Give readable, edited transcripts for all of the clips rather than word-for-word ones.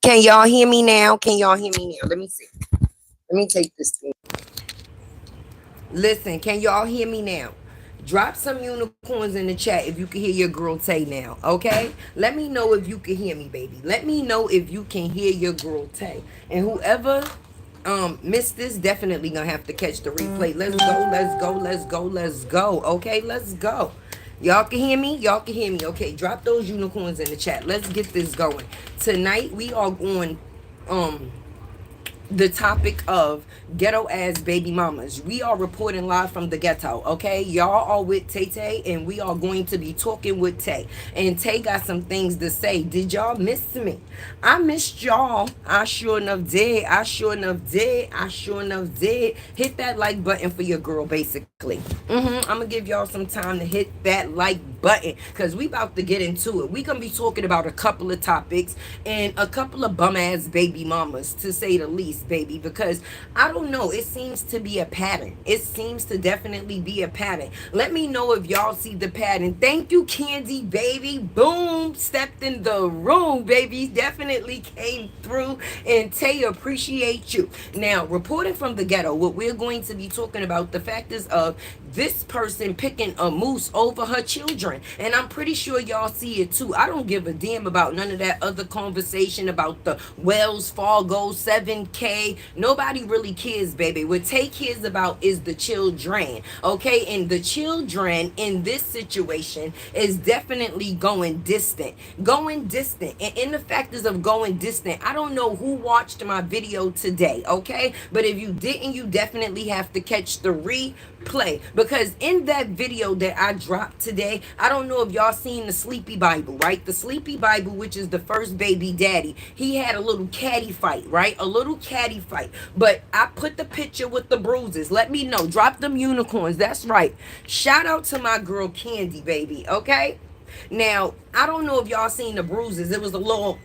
Can y'all hear me now? Can y'all hear me now? Let me see. Let me take this thing. Listen, can y'all hear me now? Drop some unicorns in the chat if you can hear your girl Tay now, okay? Let me know if you can hear me, baby. Let me know if you can hear your girl Tay. And whoever missed this, definitely gonna have to catch the replay. Let's go, let's go, let's go, let's go. Okay, let's go. Y'all can hear me? Y'all can hear me. Okay, drop those unicorns in the chat. Let's get this going. Tonight we are on the topic of ghetto ass baby mamas. We are reporting live from the ghetto, okay? Y'all are with Tay Tay, and we are going to be talking with Tay. And Tay got some things to say. Did y'all miss me? I missed y'all. I sure enough did. I sure enough did. I sure enough did. Hit that like button for your girl, basically. I'm gonna give y'all some time to hit that like button, because we about to get into it. We gonna be talking about a couple of topics and a couple of bum ass baby mamas, to say the least, baby, because I don't know, it seems to be a pattern. It seems to definitely be a pattern. Let me know if y'all see the pattern. Thank you, Candy, baby. Boom, stepped in the room, baby. Definitely came through. And Tay, appreciate you. Now, reporting from the ghetto, what we're going to be talking about, the fact is of this person picking a moose over her children. And I'm pretty sure y'all see it too. I don't give a damn about none of that other conversation about the Wells Fargo 7K. Nobody really cares, baby. What Tay cares about is the children, okay? And the children in this situation is definitely going distant. Going distant. And in the factors of going distant, I don't know who watched my video today, okay? But if you didn't, you definitely have to catch the replay, because in that video that I dropped today, I don't know if y'all seen the Sleepy Bible, right? The Sleepy Bible, which is the first baby daddy, he had a little catty fight, right? A little catty fight. But I put the picture with the bruises. Let me know. Drop them unicorns. That's right. Shout out to my girl Candy, baby, okay? Now, I don't know if y'all seen the bruises. It was a little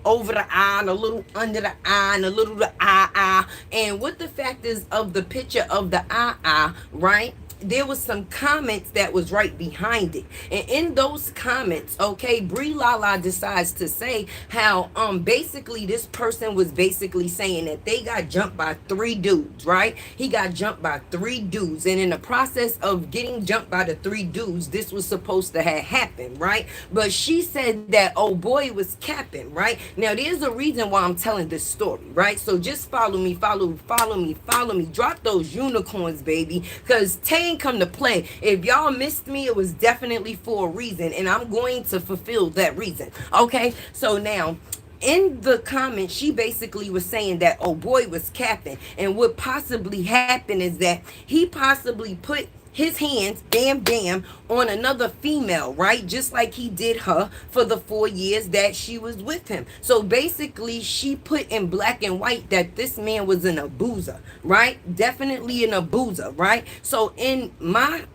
over the eye and a little under the eye and a little the eye. And what the fact is of the picture of the eye, right? There was some comments that was right behind it. And in those comments, okay, Bree Lala decides to say how basically this person was basically saying that they got jumped by 3 dudes, right? He got jumped by 3 dudes. And in the process of getting jumped by the 3 dudes, this was supposed to have happened, right? But she said that, oh boy, was capping, right? Now there's a reason why I'm telling this story, right? So just follow me, follow me. Drop those unicorns, baby, because Tay come to play. If y'all missed me, it was definitely for a reason, and I'm going to fulfill that reason, okay? So now, in the comment, she basically was saying that oh boy was capping, and what possibly happened is that he possibly put his hands, bam, on another female, right? Just like he did her for the 4 years that she was with him. So basically, she put in black and white that this man was an abuser, right? Definitely an abuser, right? So in my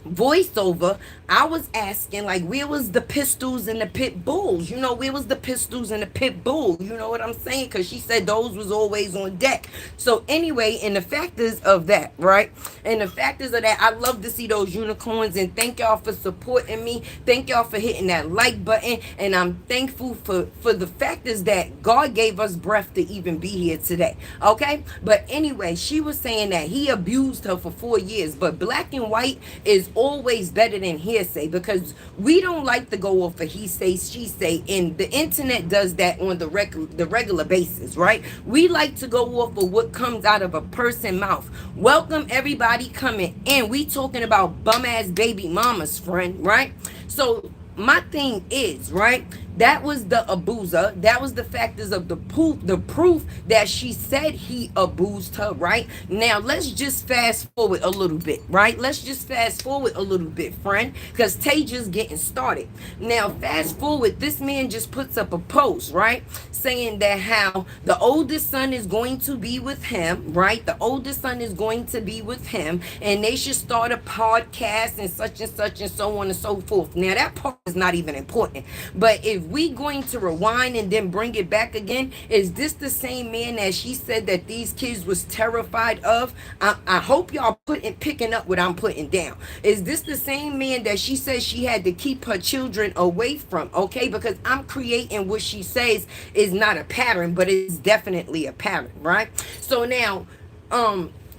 voiceover, I was asking, like, where was the pistols and the pit bulls? You know, where was the pistols and the pit bull? You know what I'm saying? Because she said those was always on deck. So anyway, and the factors of that, right? And the factors of that, I love to see those unicorns, and thank y'all for supporting me. Thank y'all for hitting that like button, and I'm thankful for the factors that God gave us breath to even be here today, okay? But anyway, she was saying that he abused her for 4 years, but black and white is always better than hearsay, because we don't like to go off of he say, she say, and the internet does that on the regular basis, right? We like to go off of what comes out of a person's mouth. Welcome everybody coming in. We talking about bum ass baby mamas, friend, right? So my thing is, right, that was the abuser. That was the factors of the proof that she said he abused her, right? Now, let's just fast forward a little bit, right? Let's just fast forward a little bit, friend, because Tay just getting started. Now, fast forward, this man just puts up a post, right, saying that how the oldest son is going to be with him, right? The oldest son is going to be with him, and they should start a podcast and such and so on and so forth. Now, that part is is not even important. But if we going to rewind and then bring it back again, is this the same man that she said that these kids was terrified of? I hope y'all picking up what I'm putting down. Is this the same man that she says she had to keep her children away from? Okay, because I'm creating what she says is not a pattern, but it's definitely a pattern, right? So now,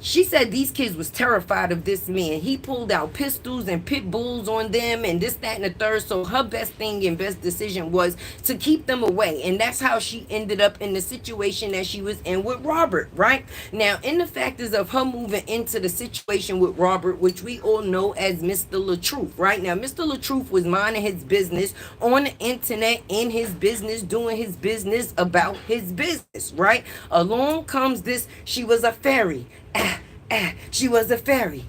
she said these kids was terrified of this man. He pulled out pistols and pit bulls on them and this, that, and the third. So her best thing and best decision was to keep them away. And that's how she ended up in the situation that she was in with Robert, right? Now, in the factors of her moving into the situation with Robert, which we all know as Mr. LaTruth, right? Now, Mr. LaTruth was minding his business on the internet, in his business, doing his business about his business, right? Along comes this, she was a fairy. She was a fairy.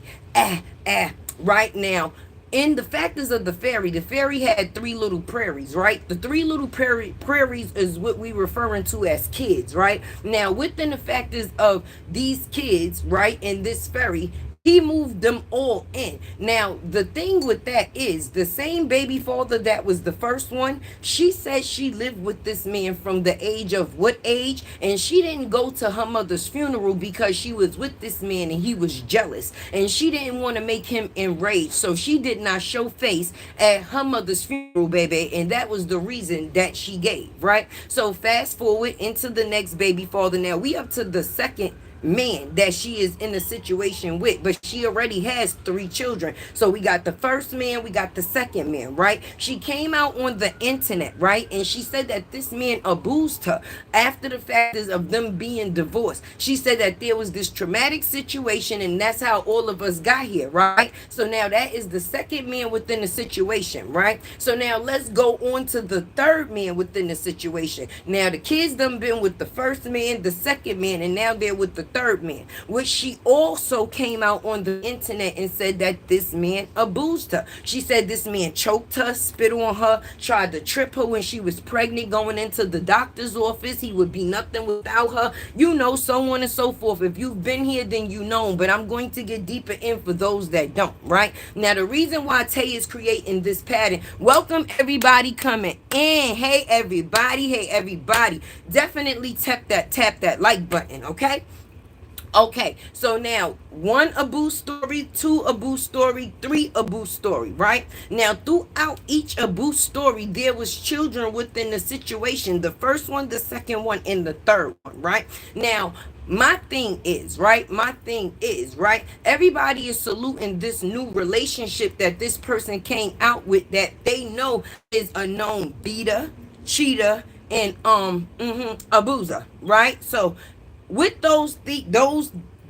Right now, in the factors of the fairy had three little prairies, right? The three little prairies is what we referring to as kids, right? Now, within the factors of these kids, right, in this fairy, he moved them all in. Now, the thing with that is the same baby father that was the first one, she said she lived with this man from the age of what age? And she didn't go to her mother's funeral because she was with this man and he was jealous. And she didn't want to make him enraged. So she did not show face at her mother's funeral, baby. And that was the reason that she gave, right? So fast forward into the next baby father. Now, we up to the second man that she is in a situation with, but she already has three children. So we got the first man, we got the second man, right? She came out on the internet, right? And she said that this man abused her after the factors of them being divorced. She said that there was this traumatic situation and that's how all of us got here, right? So now that is the second man within the situation, right? So now let's go on to the third man within the situation. Now the kids done been with the first man, the second man, and now they're with the third man, which she also came out on the internet and said that this man abused her. She said this man choked her, spit on her, tried to trip her when she was pregnant, going into the doctor's office. He would be nothing without her, you know, so on and so forth. If you've been here, then you know, but I'm going to get deeper in for those that don't, right? Now, the reason why Tay is creating this pattern, welcome everybody coming in. Hey, everybody. Definitely tap that like button, okay? Okay, so now 1 abuse story, 2 abuse story, 3 abuse story, right? Now throughout each abuse story, there was children within the situation. The first one, the second one, and the third one, right? Now, my thing is, right? Everybody is saluting this new relationship that this person came out with that they know is a known beater, cheater, and abuser, right? So with those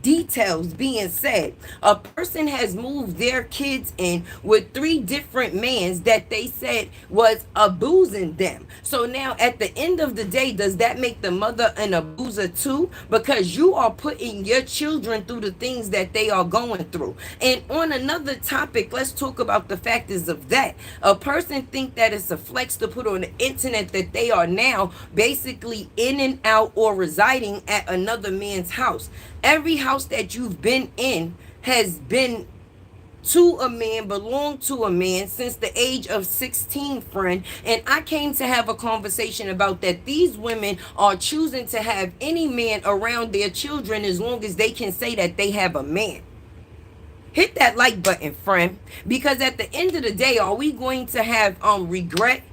details being said, a person has moved their kids in with 3 different mans that they said was abusing them. So now at the end of the day, does that make the mother an abuser too? Because you are putting your children through the things that they are going through. And on another topic, let's talk about the factors of that. A person think that it's a flex to put on the internet that they are now basically in and out or residing at another man's house. Every house that you've been in has been to a man, belonged to a man since the age of 16, friend. And I came to have a conversation about that. These women are choosing to have any man around their children as long as they can say that they have a man. Hit that like button, friend, because at the end of the day, are we going to have regret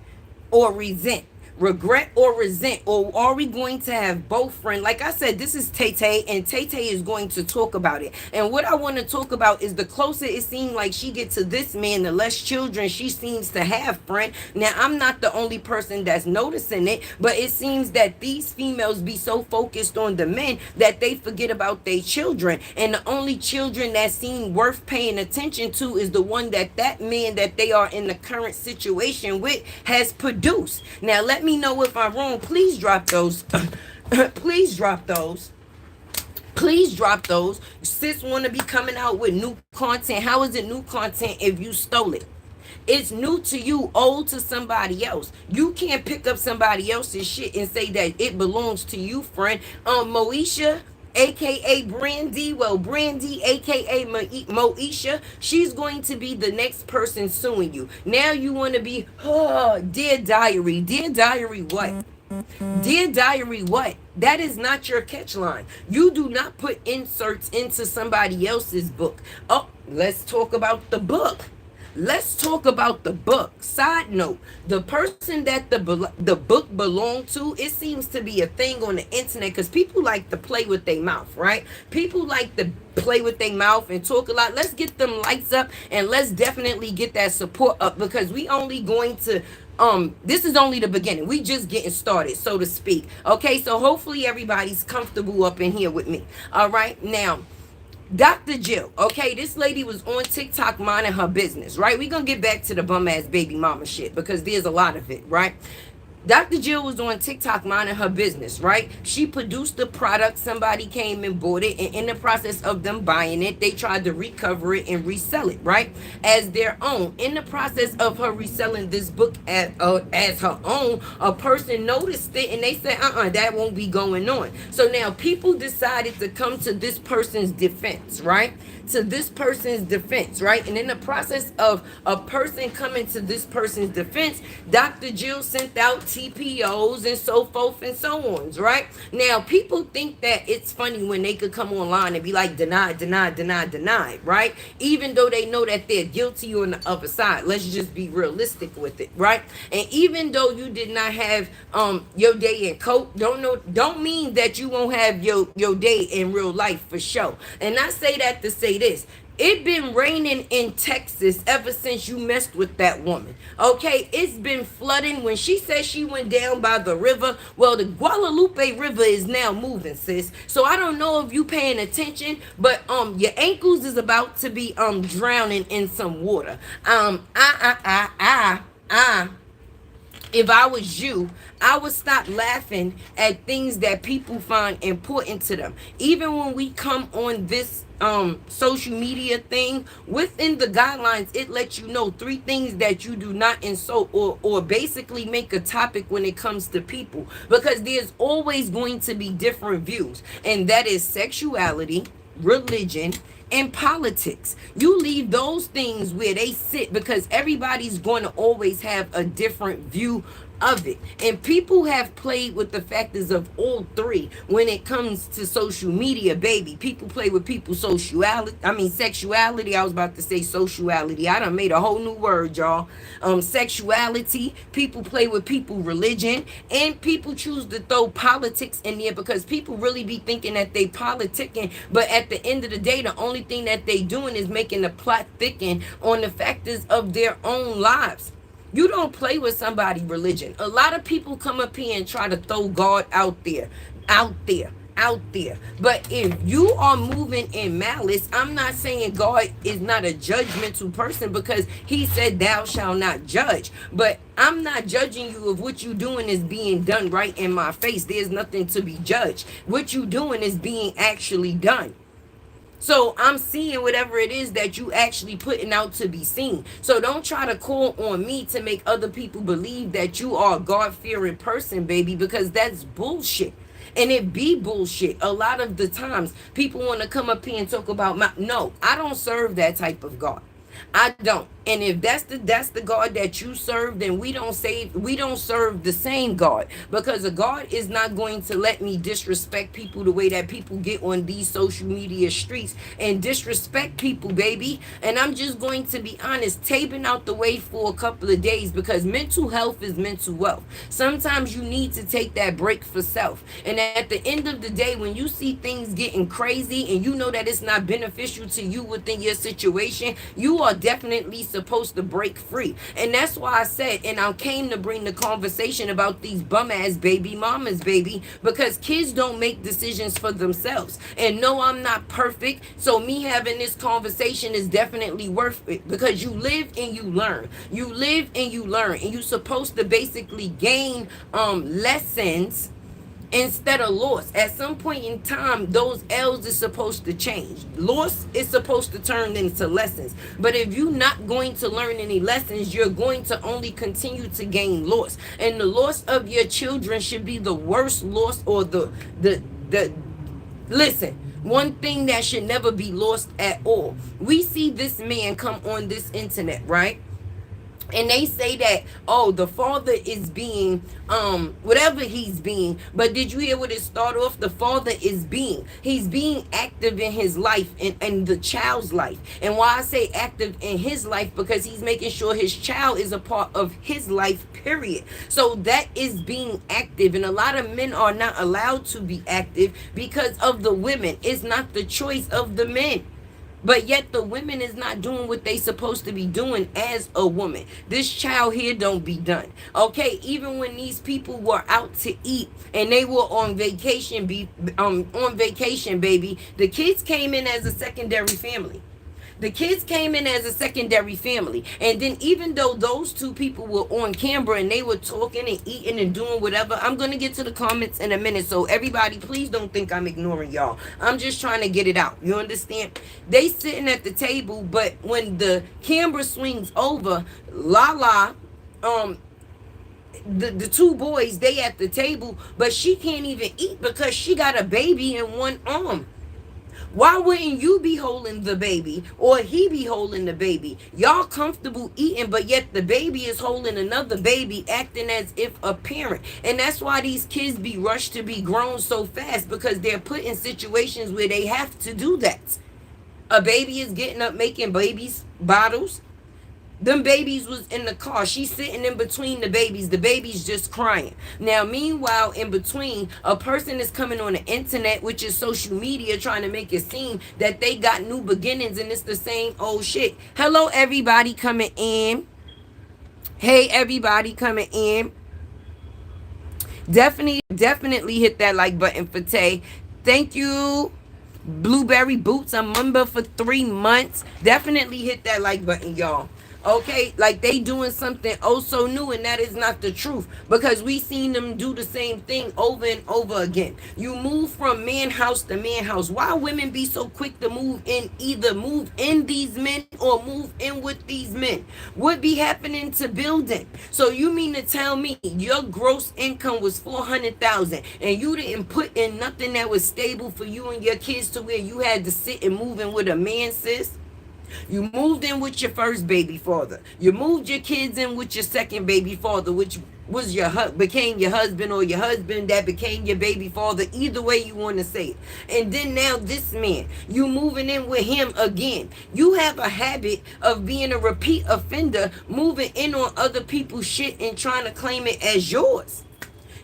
or resent? Regret or resent, or are we going to have both, friend? Like I said, this is Tay Tay, and Tay Tay is going to talk about it. And what I want to talk about is the closer it seems like she gets to this man, the less children she seems to have, friend. Now, I'm not the only person that's noticing it, but it seems that these females be so focused on the men that they forget about their children. And the only children that seem worth paying attention to is the one that man that they are in the current situation with has produced. Now, let me know if I'm wrong. Please drop those. Please drop those. Sis want to be coming out with new content. How is it new content if you stole it? It's new to you, old to somebody else. You can't pick up somebody else's shit and say that it belongs to you, friend. Moesha, aka Brandy. Well, Brandy, aka Moesha, she's going to be the next person suing you. Now you want to be, oh, dear diary. Dear diary, what? Dear diary, what? That is not your catch line. You do not put inserts into somebody else's book. Oh, let's talk about the book. Let's talk about the book. Side note, the person that the book belonged to, it seems to be a thing on the internet because people like to play with their mouth, right? People like to play with their mouth and talk a lot. Let's get them lights up and let's definitely get that support up because we only going to this is only the beginning. We just getting started, so to speak. Okay, so hopefully everybody's comfortable up in here with me. All right, now Dr. Jill, okay, this lady was on TikTok minding her business, right? We're going to get back to the bum ass baby mama shit because there's a lot of it, right? Dr. Jill was on TikTok minding her business, right? She produced the product. Somebody came and bought it. And in the process of them buying it, they tried to recover it and resell it, right? As their own. In the process of her reselling this book as her own, a person noticed it and they said, that won't be going on. So now people decided to come to this person's defense, right? To this person's defense, right? And in the process of a person coming to this person's defense, Dr. Jill sent out TPOs and so forth and so on, right? Now, people think that it's funny when they could come online and be like, denied, denied, denied, denied, right? Even though they know that they're guilty on the other side. Let's just be realistic with it, right? And even though you did not have your day in court, don't mean that you won't have your day in real life for sure. And I say that to say this. It been raining in Texas ever since you messed with that woman. Okay, it's been flooding. When she said she went down by the river, well, the Guadalupe River is now moving, sis. So I don't know if you paying attention, but your ankles is about to be drowning in some water. If I was you, I would stop laughing at things that people find important to them. Even when we come on this social media thing, within the guidelines, it lets you know 3 things that you do not insult or basically make a topic when it comes to people, because there's always going to be different views, and that is sexuality, religion, and politics. You leave those things where they sit because everybody's going to always have a different view of it. And people have played with the factors of all 3 when it comes to social media, baby. People play with people's sexuality. I was about to say sociality. I done made a whole new word, y'all. Sexuality. People play with people's religion. And people choose to throw politics in there because people really be thinking that they politicking. But at the end of the day, the only thing that they doing is making the plot thicken on the factors of their own lives. You don't play with somebody's religion. A lot of people come up here and try to throw God out there. But if you are moving in malice, I'm not saying God is not a judgmental person because he said thou shalt not judge. But I'm not judging you if what you doing is being done right in my face. There's nothing to be judged. What you doing is being actually done. So I'm seeing whatever it is that you actually putting out to be seen. So don't try to call on me to make other people believe that you are a God-fearing person, baby, because that's bullshit. And it be bullshit. A lot of the times people want to come up here and talk about no, I don't serve that type of God. I don't. And if that's the God that you serve, then we don't serve the same God, because a God is not going to let me disrespect people the way that people get on these social media streets and disrespect people, baby. And I'm just going to be honest, taping out the way for a couple of days, because mental health is mental wealth. Sometimes you need to take that break for self. And at the end of the day, when you see things getting crazy and you know that it's not beneficial to you within your situation, you are definitely supposed to break free. And that's why I said, and I came to bring the conversation about these bum ass baby mamas, baby, because kids don't make decisions for themselves. And no, I'm not perfect, so me having this conversation is definitely worth it, because you live and you learn. You live and you learn, and you're supposed to basically gain lessons instead of loss. At some point in time, those L's is supposed to change. Loss is supposed to turn into lessons. But if you're not going to learn any lessons, you're going to only continue to gain loss. And the loss of your children should be the worst loss, or the Listen, one thing that should never be lost at all. We see this man come on this internet, right? And they say that, oh, the father is being whatever he's being. But did you hear what it started off? The father is being, he's being active in his life, and the child's life. And why I say active in his life, because he's making sure his child is a part of his life, period. So that is being active. And a lot of men are not allowed to be active because of the women. It's not the choice of the men. But yet the women is not doing what they supposed to be doing as a woman. This child here don't be done. Okay, even when these people were out to eat and they were on vacation, on vacation, baby, the kids came in as a secondary family. The kids came in as a secondary family. And then even though those two people were on camera and they were talking and eating and doing whatever, I'm going to get to the comments in a minute. So everybody, please don't think I'm ignoring y'all. I'm just trying to get it out. You understand? They sitting at the table, but when the camera swings over, Lala, the two boys, they at the table, but she can't even eat because she got a baby in one arm. Why wouldn't you be holding the baby or he be holding the baby? Y'all comfortable eating, but yet the baby is holding another baby, acting as if a parent. And that's why these kids be rushed to be grown so fast, because they're put in situations where they have to do that. A baby is getting up making babies bottles. Them babies was in the car. She's sitting in between the babies. The baby's just crying. Now, meanwhile, in between, a person is coming on the internet, which is social media, trying to make it seem that they got new beginnings and it's the same old shit. Hello, everybody coming in. Hey, everybody coming in. Definitely hit that like button for Tay. Thank you. Blueberry Boots, a member for 3 months. Definitely hit that like button, y'all. Okay, like they doing something oh so new, and that is not the truth, because we seen them do the same thing over and over again. You move from man house to man house. Why women be so quick to move in, either move in these men or move in with these men? What be happening to building? So you mean to tell me your gross income was 400,000 and you didn't put in nothing that was stable for you and your kids, to where you had to sit and move in with a man, sis? You moved in with your first baby father. You moved your kids in with your second baby father, which was became your husband, or your husband that became your baby father. Either way you want to say it. And then now this man, you moving in with him again. You have a habit of being a repeat offender, moving in on other people's shit and trying to claim it as yours.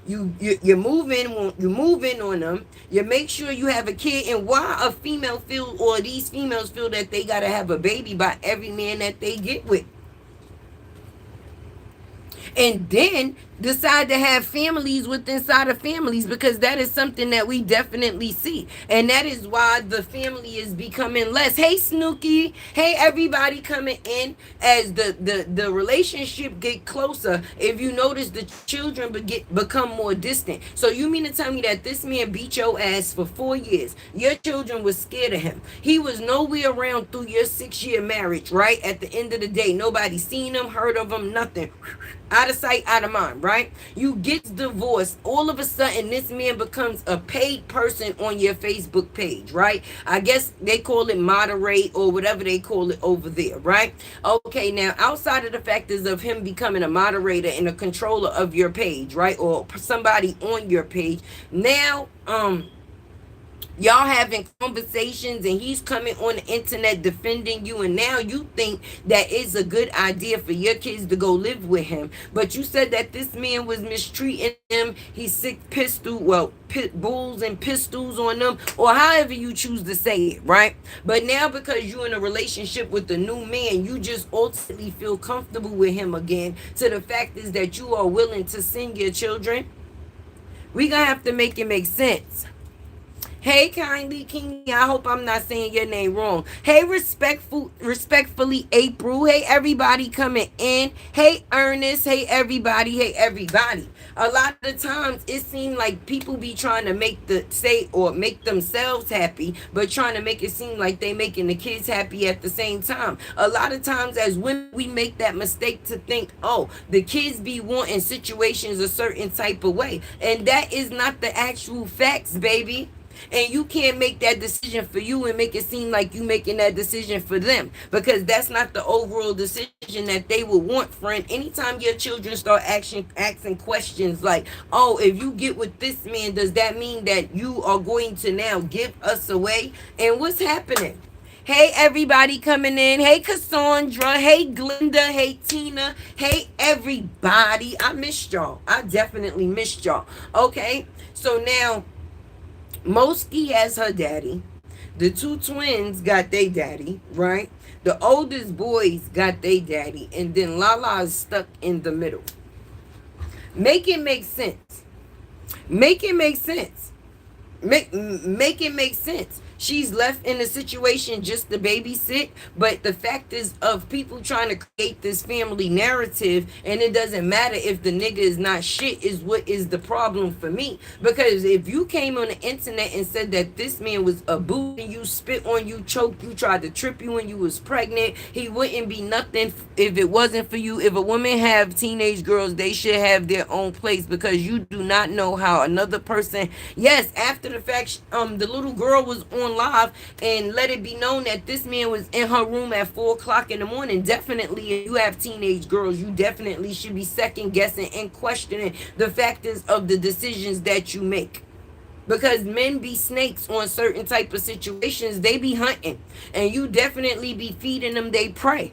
You move in on them. You make sure you have a kid. And why a female feel, or these females feel, that they gotta have a baby by every man that they get with, and then decide to have families with inside of families, because that is something that we definitely see. And that is why the family is becoming less. Hey, Snooky. Hey, everybody coming in. As the relationship get closer, if you notice, the children become more distant. So you mean to tell me that this man beat your ass for 4 years? Your children was scared of him. He was nowhere around through your 6-year marriage, right? At the end of the day, nobody seen him, heard of him, nothing. Out of sight, out of mind, right? You get divorced. All of a sudden, this man becomes a paid person on your Facebook page, right? I guess they call it moderate or whatever they call it over there, right? Okay, now outside of the factors of him becoming a moderator and a controller of your page, right? Or somebody on your page, now, y'all having conversations and he's coming on the internet defending you, and now you think that it's a good idea for your kids to go live with him. But you said that this man was mistreating them. He sick pit bulls and pistols on them, or however you choose to say it, right? But now, because you're in a relationship with the new man, you just ultimately feel comfortable with him again, to the fact is that you are willing to send your children. We gonna have to make it make sense. Hey, Kindly King, I hope I'm not saying your name wrong. Hey, respectfully, April. Hey, everybody coming in. Hey, Ernest. Hey, everybody. Hey, everybody. A lot of times, it seems like people be trying to make themselves happy, but trying to make it seem like they making the kids happy at the same time. A lot of times, as women, we make that mistake to think, oh, the kids be wanting situations a certain type of way. And that is not the actual facts, baby. And you can't make that decision for you and make it seem like you making that decision for them, because that's not the overall decision that they would want, friend. Anytime your children start asking questions like, oh, if you get with this man, does that mean that you are going to now give us away? And what's happening? Hey, everybody coming in. Hey, Cassandra. Hey, Glenda. Hey, Tina. Hey, everybody. I missed y'all. I definitely missed y'all. Okay. So now, Moski has her daddy. The two twins got their daddy, right? The oldest boys got their daddy. And then Lala is stuck in the middle. Make it make sense. Make it make sense. Make it make sense. She's left in a situation just to babysit, but the fact is of people trying to create this family narrative, and it doesn't matter if the nigga is not shit, is what is the problem for me. Because if you came on the internet and said that this man was a boo and you spit on you, choked you, tried to trip you when you was pregnant, he wouldn't be nothing if it wasn't for you. If a woman have teenage girls, they should have their own place, because you do not know how another person. Yes, after the fact, the little girl was on live and let it be known that this man was in her room at 4 o'clock in the morning. Definitely, if you have teenage girls, you definitely should be second guessing and questioning the factors of the decisions that you make, because men be snakes on certain type of situations. They be hunting, and you definitely be feeding them they prey.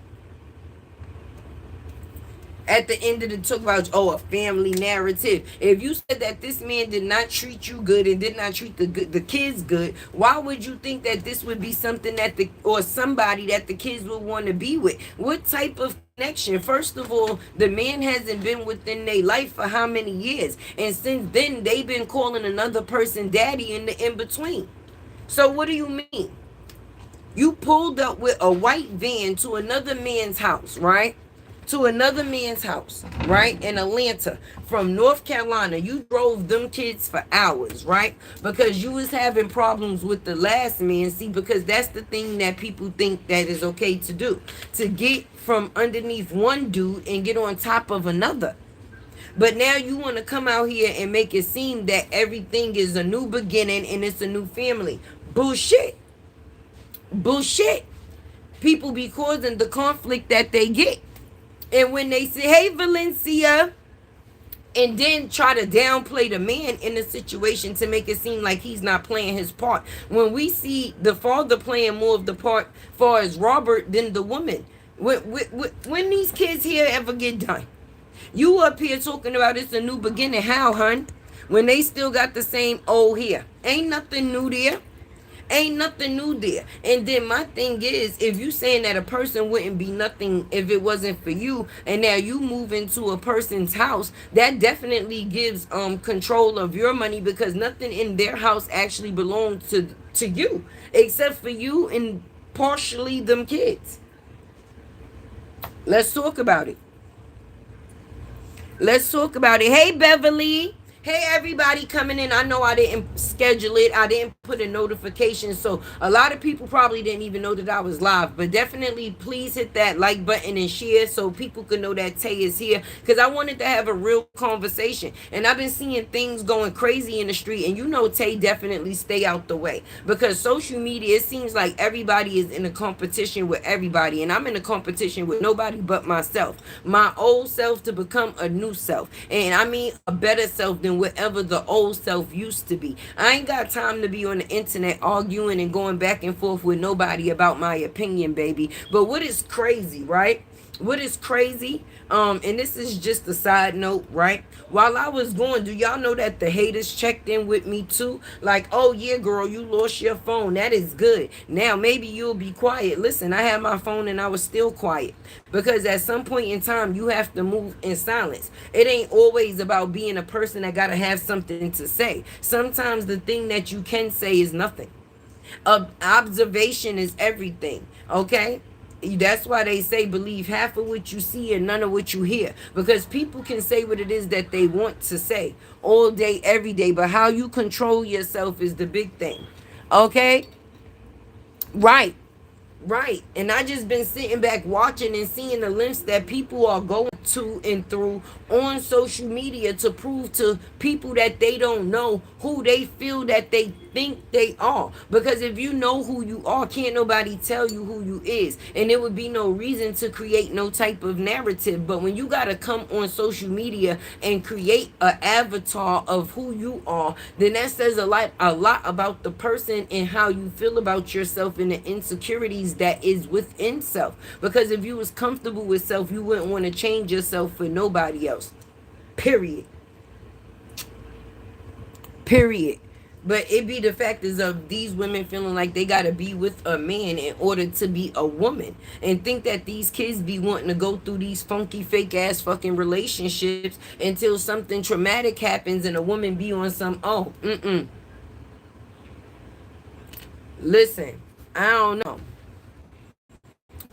At the end of the talk about, oh, a family narrative. If you said that this man did not treat you good and did not treat the kids good, why would you think that this would be something that or somebody that the kids would want to be with? What type of connection? First of all, the man hasn't been within their life for how many years? And since then, they've been calling another person daddy in the in between. So what do you mean? You pulled up with a white van to another man's house, right? To another man's house, right? In Atlanta from North Carolina. You drove them kids for hours, right? Because you was having problems with the last man. See, because that's the thing that people think that is okay to do. To get from underneath one dude and get on top of another. But now you want to come out here and make it seem that everything is a new beginning and it's a new family. Bullshit. Bullshit. People be causing the conflict that they get. And when they say, hey, Valencia, and then try to downplay the man in the situation to make it seem like he's not playing his part. When we see the father playing more of the part far as Robert than the woman. When these kids here ever get done? You up here talking about it's a new beginning. How, hun? When they still got the same old hair. Ain't nothing new there. Ain't nothing new there. And then my thing is, if you saying that a person wouldn't be nothing if it wasn't for you, and now you move into a person's house, that definitely gives control of your money, because nothing in their house actually belongs to you, except for you and partially them kids. Let's talk about it. Let's talk about it. Hey, Beverly. Hey, everybody coming in. I know I didn't schedule it. I didn't put a notification. So a lot of people probably didn't even know that I was live. But definitely please hit that like button and share so people can know that Tay is here. Because I wanted to have a real conversation. And I've been seeing things going crazy in the street. And you know Tay definitely stay out the way. Because social media, it seems like everybody is in a competition with everybody. And I'm in a competition with nobody but myself. My old self to become a new self. And I mean a better self than whatever the old self used to be. I ain't got time to be on the internet arguing and going back and forth with nobody about my opinion, baby. But what is crazy, right? What is crazy, and this is just a side note, right? While I was going, do y'all know that the haters checked in with me too? Like, oh yeah, girl, you lost your phone. That is good. Now maybe you'll be quiet. Listen, I had my phone and I was still quiet. Because at some point in time, you have to move in silence. It ain't always about being a person that gotta have something to say. Sometimes the thing that you can say is nothing. Observation is everything, okay? That's why they say believe half of what you see and none of what you hear. Because people can say what it is that they want to say all day, every day. But how you control yourself is the big thing. Okay? Right. Right. And I just been sitting back watching and seeing the lengths that people are going to and through on social media to prove to people that they don't know who they feel that they think they are. Because if you know who you are, can't nobody tell you who you is, and there would be no reason to create no type of narrative. But when you gotta come on social media and create an avatar of who you are, then that says a lot about the person and how you feel about yourself and the insecurities that is within self. Because if you was comfortable with self, you wouldn't want to change yourself for nobody else. Period. Period. But it be the fact is of these women feeling like they gotta be with a man in order to be a woman, and think that these kids be wanting to go through these funky fake ass fucking relationships until something traumatic happens and a woman be on some listen. I don't know.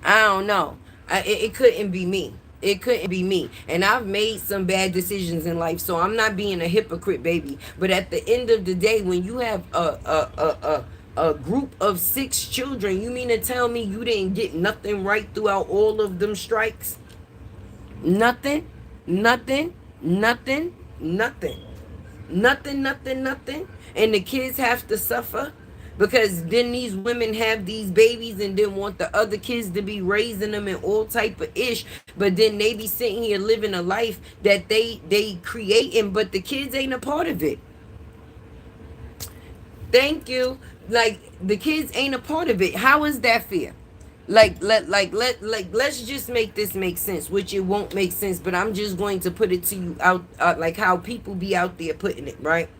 I don't know. It couldn't be me. It couldn't be me. And I've made some bad decisions in life, so I'm not being a hypocrite, baby. But at the end of the day, when you have a group of 6 children, you mean to tell me you didn't get nothing right throughout all of them strikes? Nothing, nothing, nothing, nothing, nothing. And the kids have to suffer because then these women have these babies and then want the other kids to be raising them and all type of ish, but then they be sitting here living a life that they creating, but the kids ain't a part of it. Thank you. Like, the kids ain't a part of it. How is that fair? Let's just make this make sense, which it won't make sense, but I'm just going to put it to you out, like how people be out there putting it, right?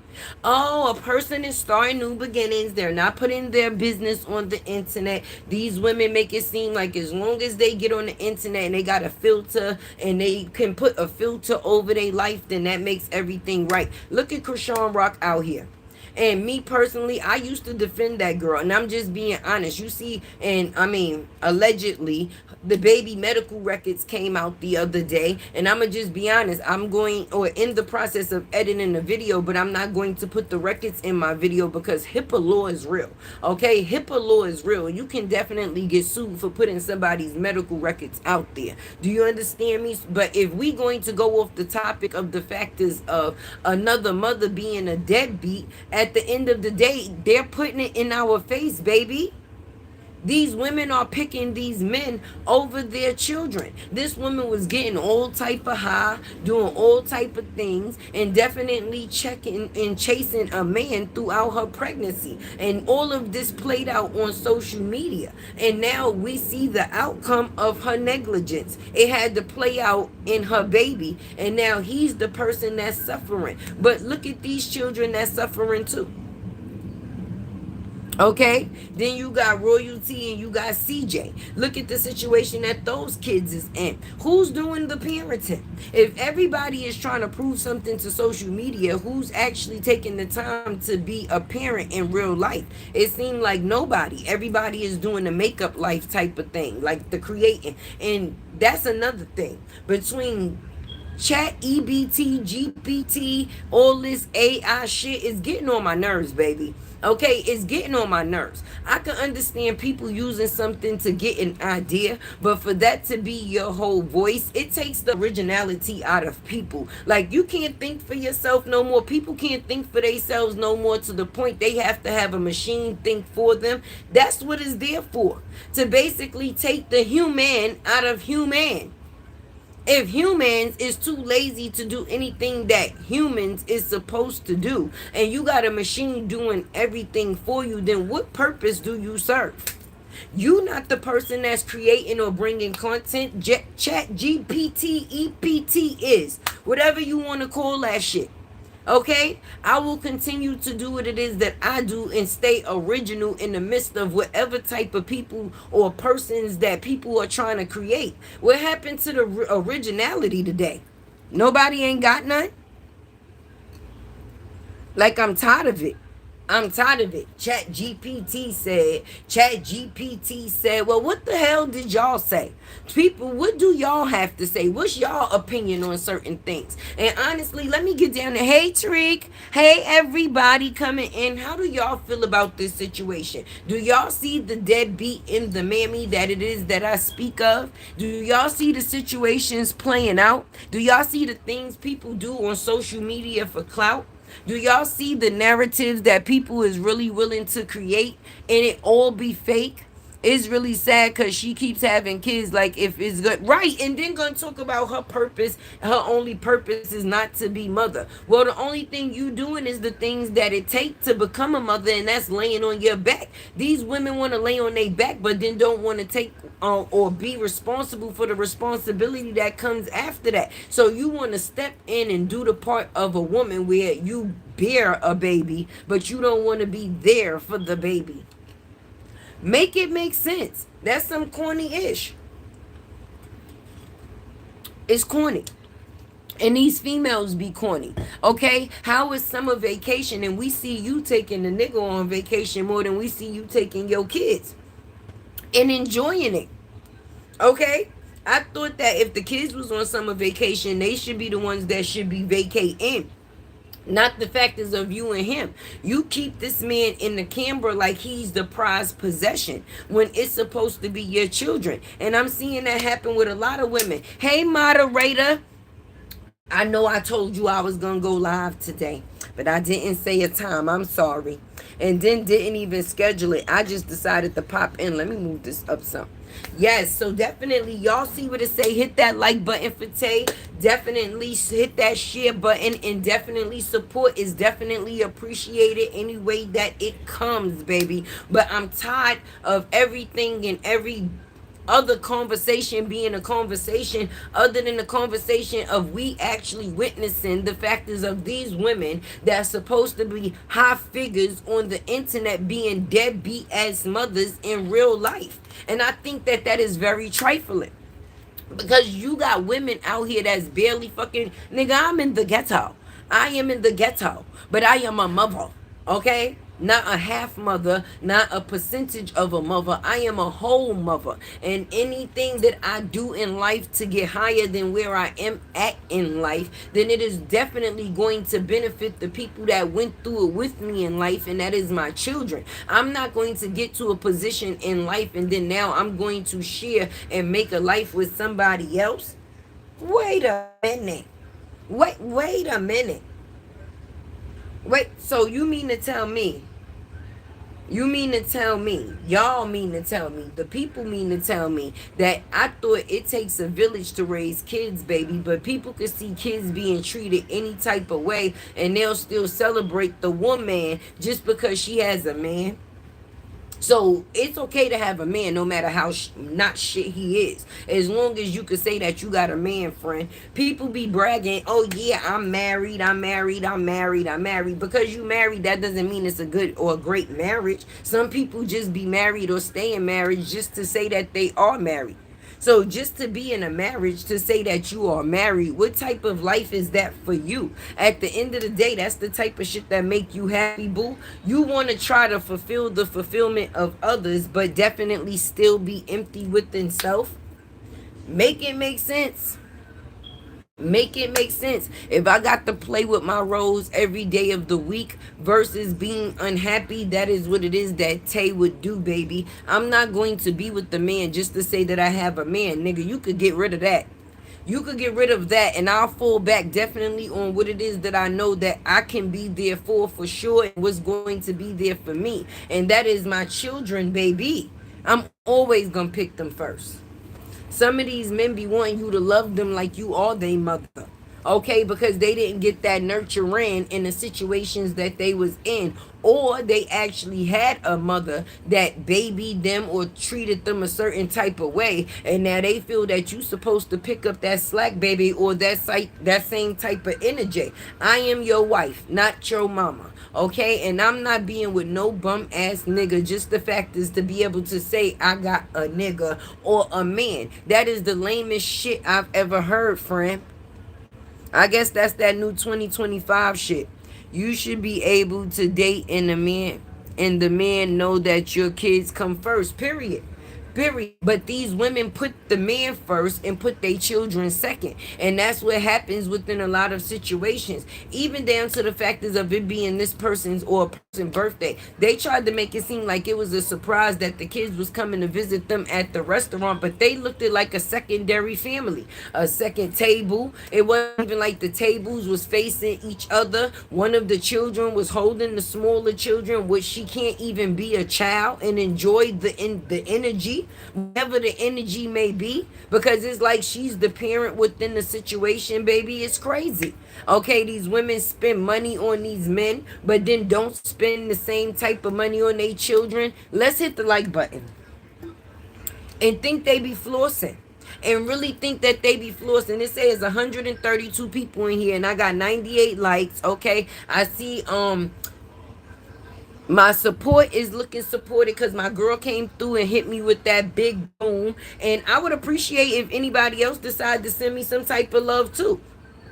Oh, a person is starting new beginnings. They're not putting their business on the internet. These women make it seem like as long as they get on the internet and they got a filter and they can put a filter over their life, then that makes everything right. Look at Krishan Rock out here. And me personally, I used to defend that girl, and I'm just being honest. You see, and I mean, allegedly, the baby medical records came out the other day, and I'm gonna just be honest. I'm going, or in the process of editing the video, but I'm not going to put the records in my video because HIPAA law is real. Okay, HIPAA law is real. You can definitely get sued for putting somebody's medical records out there. Do you understand me? But if we going to go off the topic of the factors of another mother being a deadbeat, at the end of the day, they're putting it in our face, baby. These women are picking these men over their children. This woman was getting all type of high, doing all type of things, and definitely checking and chasing a man throughout her pregnancy. And all of this played out on social media. And now we see the outcome of her negligence. It had to play out in her baby, and now he's the person that's suffering. But look at these children that's suffering too. Okay, then you got Royalty and you got CJ. Look at the situation that those kids is in. Who's doing the parenting? If everybody is trying to prove something to social media, who's actually taking the time to be a parent in real life? It seemed like nobody. Everybody is doing the makeup life type of thing, like the creating. And that's another thing. Between Chat, EBT, GPT, all this AI shit is getting on my nerves, baby. Okay, it's getting on my nerves. I can understand people using something to get an idea, but for that to be your whole voice, it takes the originality out of people. Like, you can't think for yourself no more. People can't think for themselves no more, to the point they have to have a machine think for them. That's what it's there for. To basically take the human out of human. If humans is too lazy to do anything that humans is supposed to do, and you got a machine doing everything for you, then what purpose do you serve? You not the person that's creating or bringing content. Chat GPT, EPT is. Whatever you want to call that shit. Okay, I will continue to do what it is that I do and stay original in the midst of whatever type of people or persons that people are trying to create. What happened to the originality today? Nobody ain't got none. Like, I'm tired of it. I'm tired of it. Chat GPT said, well, what the hell did y'all say? People, what do y'all have to say? What's y'all opinion on certain things? And honestly, let me get down to, hey, Tariq. Hey, everybody coming in. How do y'all feel about this situation? Do y'all see the deadbeat in the mammy that it is that I speak of? Do y'all see the situations playing out? Do y'all see the things people do on social media for clout? Do y'all see the narratives that people is really willing to create and it all be fake? It's really sad because she keeps having kids like if it's good. Right. And then gonna talk about her purpose. Her only purpose is not to be mother. Well, the only thing you doing is the things that it takes to become a mother, and that's laying on your back. These women want to lay on their back, but then don't want to take or be responsible for the responsibility that comes after that. So you want to step in and do the part of a woman where you bear a baby, but you don't want to be there for the baby. Make it make sense. That's some corny ish. It's corny. And these females be corny. Okay? How is summer vacation and we see you taking the nigga on vacation more than we see you taking your kids and enjoying it? Okay? I thought that if the kids was on summer vacation, they should be the ones that should be vacating. Not the factors of you and him. You keep this man in the camera like he's the prized possession when it's supposed to be your children. And I'm seeing that happen with a lot of women. Hey, moderator. I know I told you I was going to go live today, but I didn't say a time. I'm sorry. And then didn't even schedule it. I just decided to pop in. Let me move this up some. Yes, so definitely y'all see what it say. Hit that like button for Tay. Definitely hit that share button, and definitely support is definitely appreciated any way that it comes, baby. But I'm tired of everything and every other conversation being a conversation other than the conversation of we actually witnessing the factors of these women that's supposed to be high figures on the internet being deadbeat ass mothers in real life. And I think that that is very trifling. Because you got women out here that's barely fucking, nigga, I'm in the ghetto. I am in the ghetto. But I am a mother. Okay? Not a half mother, not a percentage of a mother. I am a whole mother. And anything that I do in life to get higher than where I am at in life, then it is definitely going to benefit the people that went through it with me in life, and that is my children. I'm not going to get to a position in life and then now I'm going to share and make a life with somebody else. Wait a minute. Wait a minute. Wait, so you mean to tell me, y'all mean to tell me, the people mean to tell me that I thought it takes a village to raise kids, baby, but people can see kids being treated any type of way and they'll still celebrate the woman just because she has a man? So it's okay to have a man no matter how not shit he is. As long as you can say that you got a man friend. People be bragging, oh yeah, I'm married. Because you married, that doesn't mean it's a good or a great marriage. Some people just be married or stay in marriage just to say that they are married. So just to be in a marriage, to say that you are married, what type of life is that for you? At the end of the day, that's the type of shit that make you happy, boo. You want to try to fulfill the fulfillment of others, but definitely still be empty within self. Make it make sense. Make it make sense. If I got to play with my roles every day of the week versus being unhappy, that is what it is that Tay would do, baby. I'm not going to be with the man just to say that I have a man. Nigga, you could get rid of that. You could get rid of that, and I'll fall back definitely on what it is that I know that I can be there for sure, and what's going to be there for me. And that is my children, baby. I'm always going to pick them first. Some of these men be wanting you to love them like you are their mother. Okay, because they didn't get that nurturing in the situations that they was in, or they actually had a mother that babied them or treated them a certain type of way, and now they feel that you supposed to pick up that slack, baby, or that same type of energy. I am your wife, not your mama. Okay, and I'm not being with no bum ass nigga. Just the fact is to be able to say I got a nigga or a man. That is the lamest shit I've ever heard, friend. I guess that's that new 2025 shit. You should be able to date and the man know that your kids come first. Period. Period. But these women put the man first and put their children second. And that's what happens within a lot of situations. Even down to the factors of it being this person's or a person's birthday. They tried to make it seem like it was a surprise that the kids was coming to visit them at the restaurant, but they looked at like a secondary family. A second table. It wasn't even like the tables was facing each other. One of the children was holding the smaller children, which she can't even be a child and enjoy the energy, whatever the energy may be, because it's like she's the parent within the situation, baby. It's crazy. Okay, these women spend money on these men, but then don't spend the same type of money on their children. Let's hit the like button and think they be flossing. And really think that they be flossing. It says 132 people in here, and I got 98 likes. Okay, I see. My support is looking supported because my girl came through and hit me with that big boom. And I would appreciate if anybody else decide to send me some type of love too.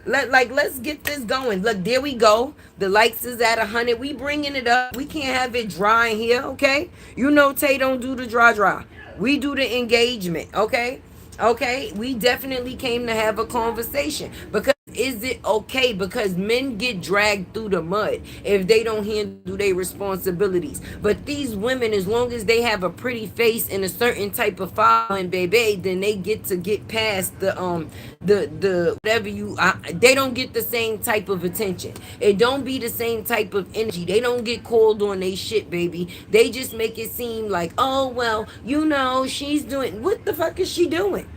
Let's get this going. Look, there we go. The likes is at 100. We bringing it up. We can't have it dry in here, okay? You know Tay don't do the dry. We do the engagement, okay? Okay, we definitely came to have a conversation because is it okay? Because men get dragged through the mud if they don't handle their responsibilities. But these women, as long as they have a pretty face and a certain type of following, baby, then they get past the whatever they don't get the same type of attention. It don't be the same type of energy. They don't get called on they shit, baby. They just make it seem like, oh well, she's doing, what the fuck is she doing?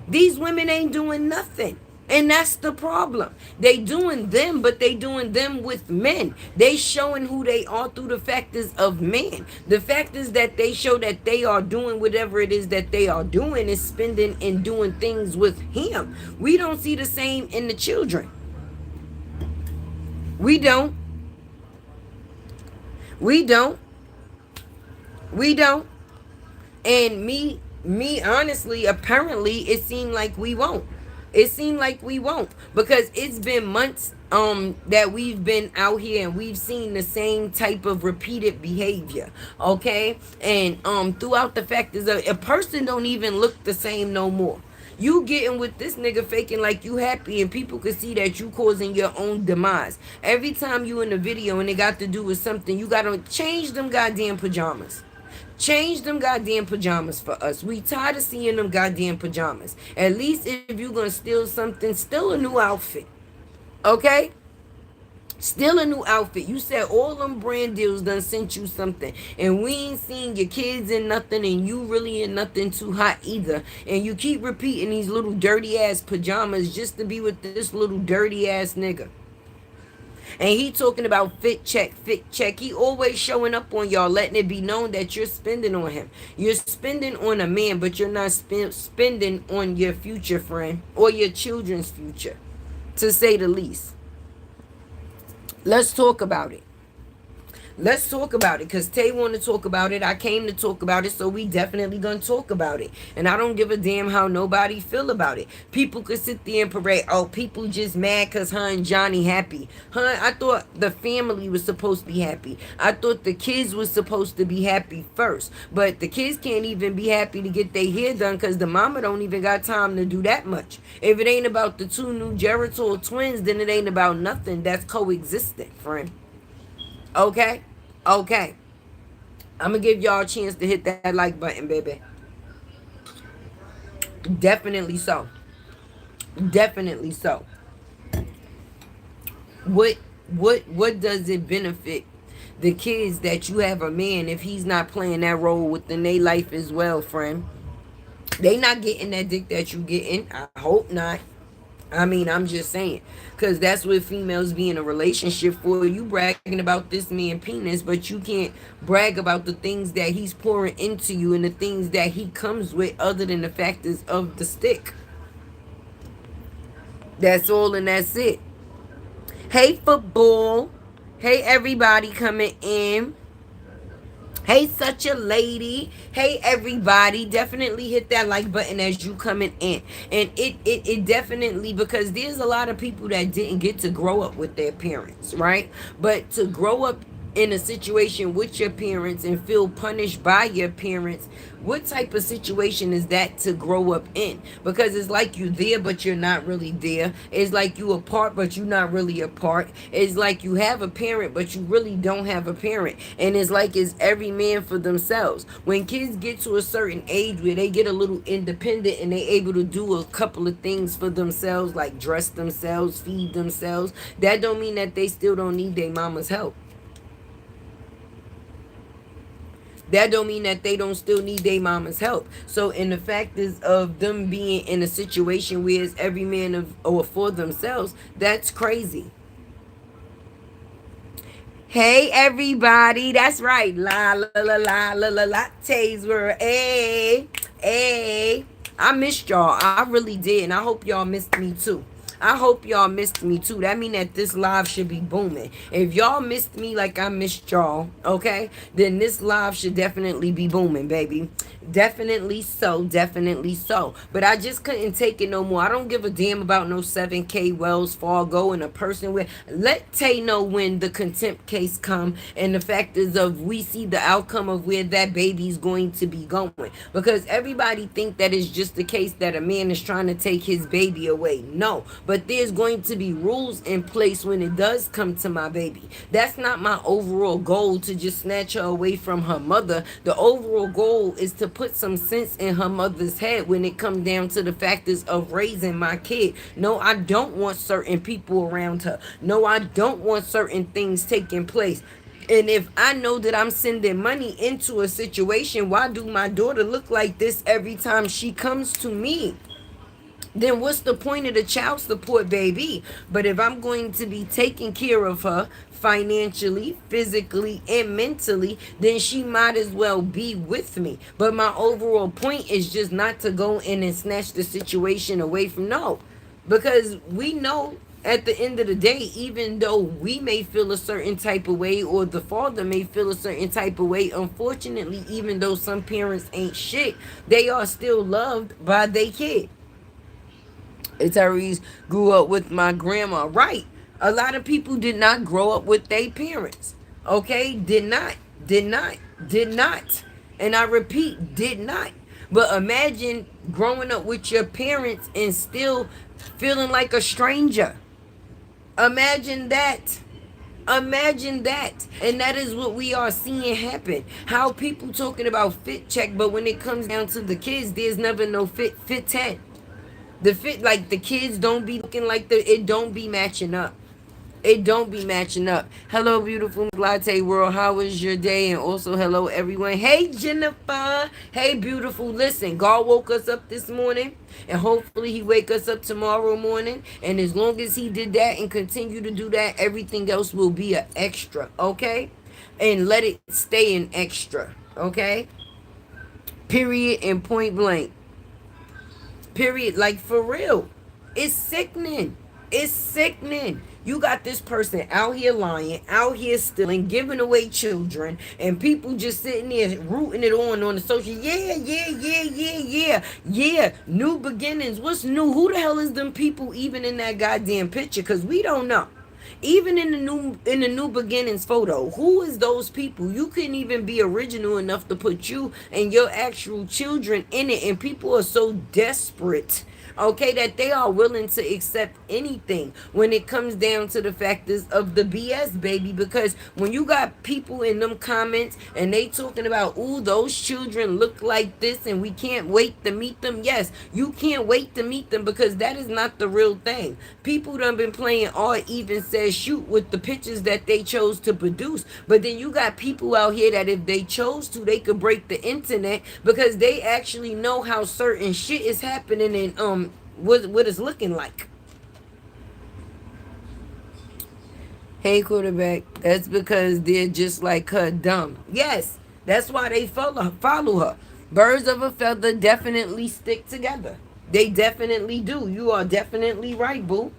These women ain't doing nothing. And that's the problem. They doing them, but they doing them with men. They showing who they are through the factors of men. The factors that they show that they are doing whatever it is that they are doing is spending and doing things with him. We don't see the same in the children. We don't. We don't. We don't. And me honestly, apparently it seemed like we won't. It seemed like we won't, because it's been months that we've been out here and we've seen the same type of repeated behavior. Okay? And throughout the factors of a person don't even look the same no more. You getting with this nigga faking like you happy and people could see that you causing your own demise. Every time you in the video and it got to do with something, you gotta change them goddamn pajamas. Change them goddamn pajamas for us. We tired of seeing them goddamn pajamas. At least if you gonna steal something, steal a new outfit. Okay? Still a new outfit. You said all them brand deals done sent you something. And we ain't seen your kids in nothing. And you really in nothing too hot either. And you keep repeating these little dirty ass pajamas just to be with this little dirty ass nigga. And he talking about fit check, fit check. He always showing up on y'all, letting it be known that you're spending on him. You're spending on a man, but you're not spending on your future friend or your children's future, to say the least. Let's talk about it. Let's talk about it, because Tay want to talk about it. I came to talk about it, so we definitely gonna talk about it. And I don't give a damn how nobody feel about it. People could sit there and parade, oh, people just mad because her and Johnny happy. I thought the family was supposed to be happy. I thought the kids was supposed to be happy first. But the kids can't even be happy to get their hair done because the mama don't even got time to do that much. If it ain't about the two new Geritol twins, then it ain't about nothing that's coexistent, friend. Okay? Okay. I'm going to give y'all a chance to hit that like button, baby. Definitely so. Definitely so. What does it benefit the kids that you have a man if he's not playing that role within their life as well, friend? They not getting that dick that you getting. I hope not. I mean, I'm just saying, because that's what females be in a relationship for. You bragging about this man penis, but you can't brag about the things that he's pouring into you and the things that he comes with, other than the factors of the stick. That's all, and that's it. Hey, football. Hey, everybody coming in. Hey, such a lady. Hey, everybody. Definitely hit that like button as you coming in. And it definitely, because there's a lot of people that didn't get to grow up with their parents, right? But to grow up in a situation with your parents and feel punished by your parents, what type of situation is that to grow up in? Because it's like you there but you're not really there. It's like you apart but you're not really apart. It's like you have a parent but you really don't have a parent. And it's like it's every man for themselves. When kids get to a certain age where they get a little independent and they able to do a couple of things for themselves, like dress themselves, feed themselves, that don't mean that they still don't need their mama's help. That don't mean that they don't still need their mama's help. So, in the fact is of them being in a situation where it's every man of or for themselves, that's crazy. Hey everybody, that's right. La la la la la la lattes were hey. I missed y'all. I really did, and I hope y'all missed me too. I hope y'all missed me too. That mean that this live should be booming. If y'all missed me like I missed y'all, okay, then this live should definitely be booming, baby. Definitely so, definitely so. But I just couldn't take it no more. I don't give a damn about no 7K Wells Fargo and a person with. Let Tay know when the contempt case come, and the fact is of we see the outcome of where that baby's going to be going. Because everybody think that it's just the case that a man is trying to take his baby away. No, but there's going to be rules in place when it does come to my baby. That's not my overall goal to just snatch her away from her mother. The overall goal is to put some sense in her mother's head when it comes down to the factors of raising my kid. No, I don't want certain people around her. No, I don't want certain things taking place. And if I know that I'm sending money into a situation, why do my daughter look like this every time she comes to me? Then what's the point of the child support, baby? But if I'm going to be taking care of her financially, physically, and mentally, then she might as well be with me. But my overall point is just not to go in and snatch the situation away from, no. Because we know at the end of the day, even though we may feel a certain type of way or the father may feel a certain type of way, unfortunately, even though some parents ain't shit, they are still loved by their kid. Tyrese grew up with my grandma. Right. A lot of people did not grow up with their parents. Okay? Did not, did not. And I repeat, did not. But imagine growing up with your parents and still feeling like a stranger. Imagine that. Imagine that. And that is what we are seeing happen. How people talking about fit check, but when it comes down to the kids, there's never no fit 10. The fit, like the kids don't be looking like it don't be matching up. It don't be matching up. Hello, beautiful latte world. How was your day? And also, hello, everyone. Hey, Jennifer. Hey, beautiful. Listen, God woke us up this morning, and hopefully He wake us up tomorrow morning. And as long as He did that and continue to do that, everything else will be an extra. Okay, and let it stay an extra. Okay. Period and point blank. Period. Like for real. It's sickening. It's sickening. You got this person out here lying, out here stealing, giving away children, and people just sitting there rooting it on the social. Yeah. New beginnings. What's new? Who the hell is them people even in that goddamn picture? Because we don't know. Even in the new beginnings photo, who is those people? You couldn't even be original enough to put you and your actual children in it, and people are so desperate, okay, that they are willing to accept anything when it comes down to the factors of the BS, baby. Because when you got people in them comments and they talking about, ooh, those children look like this and we can't wait to meet them. Yes, you can't wait to meet them because that is not the real thing. People done been playing all even says shoot with the pictures that they chose to produce. But then you got people out here that if they chose to, they could break the internet because they actually know how certain shit is happening and what it's looking like. Hey, quarterback, that's because they're just like her, dumb. Yes, that's why they follow her. Birds of a feather definitely stick together. They definitely do. You are definitely right, boo.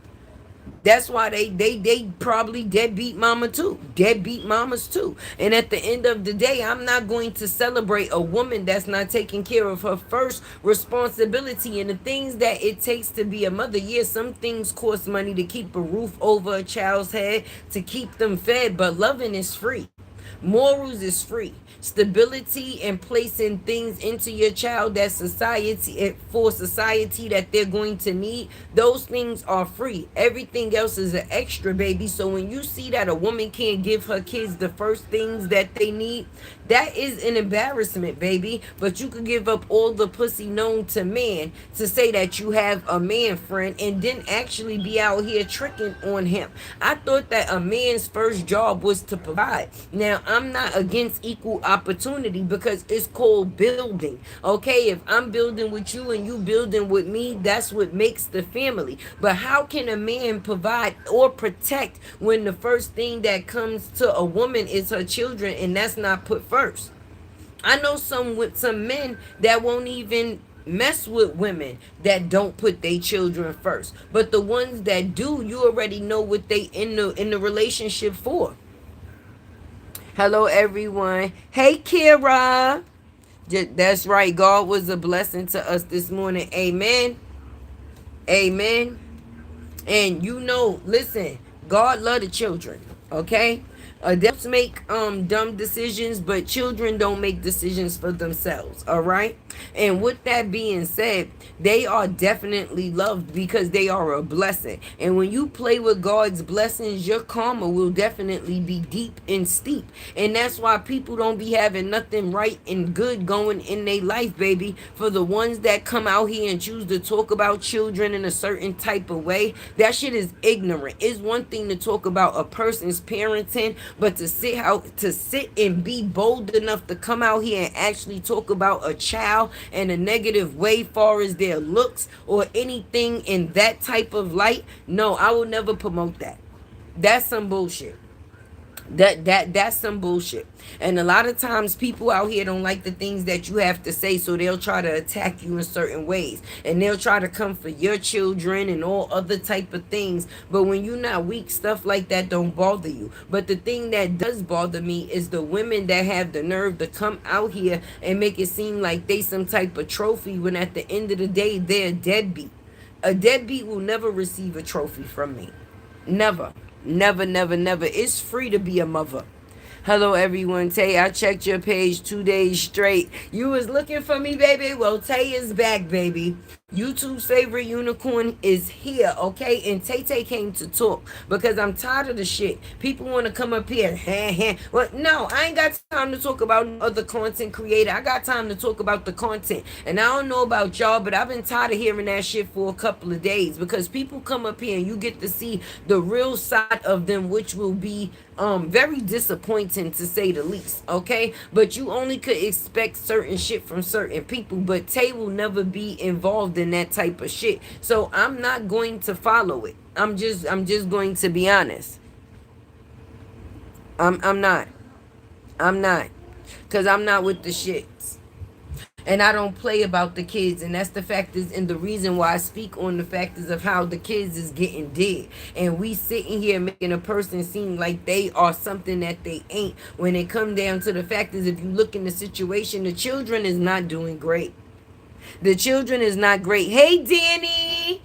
That's why they probably deadbeat mama too. Deadbeat mamas too. And at the end of the day, I'm not going to celebrate a woman that's not taking care of her first responsibility and the things that it takes to be a mother. Yes, some things cost money to keep a roof over a child's head, to keep them fed, but loving is free. Morals is free. Stability and placing things into your child that society for society that they're going to need, those things are free. Everything else is an extra, baby. So when you see that a woman can't give her kids the first things that they need, that is an embarrassment, baby. But you could give up all the pussy known to man to say that you have a man friend and then actually be out here tricking on him. I thought that a man's first job was to provide. Now, I'm not against equal opportunity because it's called building. Okay, if I'm building with you and you building with me, that's what makes the family. But how can a man provide or protect when the first thing that comes to a woman is her children and that's not put first? I know some men that won't even mess with women that don't put their children first. But the ones that do, you already know what they in the relationship for. Hello, everyone. Hey, Kira. That's right. God was a blessing to us this morning. Amen. Amen. And you know, listen, God love the children. Okay? Adults make dumb decisions, but children don't make decisions for themselves. All right. And with that being said, they are definitely loved because they are a blessing. And when you play with God's blessings, your karma will definitely be deep and steep. And that's why people don't be having nothing right and good going in their life, baby. For the ones that come out here and choose to talk about children in a certain type of way, that shit is ignorant. It's one thing to talk about a person's parenting, but to sit and be bold enough to come out here and actually talk about a child in a negative way far as their looks or anything in that type of light, no, I will never promote that. That's some bullshit. That's some bullshit. And a lot of times people out here don't like the things that you have to say, so they'll try to attack you in certain ways, and they'll try to come for your children and all other type of things. But when you're not weak, stuff like that don't bother you. But the thing that does bother me is the women that have the nerve to come out here and make it seem like they some type of trophy when at the end of the day they're a deadbeat. A deadbeat will never receive a trophy from me. Never. Never, never, never. It's free to be a mother. Hello, everyone. Tay, I checked your page 2 days straight. You was looking for me, baby? Well, Tay is back, baby. YouTube's favorite unicorn is here, okay? And Tay Tay came to talk because I'm tired of the shit. People want to come up here. Well, no, I ain't got time to talk about other content creator. I got time to talk about the content. And I don't know about y'all, but I've been tired of hearing that shit for a couple of days because people come up here and you get to see the real side of them, which will be very disappointing to say the least, okay? But you only could expect certain shit from certain people, but Tay will never be involved in that type of shit. So I'm not going to follow it. I'm just going to be honest. I'm not. I'm not. Cause I'm not with the shits. And I don't play about the kids, and that's the factors and the reason why I speak on the factors of how the kids is getting dead. And we sitting here making a person seem like they are something that they ain't. When it come down to the factors, if you look in the situation, the children is not doing great. The children is not great. Hey, Danny.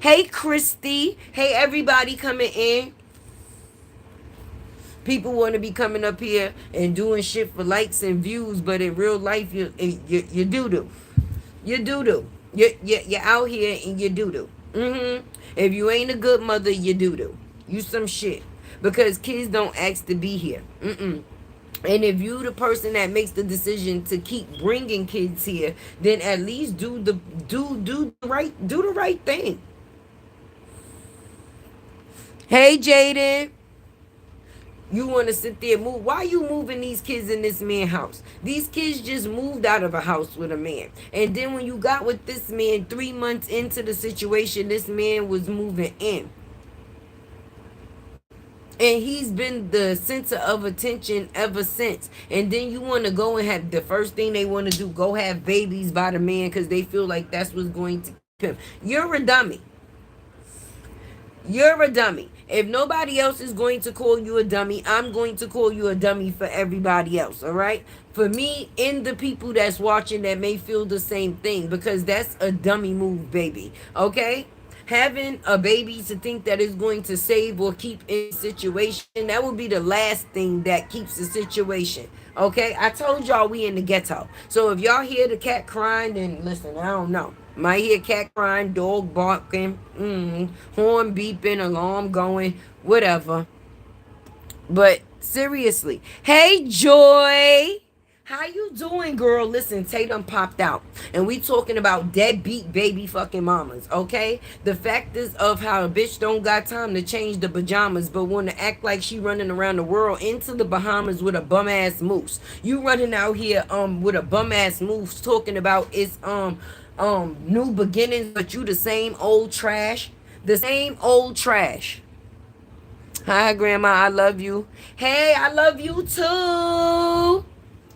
Hey, Christy. Hey, everybody coming in. People want to be coming up here and doing shit for likes and views, but in real life, you doo-doo. You doo-doo. You're out here and you doo-doo. If you ain't a good mother, you doo-doo. You some shit. Because kids don't ask to be here. And if you the person that makes the decision to keep bringing kids here, then at least do the right thing. Hey, Jaden. You want to sit there and move. Why you moving these kids in this man's house? These kids just moved out of a house with a man. And then when you got with this man 3 months into the situation, this man was moving in. And he's been the center of attention ever since. And then you want to go and have the first thing they want to do, go have babies by the man because they feel like that's what's going to keep him. You're a dummy. You're a dummy. If nobody else is going to call you a dummy, I'm going to call you a dummy for everybody else, all right? For me and the people that's watching that may feel the same thing, because that's a dummy move, baby, okay? Having a baby to think that is going to save or keep in a situation, that would be the last thing that keeps the situation. Okay, I told y'all we in the ghetto. So if y'all hear the cat crying, then listen, I don't know. Might hear cat crying, dog barking, horn beeping, alarm going, whatever. But seriously, hey Joy, how you doing, girl? Listen, Tatum popped out, and we talking about deadbeat baby fucking mamas. Okay, the fact is of how a bitch don't got time to change the pajamas, but want to act like she running around the world into the Bahamas with a bum ass moose. You running out here with a bum ass moose talking about it's new beginnings, but you the same old trash, the same old trash. Hi, Grandma. I love you. Hey, I love you too.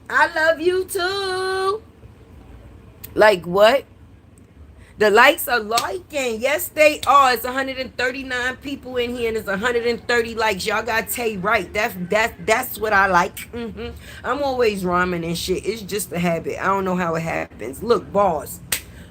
I love you too. Like what? The likes are liking. Yes, they are. It's 139 people in here, and it's 130 likes. Y'all got Tay right. That's what I like. I'm always rhyming and shit. It's just a habit. I don't know how it happens. Look, bars,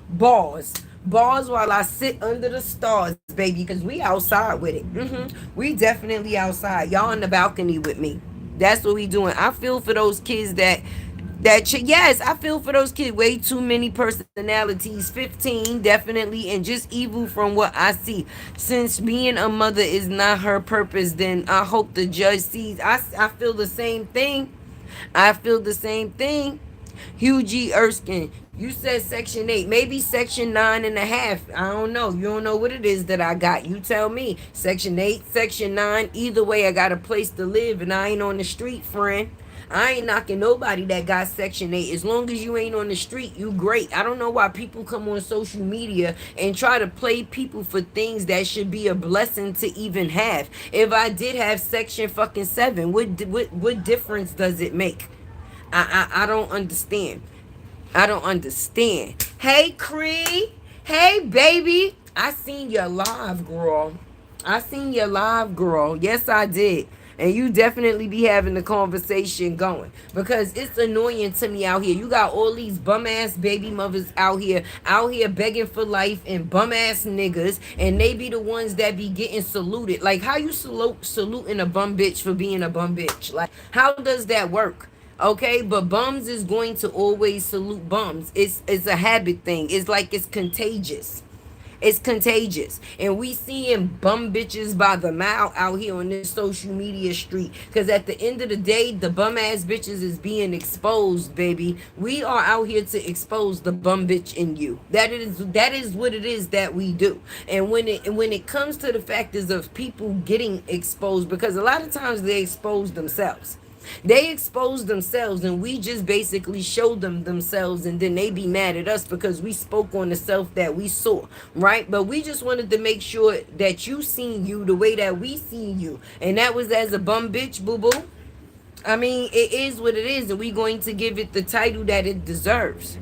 bars. Bars while I sit under the stars, baby, because we outside with it. We definitely outside. Y'all on the balcony with me. That's what we doing. I feel for those kids yes, I feel for those kids. Way too many personalities. 15 definitely, and just evil from what I see. Since being a mother is not her purpose, then I hope the judge sees. I feel the same thing. I feel the same thing. Hugh G. Erskine, you said section 8, maybe section 9.5. I don't know. You don't know what it is that I got. You tell me. Section 8, section 9. Either way, I got a place to live, and I ain't on the street, friend. I ain't knocking nobody that got section 8. As long as you ain't on the street, you great. I don't know why people come on social media and try to play people for things that should be a blessing to even have. If I did have section fucking 7, what difference does it make? I don't understand. I don't understand. Hey, Cree. Hey, baby. I seen you live, girl. I seen you live, girl. Yes, I did. And you definitely be having the conversation going, because it's annoying to me out here. You got all these bum ass baby mothers out here begging for life, and bum ass niggas, and they be the ones that be getting saluted. Like, how you saluting a bum bitch for being a bum bitch? Like, how does that work? Okay, but bums is going to always salute bums. It's a habit thing. It's like it's contagious. It's contagious. And we seeing bum bitches by the mile out here on this social media street. Because at the end of the day, the bum ass bitches is being exposed, baby. We are out here to expose the bum bitch in you. That is what it is that we do. And when it comes to the factors of people getting exposed, because a lot of times they expose themselves. They expose themselves, and we just basically show them themselves, and then they be mad at us because we spoke on the self that we saw, right? But we just wanted to make sure that you seen you the way that we seen you, and that was as a bum bitch, boo boo. I mean, it is what it is, and we going to give it the title that it deserves.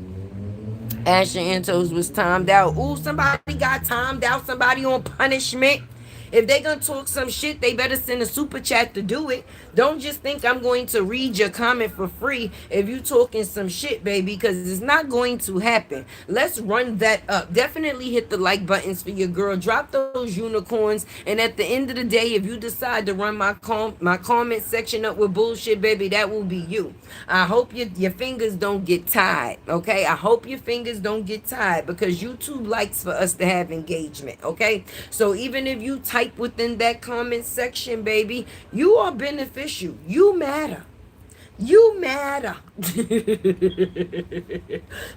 Asher Antos was timed out. Ooh, somebody got timed out. Somebody on punishment. If they gonna talk some shit, they better send a super chat to do it. Don't just think I'm going to read your comment for free if you talking some shit, baby, because it's not going to happen. Let's run that up. Definitely hit the like buttons for your girl. Drop those unicorns. And at the end of the day, if you decide to run my comment section up with bullshit, baby, that will be you. I hope your fingers don't get tied, okay? I hope your fingers don't get tied, because YouTube likes for us to have engagement, okay? So even if you type within that comment section, baby, you are beneficial. You matter. You matter.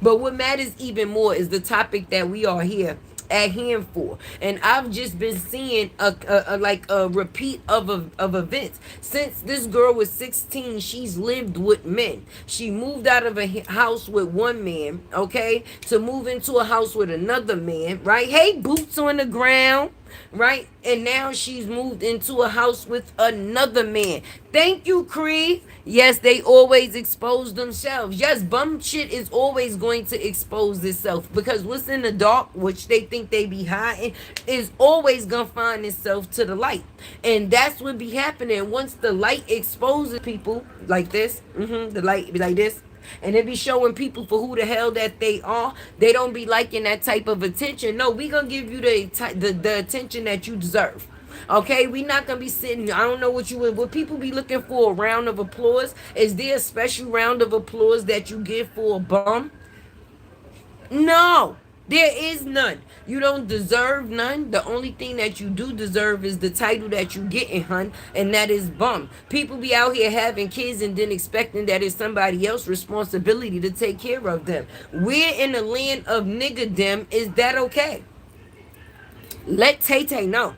But what matters even more is the topic that we are here at hand for. And I've just been seeing a repeat of events. Since this girl was 16, she's lived with men. She moved out of a house with one man, okay, to move into a house with another man, right? Hey, boots on the ground. right? And now she's moved into a house with another man. Thank you, Cree. Yes, they always expose themselves. Yes, bum shit is always going to expose itself because what's in the dark, which they think they be hiding, is always gonna find itself to the light. And that's what be happening once the light exposes people like this. The light be like this, and it be showing people for who the hell that they are. They don't be liking that type of attention. No, we gonna give you the attention that you deserve. Okay, we not gonna be sitting. I don't know what you would. Would people be looking for a round of applause? Is there a special round of applause that you give for a bum? No, there is none. You don't deserve none. The only thing that you do deserve is the title that you getting, hun, and that is bum. People be out here having kids and then expecting that it's somebody else's responsibility to take care of them. We're in the land of nigga dem. Is that okay? Let Tay Tay know.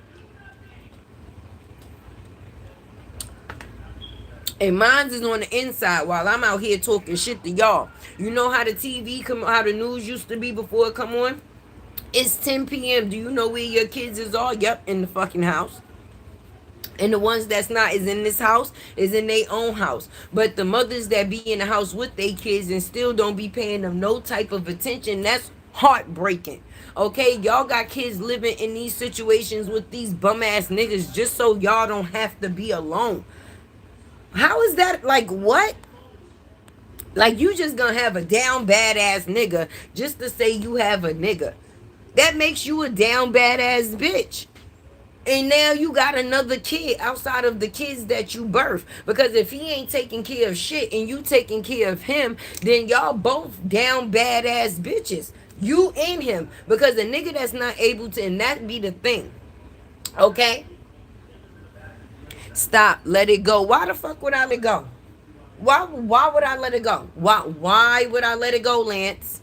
And mine's is on the inside while I'm out here talking shit to y'all. You know how the TV come, how the news used to be before it come on? It's 10 p.m. Do you know where your kids is all? Yep, in the fucking house. And the ones that's not is in this house is in their own house. But the mothers that be in the house with their kids and still don't be paying them no type of attention, that's heartbreaking. Okay, y'all got kids living in these situations with these bum ass niggas just so y'all don't have to be alone. How is that? Like, what? Like, you just gonna have a down badass nigga just to say you have a nigga. That makes you a down badass bitch. And now you got another kid outside of the kids that you birth. Because if he ain't taking care of shit and you taking care of him, then y'all both down badass bitches. You and him. Because a nigga that's not able to, and that be the thing. Okay? Stop. Let it go. Why the fuck would I let it go? Why would I let it go? Why would I let it go, Lance?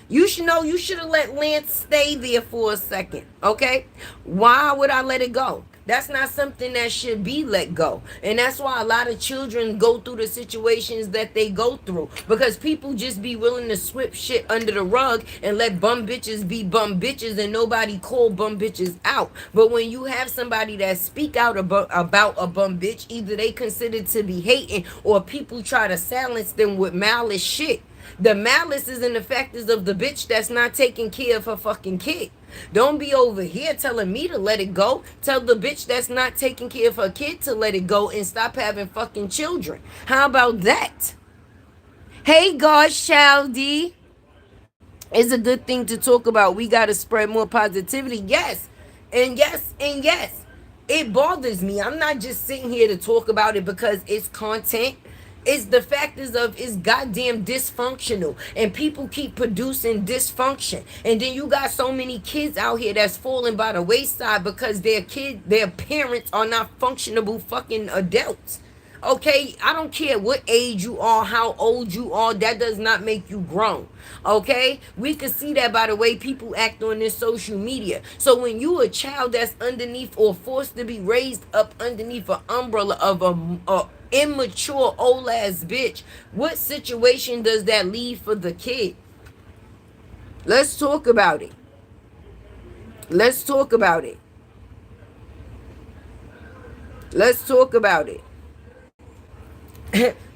You should know you should have let Lance stay there for a second. Okay? Why would I let it go? That's not something that should be let go. And that's why a lot of children go through the situations that they go through. Because people just be willing to sweep shit under the rug and let bum bitches be bum bitches and nobody call bum bitches out. But when you have somebody that speak out about a bum bitch, either they consider to be hating or people try to silence them with malice shit. The malice is in the factors of the bitch that's not taking care of her fucking kid. Don't be over here telling me to let it go. Tell the bitch that's not taking care of her kid to let it go and stop having fucking children. How about that? Hey, God, Shaldy. It's a good thing to talk about. We got to spread more positivity. Yes. And yes. And yes. It bothers me. I'm not just sitting here to talk about it because it's content. It's the factors of it's goddamn dysfunctional and people keep producing dysfunction. And then you got so many kids out here that's falling by the wayside because their parents are not functionable fucking adults. Okay, I don't care what age you are, how old you are, that does not make you grown. Okay, we can see that by the way people act on this social media. So when you a child that's underneath or forced to be raised up underneath an umbrella of a immature old ass bitch, what situation does that leave for the kid? Let's talk about it. Let's talk about it. Let's talk about it.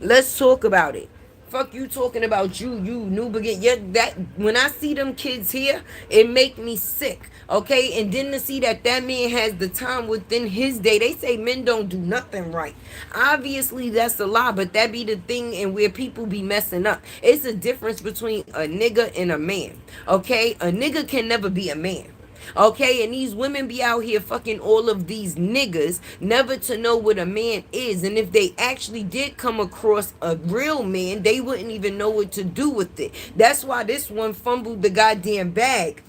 Let's talk about it. Fuck you talking about you new begin. Yeah, that when I see them kids here, it make me sick. Okay, and then to see that man has the time within his day. They say men don't do nothing right. Obviously, that's a lie, but that be the thing and where people be messing up. It's a difference between a nigga and a man. Okay, a nigga can never be a man. Okay, and these women be out here fucking all of these niggas, never to know what a man is. And if they actually did come across a real man, they wouldn't even know what to do with it. That's why this one fumbled the goddamn bag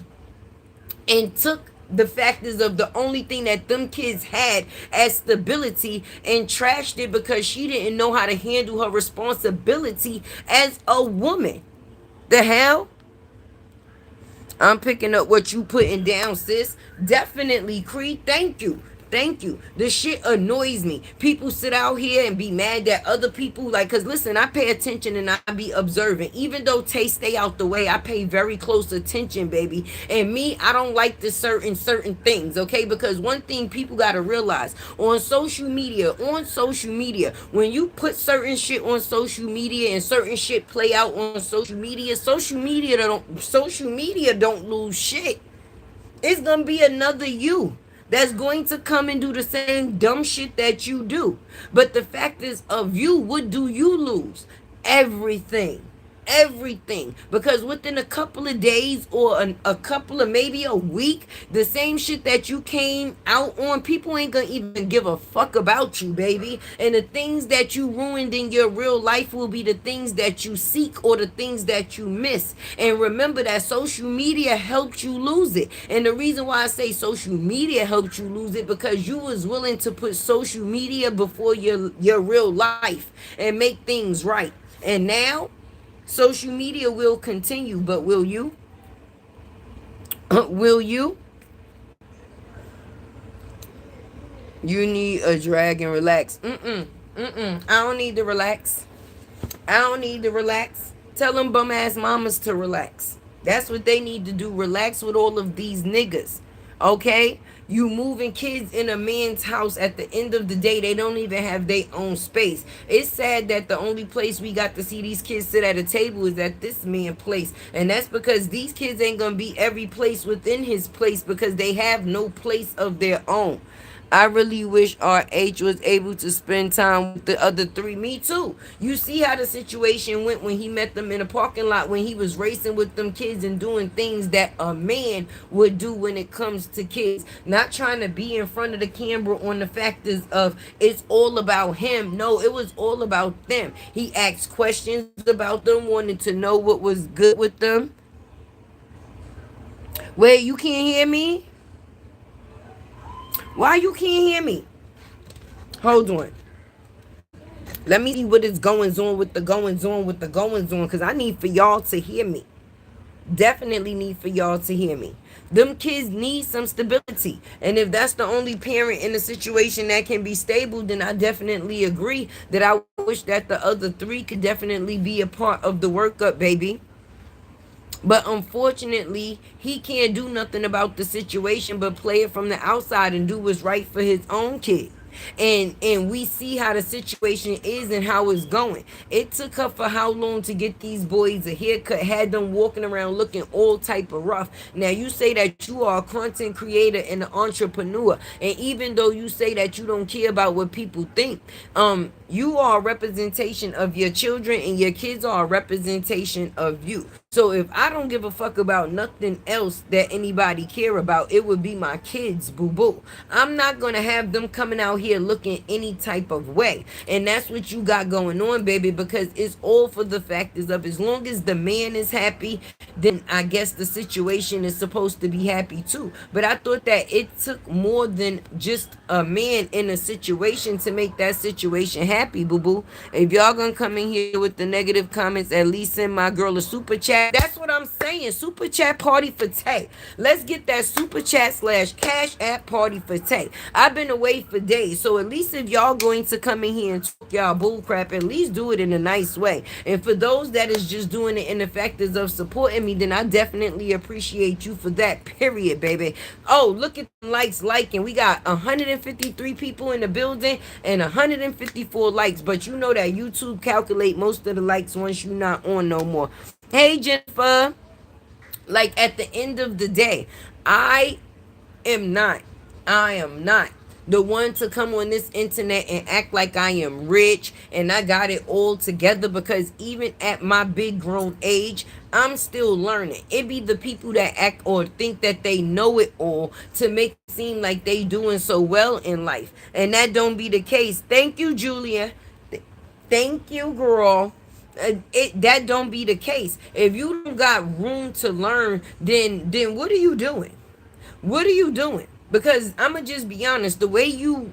and took the factors of the only thing that them kids had as stability and trashed it because she didn't know how to handle her responsibility as a woman. The hell? I'm picking up what you putting down, sis. Definitely, Creed. Thank you. Thank you. The shit annoys me. People sit out here and be mad that other people like, cause listen, I pay attention and I be observing. Even though Tay stay out the way, I pay very close attention, baby. And me, I don't like the certain things, okay? Because one thing people gotta realize on social media, when you put certain shit on social media and certain shit play out on social media don't lose shit. It's gonna be another you that's going to come and do the same dumb shit that you do. But the fact is, of you, what do you lose? Everything. Everything. Because within a couple of days or a couple of maybe a week, the same shit that you came out on, people ain't gonna even give a fuck about you, baby. And the things that you ruined in your real life will be the things that you seek or the things that you miss. And remember that social media helped you lose it. And the reason why I say social media helped you lose it, because you was willing to put social media before your real life and make things right. And now social media will continue, but will you? Will you? You need a drag and relax. I don't need to relax. I don't need to relax. Tell them bum ass mamas to relax. That's what they need to do. Relax with all of these niggas. Okay? You moving kids in a man's house, at the end of the day, they don't even have their own space. It's sad that the only place we got to see these kids sit at a table is at this man's place. And that's because these kids ain't gonna be every place within his place because they have no place of their own. I really wish RH was able to spend time with the other three. Me too. You see how the situation went when he met them in a parking lot, when he was racing with them kids and doing things that a man would do when it comes to kids. Not trying to be in front of the camera on the factors of it's all about him. No, it was all about them. He asked questions about them, wanted to know what was good with them. Wait, you can't hear me? Why you can't hear me? Hold on. Let me see what is goings on with the goings on with the goings on, because I need for y'all to hear me. Definitely need for y'all to hear me. Them kids need some stability. And if that's the only parent in a situation that can be stable, then I definitely agree that I wish that the other three could definitely be a part of the workup, baby. But unfortunately, he can't do nothing about the situation but play it from the outside and do what's right for his own kid. And we see how the situation is and how it's going. It took her for how long to get these boys a haircut, had them walking around looking all type of rough. Now you say that you are a content creator and an entrepreneur, and even though you say that you don't care about what people think, you are a representation of your children and your kids are a representation of you. So if I don't give a fuck about nothing else that anybody care about, it would be my kids, boo boo. I'm not gonna have them coming out here looking any type of way. And that's what you got going on, baby, because it's all for the factors of as long as the man is happy, then I guess the situation is supposed to be happy too. But I thought that it took more than just a man in a situation to make that situation happy, boo boo. If y'all gonna come in here with the negative comments, at least send my girl a super chat. That's what I'm saying. Super chat party for Tay. Let's get that super chat / cash app party for Tay. I've been away for days, so at least if y'all going to come in here and talk y'all bull crap, at least do it in a nice way. And for those that is just doing it in the factors of supporting me, then I definitely appreciate you for that. Period, baby. Oh, look at the likes liking. We got 153 people in the building and 154 likes. But you know that YouTube calculate most of the likes once you're not on no more. Hey, Jennifer. Like, at the end of the day, I am not the one to come on this internet and act like I am rich and I got it all together, because even at my big grown age, I'm still learning. It be the people that act or think that they know it all to make it seem like they doing so well in life. And that don't be the case. Thank you, Julia. Thank you, girl. That don't be the case. If you don't got room to learn, then what are you doing? What are you doing? Because I'ma just be honest, the way you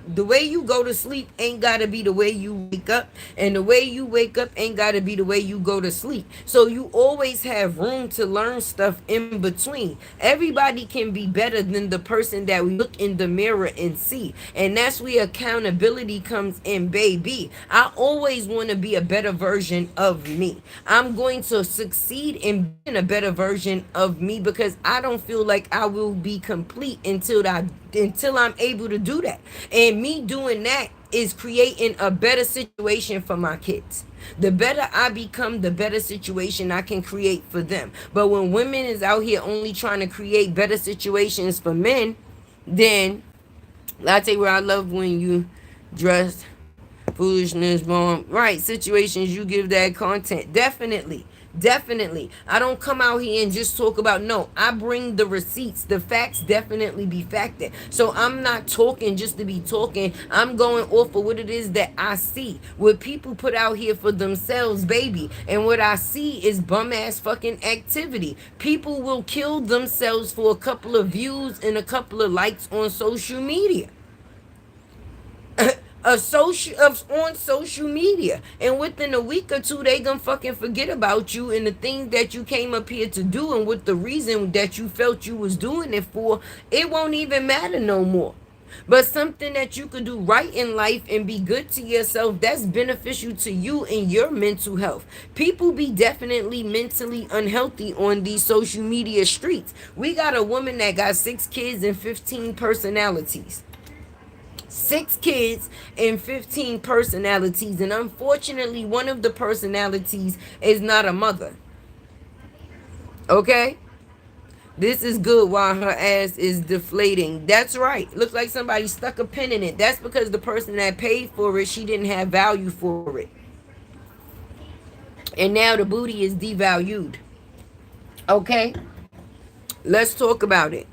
go to sleep ain't gotta be the way you wake up, and the way you wake up ain't gotta be the way you go to sleep. So you always have room to learn stuff in between. Everybody can be better than the person that we look in the mirror and see. And that's where accountability comes in, baby. I always want to be a better version of me. I'm going to succeed in being a better version of me because I don't feel like I will be complete until I'm able to do that. And me doing that is creating a better situation for my kids. The better I become, the better situation I can create for them. But when women is out here only trying to create better situations for men, then I tell you where I love when you dress foolishness, bomb. Right, situations you give that content. Definitely. Definitely. I don't come out here and just talk about, no, I bring the receipts. The facts definitely be facted. So I'm not talking just to be talking. I'm going off of what it is that I see. What people put out here for themselves, baby. And what I see is bum ass fucking activity. People will kill themselves for a couple of views and a couple of likes on social media. On social media, and within a week or two they gonna fucking forget about you and the things that you came up here to do, and with the reason that you felt you was doing it for, it won't even matter no more. But something that you could do right in life and be good to yourself, that's beneficial to you and your mental health. People be definitely mentally unhealthy on these social media streets. We got a woman that got 6 kids and 15 personalities. 6 kids and 15 personalities, and unfortunately one of the personalities is not a mother. Okay, this is good while her ass is deflating. That's right, looks like somebody stuck a pin in it. That's because the person that paid for it, she didn't have value for it, and now the booty is devalued. Okay, let's talk about it.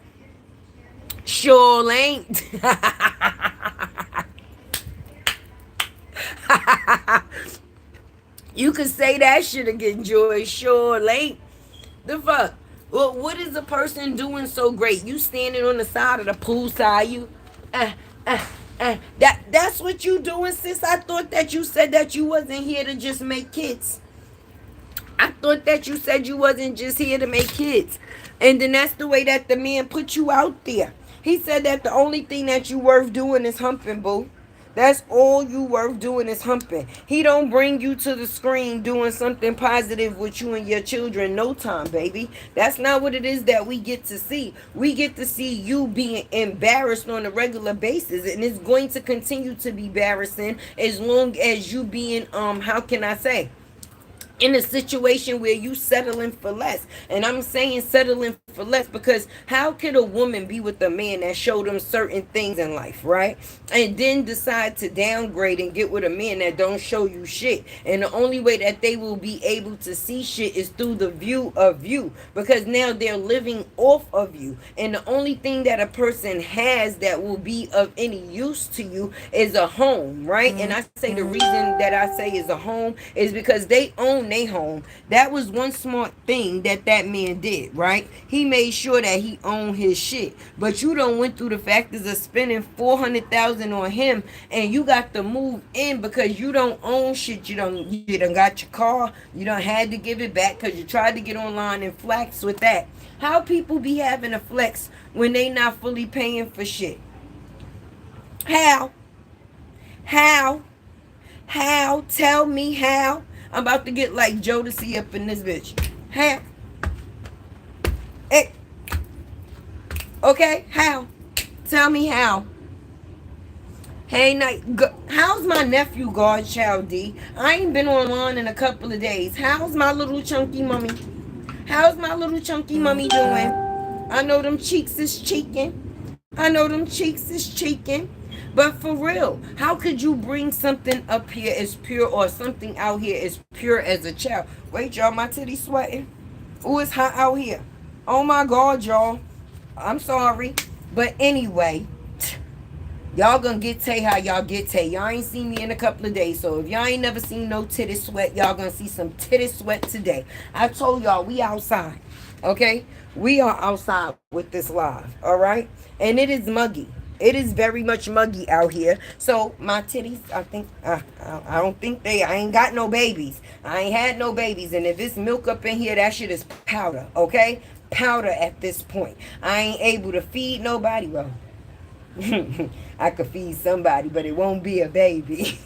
Sure ain't. You could say that shit again, Joy. Sure late. The fuck? Well, what is a person doing so great? You standing on the side of the pool side, you that's what you doing, sis. I thought that you said that you wasn't here to just make kids. I thought that you said you wasn't just here to make kids. And then that's the way that the man put you out there. He said that the only thing that you worth doing is humping, boo. That's all you worth doing is humping. He don't bring you to the screen doing something positive with you and your children no time, baby. That's not what it is that we get to see. We get to see you being embarrassed on a regular basis, and it's going to continue to be embarrassing as long as you being how can I say, in a situation where you settling for less. And I'm saying settling for less because how could a woman be with a man that showed them certain things in life, right? And then decide to downgrade and get with a man that don't show you shit. And the only way that they will be able to see shit is through the view of you, because now they're living off of you. And the only thing that a person has that will be of any use to you is a home, right? And I say the reason that I say is a home is because they own their home. That was one smart thing that man did, right? He made sure that he owned his shit. But you don't went through the factors of spending $400,000 on him, and you got to move in because you don't own shit. You don't got your car. You don't had to give it back because you tried to get online and flex with that. How people be having a flex when they not fully paying for shit? How? Tell me how. I'm about to get like Jodeci up in this bitch. How? Hey. Okay, how? Tell me how. Hey, how's my nephew, Godchild D? I ain't been online in a couple of days. How's my little chunky mummy? How's my little chunky mummy doing? I know them cheeks is cheeking. But for real, how could you bring something up here as pure, or something out here as pure as a child? Wait, y'all, my titties sweating. Ooh, it's hot out here. Oh my God, y'all. I'm sorry. But anyway, y'all gonna get Tay how y'all get Tay. Y'all ain't seen me in a couple of days. So if y'all ain't never seen no titty sweat, y'all gonna see some titty sweat today. I told y'all we outside. Okay, we are outside with this live. All right, and it is muggy. It is very much muggy out here. So my titties, I think, I don't think they. I ain't got no babies. I ain't had no babies, and if it's milk up in here, that shit is powder. Okay, powder at this point. I ain't able to feed nobody. Well, I could feed somebody, but it won't be a baby.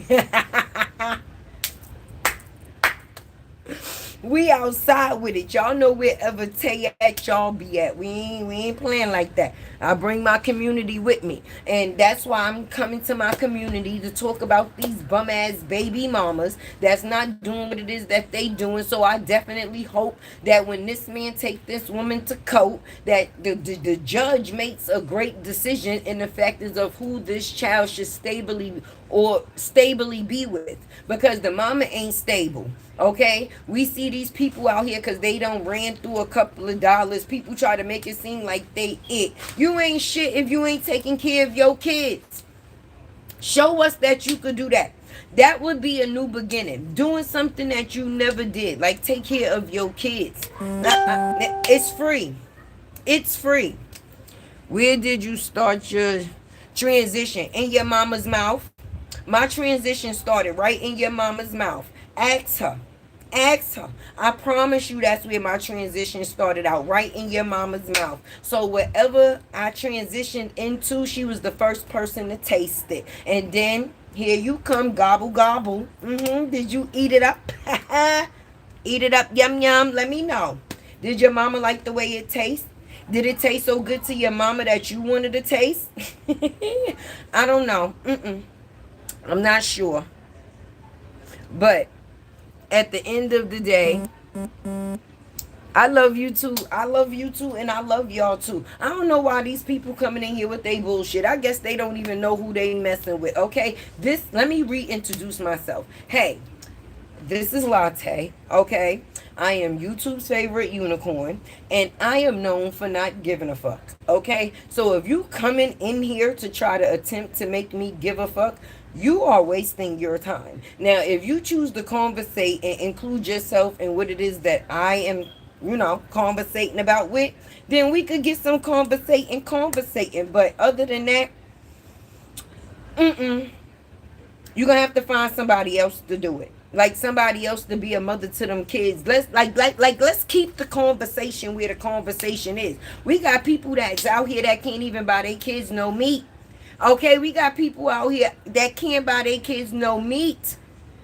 We outside with it. Y'all know wherever Tay at, y'all be at. We ain't playing like that. I bring my community with me. And that's why I'm coming to my community to talk about these bum ass baby mamas that's not doing what it is that they doing. So I definitely hope that when this man take this woman to court, that the judge makes a great decision in the factors of who this child should stably be with, because the mama ain't stable. Okay, we see these people out here because they don't ran through a couple of dollars. People try to make it seem like they it. You ain't shit if you ain't taking care of your kids. Show us that you could do that. That would be a new beginning. Doing something that you never did, like take care of your kids. It's free. It's free. Where did you start your transition? In your mama's mouth. My transition started right in your mama's mouth. Ask her. Ask her. I promise you that's where my transition started out, right in your mama's mouth. So whatever I transitioned into, she was the first person to taste it. And then here you come, gobble gobble. Did you eat it up? Eat it up, yum yum. Let me know. Did your mama like the way it tastes? Did it taste so good to your mama that you wanted to taste? I don't know. I'm not sure. But at the end of the day, I love you too. I love you too, and I love y'all too. I don't know why these people coming in here with they bullshit. I guess they don't even know who they messing with. Okay, let me reintroduce myself. Hey, this is Latte. Okay, I am YouTube's favorite unicorn, and I am known for not giving a fuck. Okay, so if you coming in here to try to attempt to make me give a fuck, you are wasting your time. Now, if you choose to conversate and include yourself in what it is that I am, conversating about with, then we could get some conversating. But other than that, you're gonna have to find somebody else to do it. Like somebody else to be a mother to them kids. Let's keep the conversation where the conversation is. We got people that's out here that can't even buy their kids no meat. Okay, we got people out here that can't buy their kids no meat,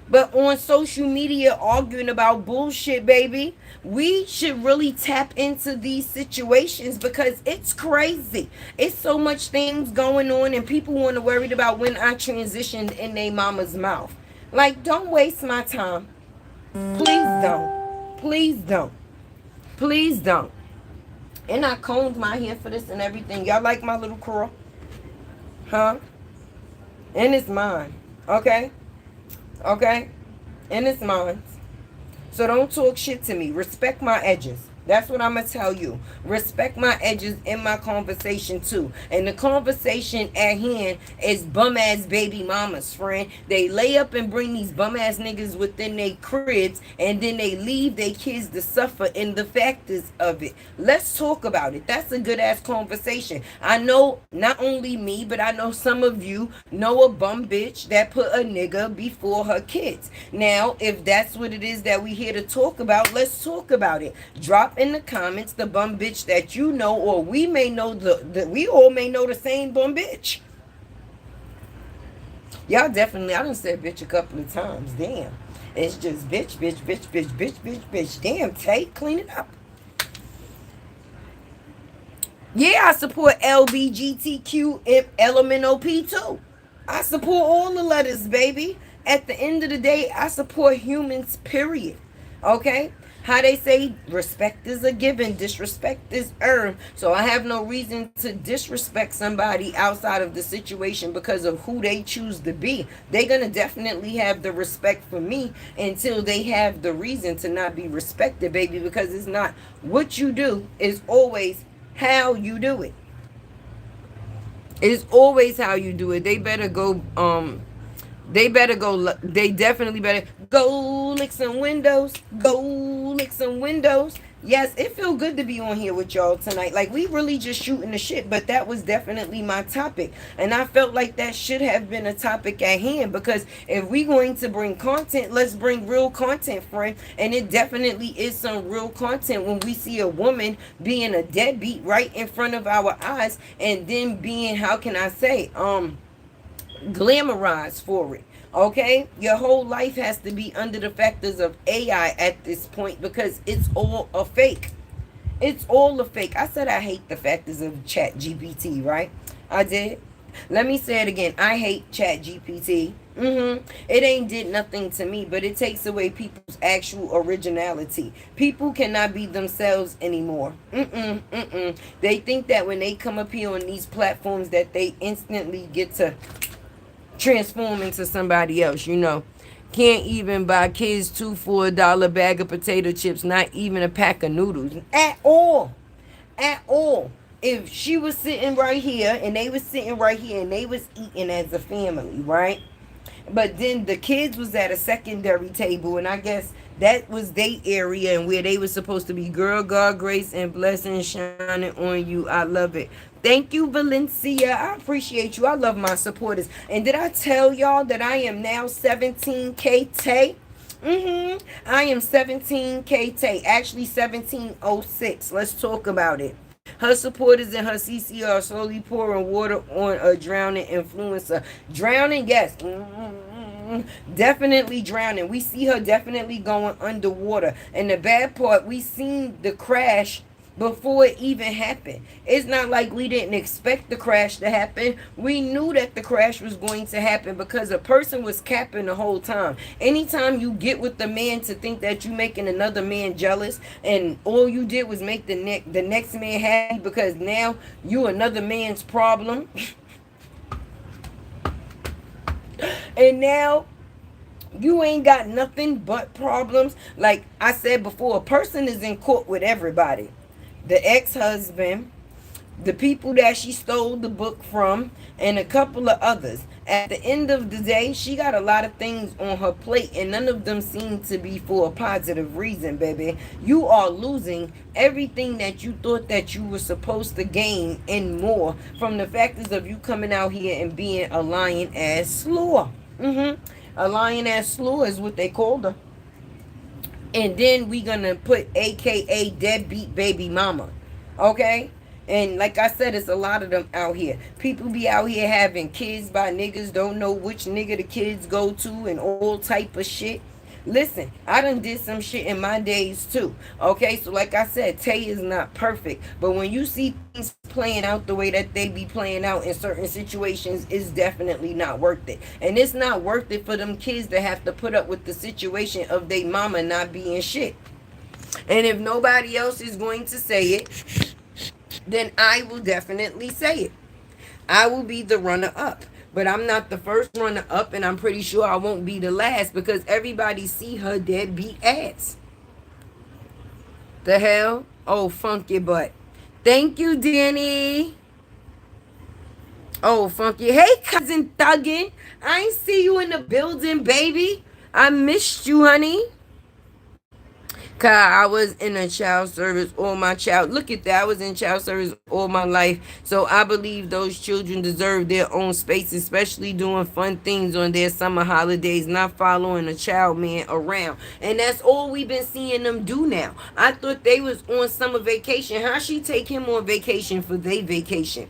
but on social media arguing about bullshit, baby. We should really tap into these situations because it's crazy. It's so much things going on, and people want to worried about when I transitioned in their mama's mouth. Like, don't waste my time. Please don't. Please don't. Please don't. And I combed my hair for this and everything. Y'all like my little curl? Huh? And it's mine. Okay? Okay? And it's mine. So don't talk shit to me. Respect my edges. That's what I'm going to tell you. Respect my edges in my conversation too. And the conversation at hand is bum ass baby mamas, friend. They lay up and bring these bum ass niggas within their cribs, and then they leave their kids to suffer in the factors of it. Let's talk about it. That's a good ass conversation. I know not only me, but I know some of you know a bum bitch that put a nigga before her kids. Now, if that's what it is that we here to talk about, let's talk about it. Drop in the comments the bum bitch that you know, or we may know we all may know the same bum bitch. Y'all definitely, I done said bitch a couple of times. Damn. It's just bitch, bitch, bitch, bitch, bitch, bitch, bitch. Damn, Tay, clean it up. Yeah, I support LBGTQ LMNOP too. I support all the letters, baby. At the end of the day, I support humans, period. Okay? How they say respect is a given, disrespect is earned. So I have no reason to disrespect somebody outside of the situation because of who they choose to be. They're going to definitely have the respect for me until they have the reason to not be respected, baby, because it's not what you do, it's always how you do it. It's always how you do it. They definitely better go lick some windows. Go lick some windows. Yes, it feel good to be on here with y'all tonight. Like we really just shooting the shit, but that was definitely my topic. And I felt like that should have been a topic at hand because if we going to bring content, let's bring real content, friend. And it definitely is some real content when we see a woman being a deadbeat right in front of our eyes and then being, how can I say, glamorized for it. Okay, your whole life has to be under the factors of AI at this point because it's all a fake. It's all a fake. I said I hate the factors of Chat GPT, right? I did. Let me say it again. I hate Chat GPT. It ain't did nothing to me, but it takes away people's actual originality. People cannot be themselves anymore. They think that when they come up here on these platforms that they instantly get to transform into somebody else, you know. Can't even buy kids two for $1 bag of potato chips, not even a pack of noodles. At all. At all. If she was sitting right here and they was sitting right here and they was eating as a family, right? But then the kids was at a secondary table, and I guess that was their area and where they was supposed to be. Girl, God, grace, and blessing shining on you. I love it. Thank you, Valencia. I appreciate you. I love my supporters. And did I tell y'all that I am now 17K Tay? I am 17K Tay. Actually, 1706. Let's talk about it. Her supporters and her CC are slowly pouring water on a drowning influencer. Drowning, yes. Definitely drowning. We see her definitely going underwater. And the bad part, we seen the crash before it even happened. It's not like we didn't expect the crash to happen. We knew that the crash was going to happen because a person was capping the whole time. Anytime you get with the man to think that you making another man jealous and all you did was make the next man happy because now you another man's problem. And now you ain't got nothing but problems. Like I said before, a person is in court with everybody. The ex-husband, the people that she stole the book from, and a couple of others. At the end of the day, she got a lot of things on her plate, and none of them seem to be for a positive reason, baby. You are losing everything that you thought that you were supposed to gain and more from the factors of you coming out here and being a lion ass slaw. A lion ass slaw is what they called her. And then we gonna put AKA deadbeat baby mama. Okay? And like I said, it's a lot of them out here. People be out here having kids by niggas, don't know which nigga the kids go to and all type of shit. Listen, I done did some shit in my days too. Okay, so like I said, Tay is not perfect. But when you see things playing out the way that they be playing out in certain situations, it's definitely not worth it. And it's not worth it for them kids to have to put up with the situation of their mama not being shit. And if nobody else is going to say it, then I will definitely say it. I will be the runner up. But I'm not the first runner up, and I'm pretty sure I won't be the last because everybody see her deadbeat ass. The hell? Oh, funky butt. Thank you, Danny. Oh, funky. Hey, cousin Thuggin. I ain't see you in the building, baby. I missed you, honey. Cause I was in a child service all my child. Look at that. I was in child service all my life. So I believe those children deserve their own space, especially doing fun things on their summer holidays, not following a child man around. And that's all we've been seeing them do now. I thought they was on summer vacation. How she take him on vacation for their vacation?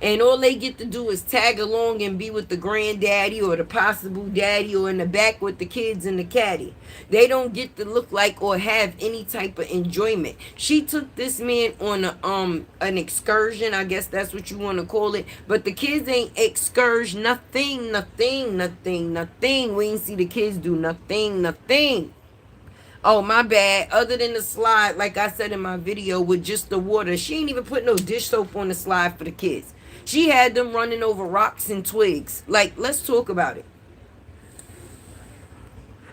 And all they get to do is tag along and be with the granddaddy or the possible daddy or in the back with the kids and the caddy. They don't get to look like or have any type of enjoyment. She took this man on an excursion, I guess that's what you want to call it. But the kids ain't excursion, nothing. We ain't see the kids do nothing. Oh, my bad. Other than the slide, like I said in my video, with just the water. She ain't even put no dish soap on the slide for the kids. She had them running over rocks and twigs. Like, let's talk about it.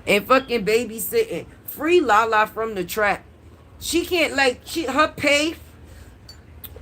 And fucking babysitting. Free Lala from the trap. She can't, like, her pay.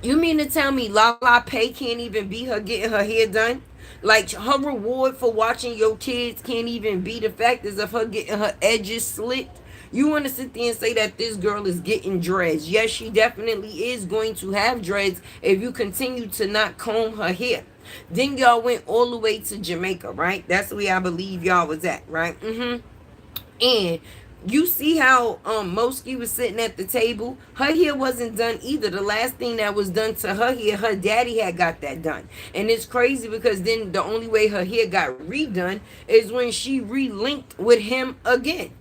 You mean to tell me Lala pay can't even be her getting her hair done? Like, her reward for watching your kids can't even be the fact is of her getting her edges slit? You want to sit there and say that this girl is getting dreads. Yes, she definitely is going to have dreads if you continue to not comb her hair. Then y'all went all the way to Jamaica, right? That's where I believe y'all was at, right? And you see how Moski was sitting at the table? Her hair wasn't done either. The last thing that was done to her hair, her daddy had got that done. And it's crazy because then the only way her hair got redone is when she relinked with him again.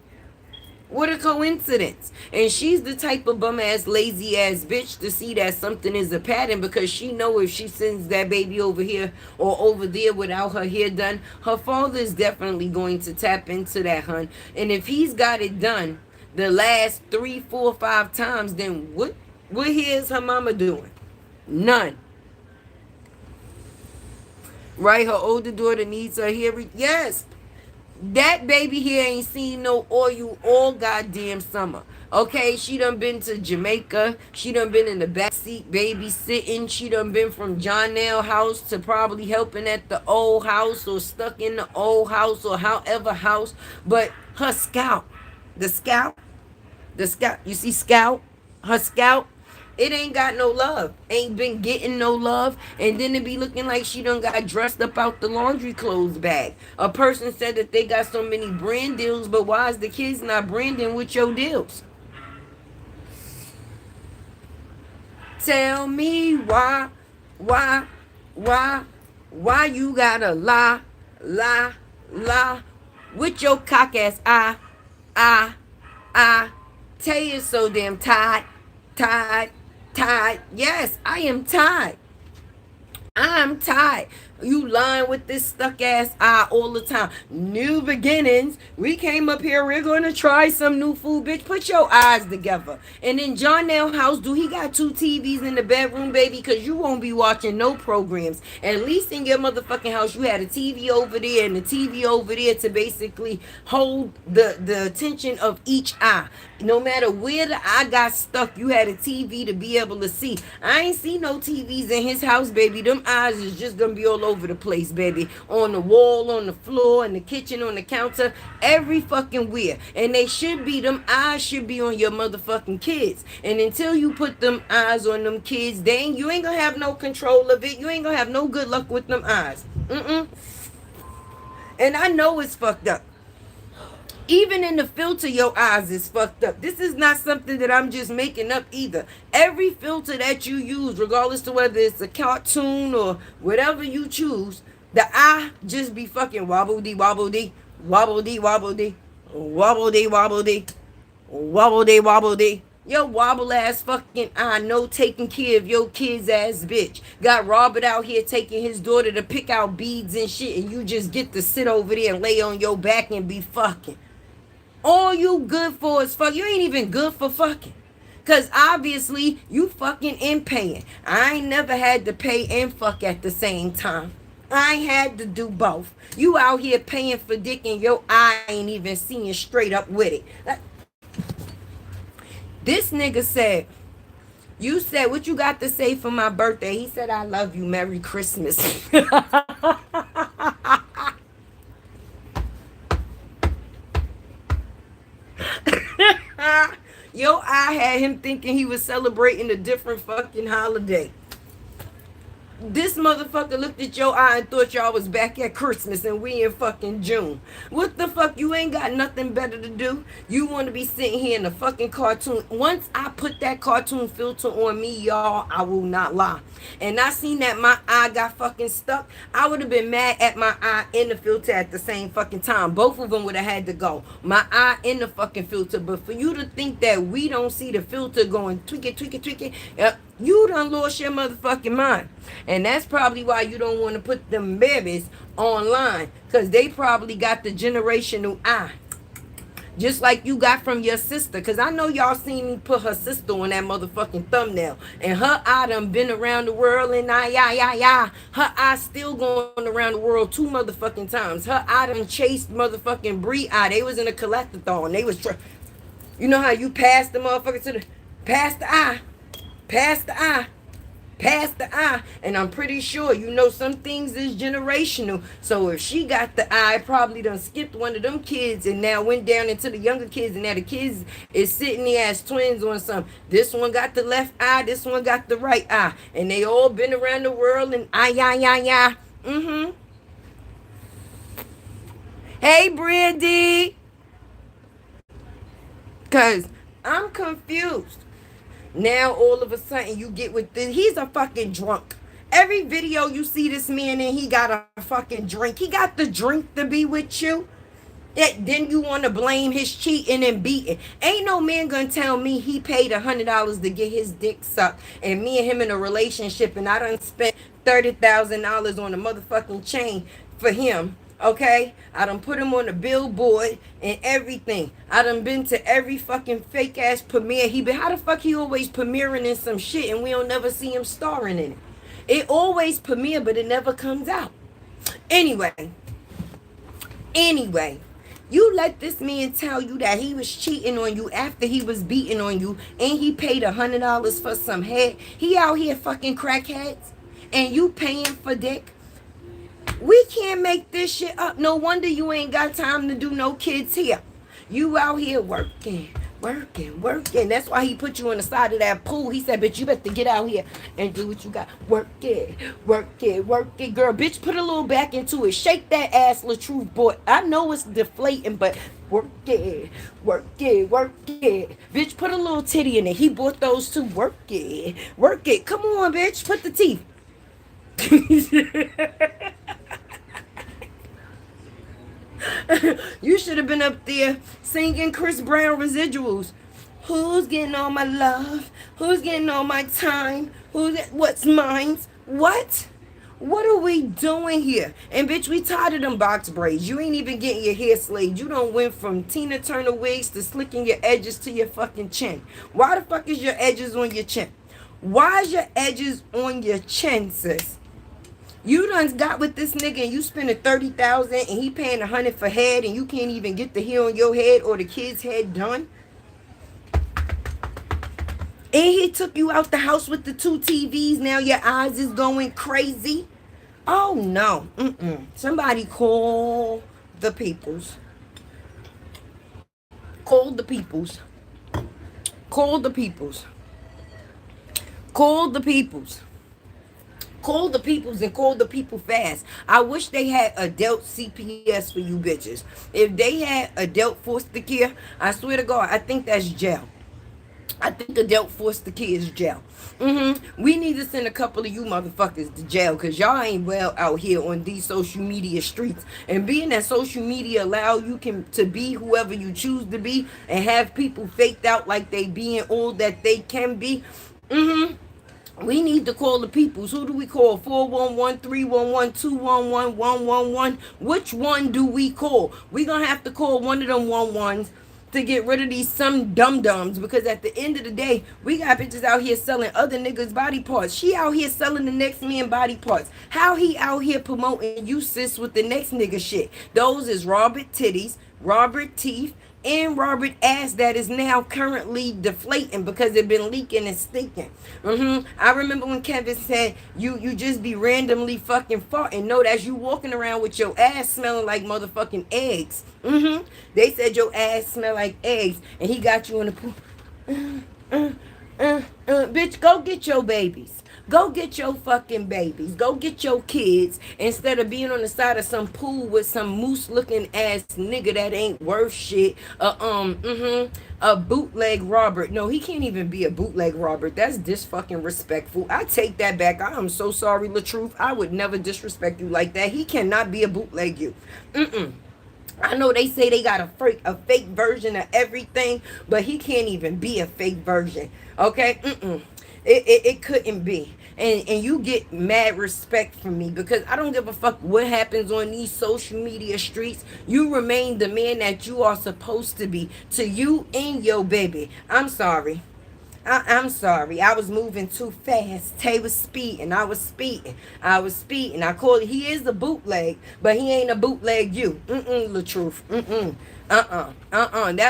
What a coincidence. And she's the type of bum ass lazy ass bitch to see that something is a pattern, because she know if she sends that baby over here or over there without her hair done, her father is definitely going to tap into that, hun. And if he's got it done the last 3, 4, 5 times, then what hair is her mama doing? None. Right? Her older daughter needs her hair. Yes. That baby here ain't seen no oil all goddamn summer. Okay, she done been to Jamaica. She done been in the backseat babysitting. She done been from John Nail house to probably helping at the old house or stuck in the old house or however house. But her scalp, the scalp, you see scalp, her scalp, it ain't got no love. Ain't been getting no love. And then it be looking like she done got dressed up out the laundry clothes bag. A person said that they got so many brand deals, but why is the kids not branding with your deals? Tell me why, why you gotta lie, with your cock ass I tell you so damn tired. Yes, I am tired. I'm tired. You lying with this stuck ass eye all the time. New beginnings. We came up here. We're going to try some new food, bitch. Put your eyes together. And in John Nail house, do he got 2 TVs in the bedroom, baby? Because you won't be watching no programs. At least in your motherfucking house, you had a TV over there and a TV over there to basically hold the attention of each eye. No matter where the eye got stuck, you had a TV to be able to see. I ain't see no TVs in his house, baby. Them eyes is just going to be all over the place, baby. On the wall, on the floor, in the kitchen, on the counter, every fucking where. And they should be, them eyes should be on your motherfucking kids. And until you put them eyes on them kids, you ain't gonna have no control of it. You ain't gonna have no good luck with them eyes. And I know it's fucked up. Even in the filter, your eyes is fucked up. This is not something that I'm just making up either. Every filter that you use, regardless to whether it's a cartoon or whatever you choose, the eye just be fucking wobble-dee, wobble-dee, wobble-dee, wobble-dee, wobble-dee, wobble-dee, wobble-dee, wobble-dee. Your wobble ass fucking eye, no taking care of your kids ass bitch. Got Robert out here taking his daughter to pick out beads and shit, and you just get to sit over there and lay on your back and be fucking. All you good for is fuck. You ain't even good for fucking. Because obviously, you fucking and paying. I ain't never had to pay and fuck at the same time. I ain't had to do both. You out here paying for dick and your eye ain't even seeing straight up with it. This nigga said, you said, what you got to say for my birthday? He said, I love you. Merry Christmas. Yo, I had him thinking he was celebrating a different fucking holiday. This motherfucker looked at your eye and thought y'all was back at Christmas and we in fucking June. What the fuck? You ain't got nothing better to do. You want to be sitting here in a fucking cartoon. Once I put that cartoon filter on me, y'all, I will not lie. And I seen that my eye got fucking stuck. I would have been mad at my eye and the filter at the same fucking time. Both of them would have had to go. My eye and the fucking filter. But for you to think that we don't see the filter going tweak it, you done lost your motherfucking mind. And that's probably why you don't want to put them babies online. Because they probably got the generational eye. Just like you got from your sister. Because I know y'all seen me put her sister on that motherfucking thumbnail. And her eye done been around the world. And her eye still going around the world 2 motherfucking times. Her eye done chased motherfucking Bree eye. They was in a collectathon. They was you know how you pass the motherfucker to the... Pass the eye. past the eye, and I'm pretty sure you know some things is generational. So if she got the eye, probably done skipped one of them kids and now went down into the younger kids, and now the kids is sitting there as twins on some. This one got the left eye, this one got the right eye, and they all been around the world and yeah. Hey, Brandy, cause I'm confused. Now all of a sudden you get with this. He's a fucking drunk. Every video you see this man in, he got a fucking drink. He got the drink to be with you. Then you want to blame his cheating and beating. Ain't no man gonna tell me he paid $100 to get his dick sucked, and me and him in a relationship, and I done spent $30,000 on a motherfucking chain for him. Okay, I done put him on the billboard and everything. I done been to every fucking fake ass premiere. He been, how the fuck he always premiering in some shit and we don't never see him starring in it? It always premiere, but it never comes out. Anyway, you let this man tell you that he was cheating on you after he was beating on you, and he paid $100 for some head. He out here fucking crackheads, and you paying for dick. We can't make this shit up. No wonder you ain't got time to do no kids here. You out here working. That's why he put you on the side of that pool. He said, bitch, you better get out here and do what you got. Work it, girl. Bitch, put a little back into it. Shake that ass, LaTruth boy. I know it's deflating, but work it. Bitch, put a little titty in it. He bought those too. Work it. Come on, bitch. Put the teeth. You should have been up there singing Chris Brown residuals. Who's getting all my love? Who's getting all my time? What's mine? What? What are we doing here? And bitch, we tired of them box braids. You ain't even getting your hair slayed. You done went from Tina Turner wigs to slicking your edges to your fucking chin. Why the fuck is your edges on your chin? Why is your edges on your chin, sis? You done got with this nigga and you spending $30,000 and he paying $100 for head, and you can't even get the hair on your head or the kid's head done. And he took you out the house with the 2 TVs. Now your eyes is going crazy. Oh no. Somebody call the peoples. Call the peoples. Call the peoples. Call the peoples. Call the peoples and call the people fast. I wish they had adult CPS for you bitches. If they had adult foster care, I swear to God, I think that's jail. I think adult foster care is jail. We need to send a couple of you motherfuckers to jail, because y'all ain't well out here on these social media streets. And being that social media allow you to be whoever you choose to be and have people faked out like they being all that they can be. We need to call the peoples. Who do we call? 411, 311, 211, 111. Which one do we call? We're going to have to call one of them 11s to get rid of these some dum-dums, because at the end of the day, we got bitches out here selling other niggas' body parts. She out here selling the next man body parts. How he out here promoting you, sis, with the next nigga shit? Those is Robert titties, Robert teeth, and Robert ass that is now currently deflating because it been leaking and stinking. I remember when Kevin said you just be randomly fucking farting. No, that's you walking around with your ass smelling like motherfucking eggs. They said your ass smell like eggs, and he got you in the pool. Bitch, go get your babies. Go get your fucking babies. Go get your kids, instead of being on the side of some pool with some moose looking ass nigga that ain't worth shit. A bootleg Robert. No, he can't even be a bootleg Robert. That's fucking respectful. I take that back. I am so sorry, LaTruth. I would never disrespect you like that. He cannot be a bootleg you. I know they say they got a fake version of everything, but he can't even be a fake version. Okay? It couldn't be. And you get mad respect from me, because I don't give a fuck what happens on these social media streets. You remain the man that you are supposed to be to you and your baby. I'm sorry. I'm sorry. I was moving too fast. Tay was speeding. I was speeding. I was speeding. I called it. He is a bootleg, but he ain't a bootleg you. The truth. That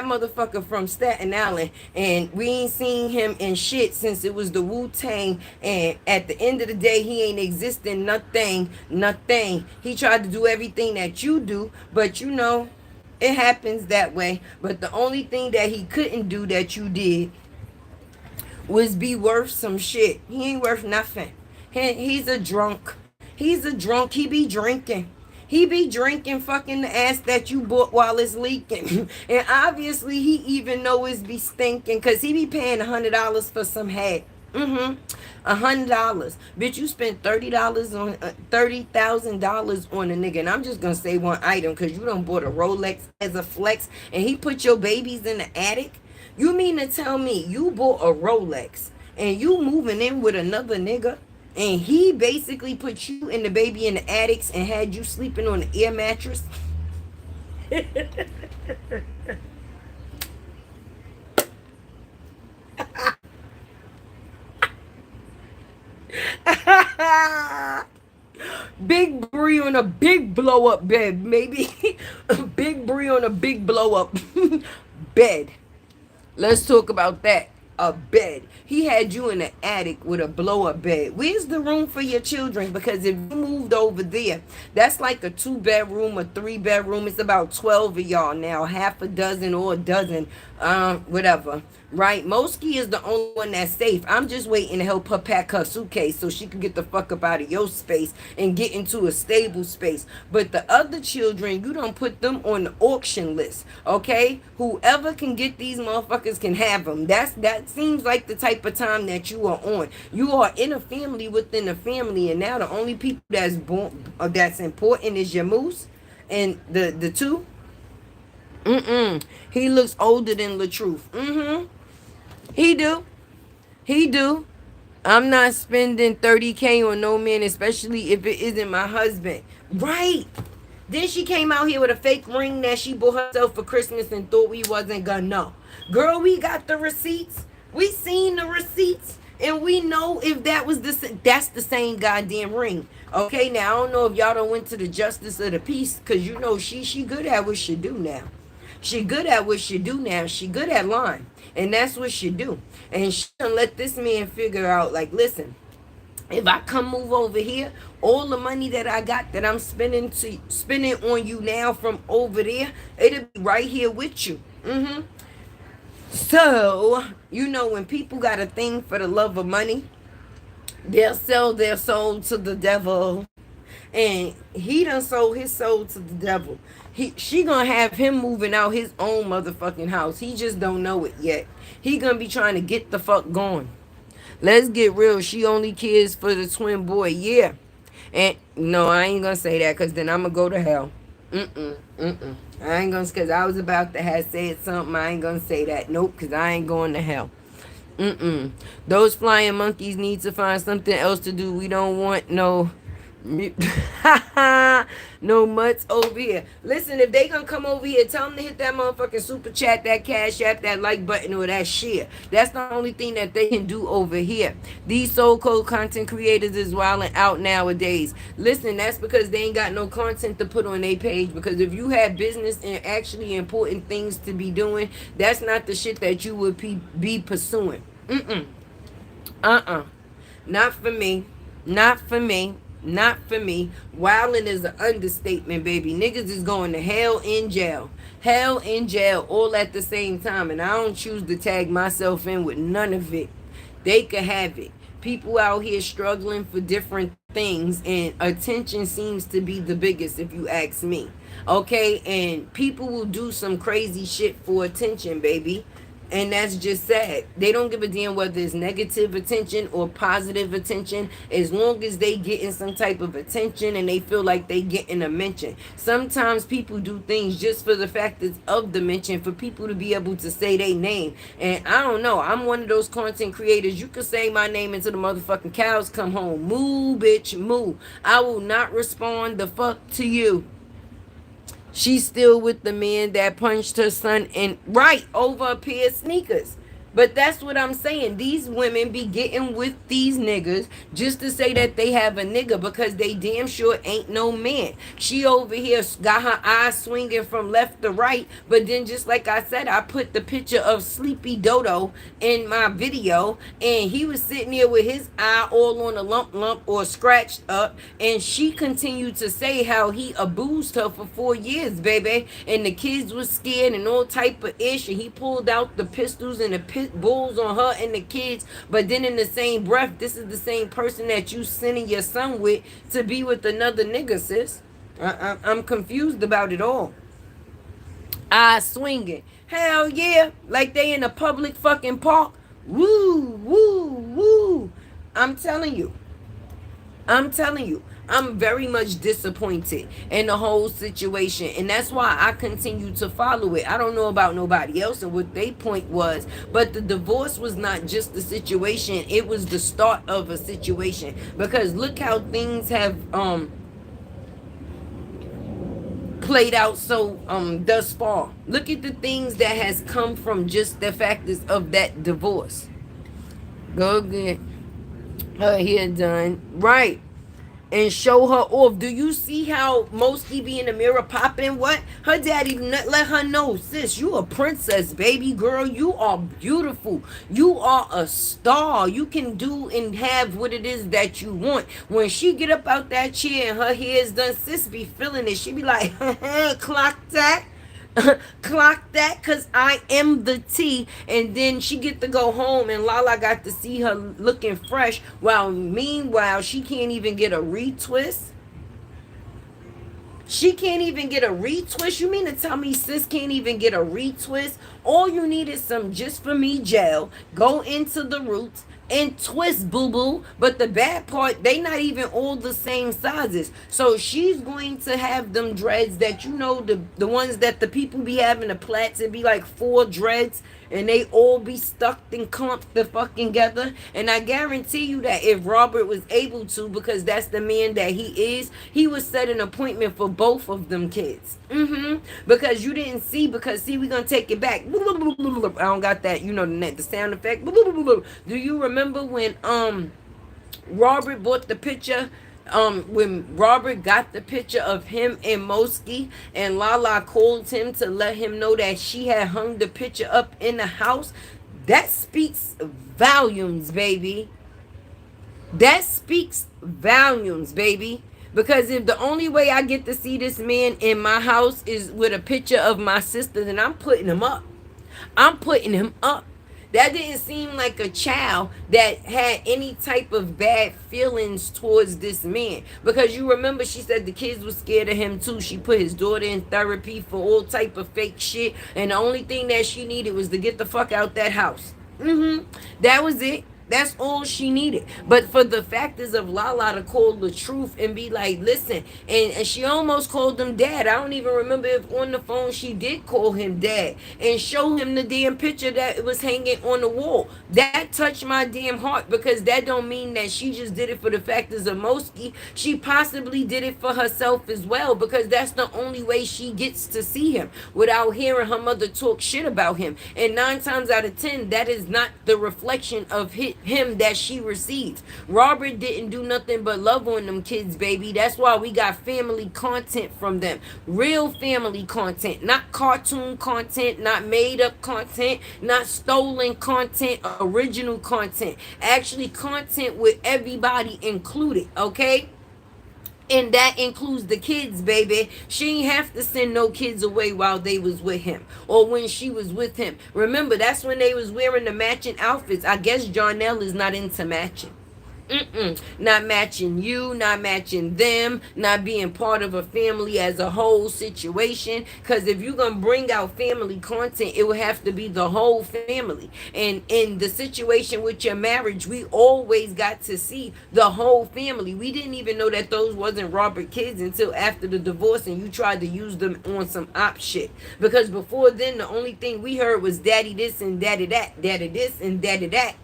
motherfucker from Staten Island, and we ain't seen him in shit since it was the Wu Tang. And at the end of the day, he ain't existing nothing, nothing. He tried to do everything that you do, but you know, it happens that way. But the only thing that he couldn't do that you did was be worth some shit. He ain't worth nothing. He's a drunk. He's a drunk. He be drinking. He be drinking fucking the ass that you bought while it's leaking. And obviously he even know it's be stinking because he be paying $100 for some head. $100. Bitch, you spent $30 on $30,000 on a nigga. And I'm just gonna say one item because you done bought a Rolex as a flex and he put your babies in the attic. You mean to tell me you bought a Rolex and you moving in with another nigga and he basically put you and the baby in the attics and had you sleeping on an air mattress? Big Bree on a big blow up bed, maybe. Big Bree on a big blow up bed. Let's talk about that. A bed. He had you in the attic with a blow up bed. Where's the room for your children? Because if you moved over there, that's like a 2-bedroom, a 3-bedroom. It's about 12 of y'all now, half a dozen or a dozen, whatever. Right? Moski is the only one that's safe. I'm just waiting to help her pack her suitcase so she can get the fuck up out of your space and get into a stable space. But the other children, you don't put them on the auction list. Okay? Whoever can get these motherfuckers can have them. That seems like the type of time that you are on. You are in a family within a family, and now the only people that's important is your moose and the two. He looks older than LaTruth. He do. He do. I'm not spending 30K on no man, especially if it isn't my husband. Right. Then she came out here with a fake ring that she bought herself for Christmas and thought we wasn't gonna know. Girl, we got the receipts. We seen the receipts. And we know if that's the same goddamn ring. Okay, now I don't know if y'all done went to the justice of the peace, because you know she good at what she do now. She good at what she do now. She good at lying. And that's what she do. And she done let this man figure out, like, listen, if I come move over here, all the money that I got that I'm spending on you now from over there, it'll be right here with you. So, you know, when people got a thing for the love of money, they'll sell their soul to the devil. And he done sold his soul to the devil. She gonna have him moving out his own motherfucking house. He just don't know it yet. He gonna be trying to get the fuck going. Let's get real. She only cares for the twin boy. Yeah. And no, I ain't gonna say that because then I'm gonna go to hell. I ain't gonna, because I was about to have said something. I ain't gonna say that. Nope, because I ain't going to hell. Those flying monkeys need to find something else to do. We don't want no no mutts over here. Listen, if they gonna come over here, tell them to hit that motherfucking super chat, that cash app, that like button, or that share. That's the only thing that they can do over here. These so-called content creators is wilding out nowadays. Listen, that's because they ain't got no content to put on their page. Because if you had business and actually important things to be doing, that's not the shit that you would be pursuing. Not for me. Not for me. Not for me. Wildin' is an understatement, baby. Niggas is going to hell in jail. Hell in jail all at the same time. And I don't choose to tag myself in with none of it. They could have it. People out here struggling for different things. And attention seems to be the biggest, if you ask me. Okay? And people will do some crazy shit for attention, baby. And that's just sad. They don't give a damn whether it's negative attention or positive attention, as long as they getting some type of attention and they feel like they getting a mention. Sometimes people do things just for the fact it's of the mention, for people to be able to say their name. And I don't know. I'm one of those content creators. You can say my name until the motherfucking cows come home. Moo, bitch, moo. I will not respond the fuck to you. She's still with the man that punched her son in right over a pair of sneakers. But that's what I'm saying. These women be getting with these niggas just to say that they have a nigga because they damn sure ain't no man. She over here got her eyes swinging from left to right. But then, just like I said, I put the picture of Sleepy Dodo in my video, and he was sitting there with his eye all on a lump or scratched up. And she continued to say how he abused her for 4 years, baby. And the kids was scared and all type of ish. And he pulled out the pistols and the pit bulls on her and the kids. But then in the same breath, this is the same person that you sending your son with to be with another nigga, sis. I'm confused about it all. Eyes swinging. Hell yeah. Like they in a public fucking park. Woo, woo, woo. I'm telling you. I'm telling you, I'm very much disappointed in the whole situation. And that's why I continue to follow it. I don't know about nobody else and what their point was. But the divorce was not just the situation. It was the start of a situation. Because look how things have played out so thus far. Look at the things that has come from just the factors of that divorce. Go get her hair done right and show her off. Do you see how Mosky be in the mirror popping? What? Her daddy let her know, sis, you a princess, baby girl. You are beautiful. You are a star. You can do and have what it is that you want. When she get up out that chair and her hair is done, sis be feeling it. She be like, clock that. Clock that, cause I am the T. And then she get to go home and Lala got to see her looking fresh, while meanwhile she can't even get a retwist. She can't even get a retwist. You mean to tell me sis can't even get a retwist? All you need is some Just For Me gel. Go into the roots and twist, boo boo. But the bad part, they not even all the same sizes. So she's going to have them dreads that, you know, the ones that the people be having, the plaits. It be like 4 dreads and they all be stuck and clumped the fucking together. And I guarantee you that if Robert was able to, because that's the man that he is, he would set an appointment for both of them kids. Because you didn't see, because see, we're gonna take it back. I don't got that, you know, the sound effect. Do you remember when Robert bought the picture? When Robert got the picture of him and Mosky, and Lala called him to let him know that she had hung the picture up in the house, that speaks volumes, baby. That speaks volumes, baby. Because if the only way I get to see this man in my house is with a picture of my sister, then I'm putting him up. I'm putting him up. That didn't seem like a child that had any type of bad feelings towards this man. Because you remember she said the kids were scared of him too. She put his daughter in therapy for all type of fake shit. And the only thing that she needed was to get the fuck out that house. That was it. That's all she needed. But for the factors of Lala to call the truth and be like, listen, and she almost called him dad. I don't even remember if on the phone she did call him dad and show him the damn picture that was hanging on the wall. That touched my damn heart, because that don't mean that she just did it for the factors of Mosky. She possibly did it for herself as well, because that's the only way she gets to see him without hearing her mother talk shit about him. And 9 times out of 10, that is not the reflection of him that she received. Robert didn't do nothing but love on them kids, baby. That's why we got family content from them. Real family content, not cartoon content, not made up content, not stolen content, original content. Actually content with everybody included, okay? And that includes the kids, baby. She ain't have to send no kids away while they was with him, or when she was with him. Remember, that's when they was wearing the matching outfits. I guess Jarnell is not into matching. Not matching you, not matching them, not being part of a family as a whole situation. Because if you're going to bring out family content, it would have to be the whole family. And in the situation with your marriage, we always got to see the whole family. We didn't even know that those wasn't Robert kids until after the divorce, and you tried to use them on some op shit. Because before then, the only thing we heard was daddy this and daddy that, daddy this and daddy that.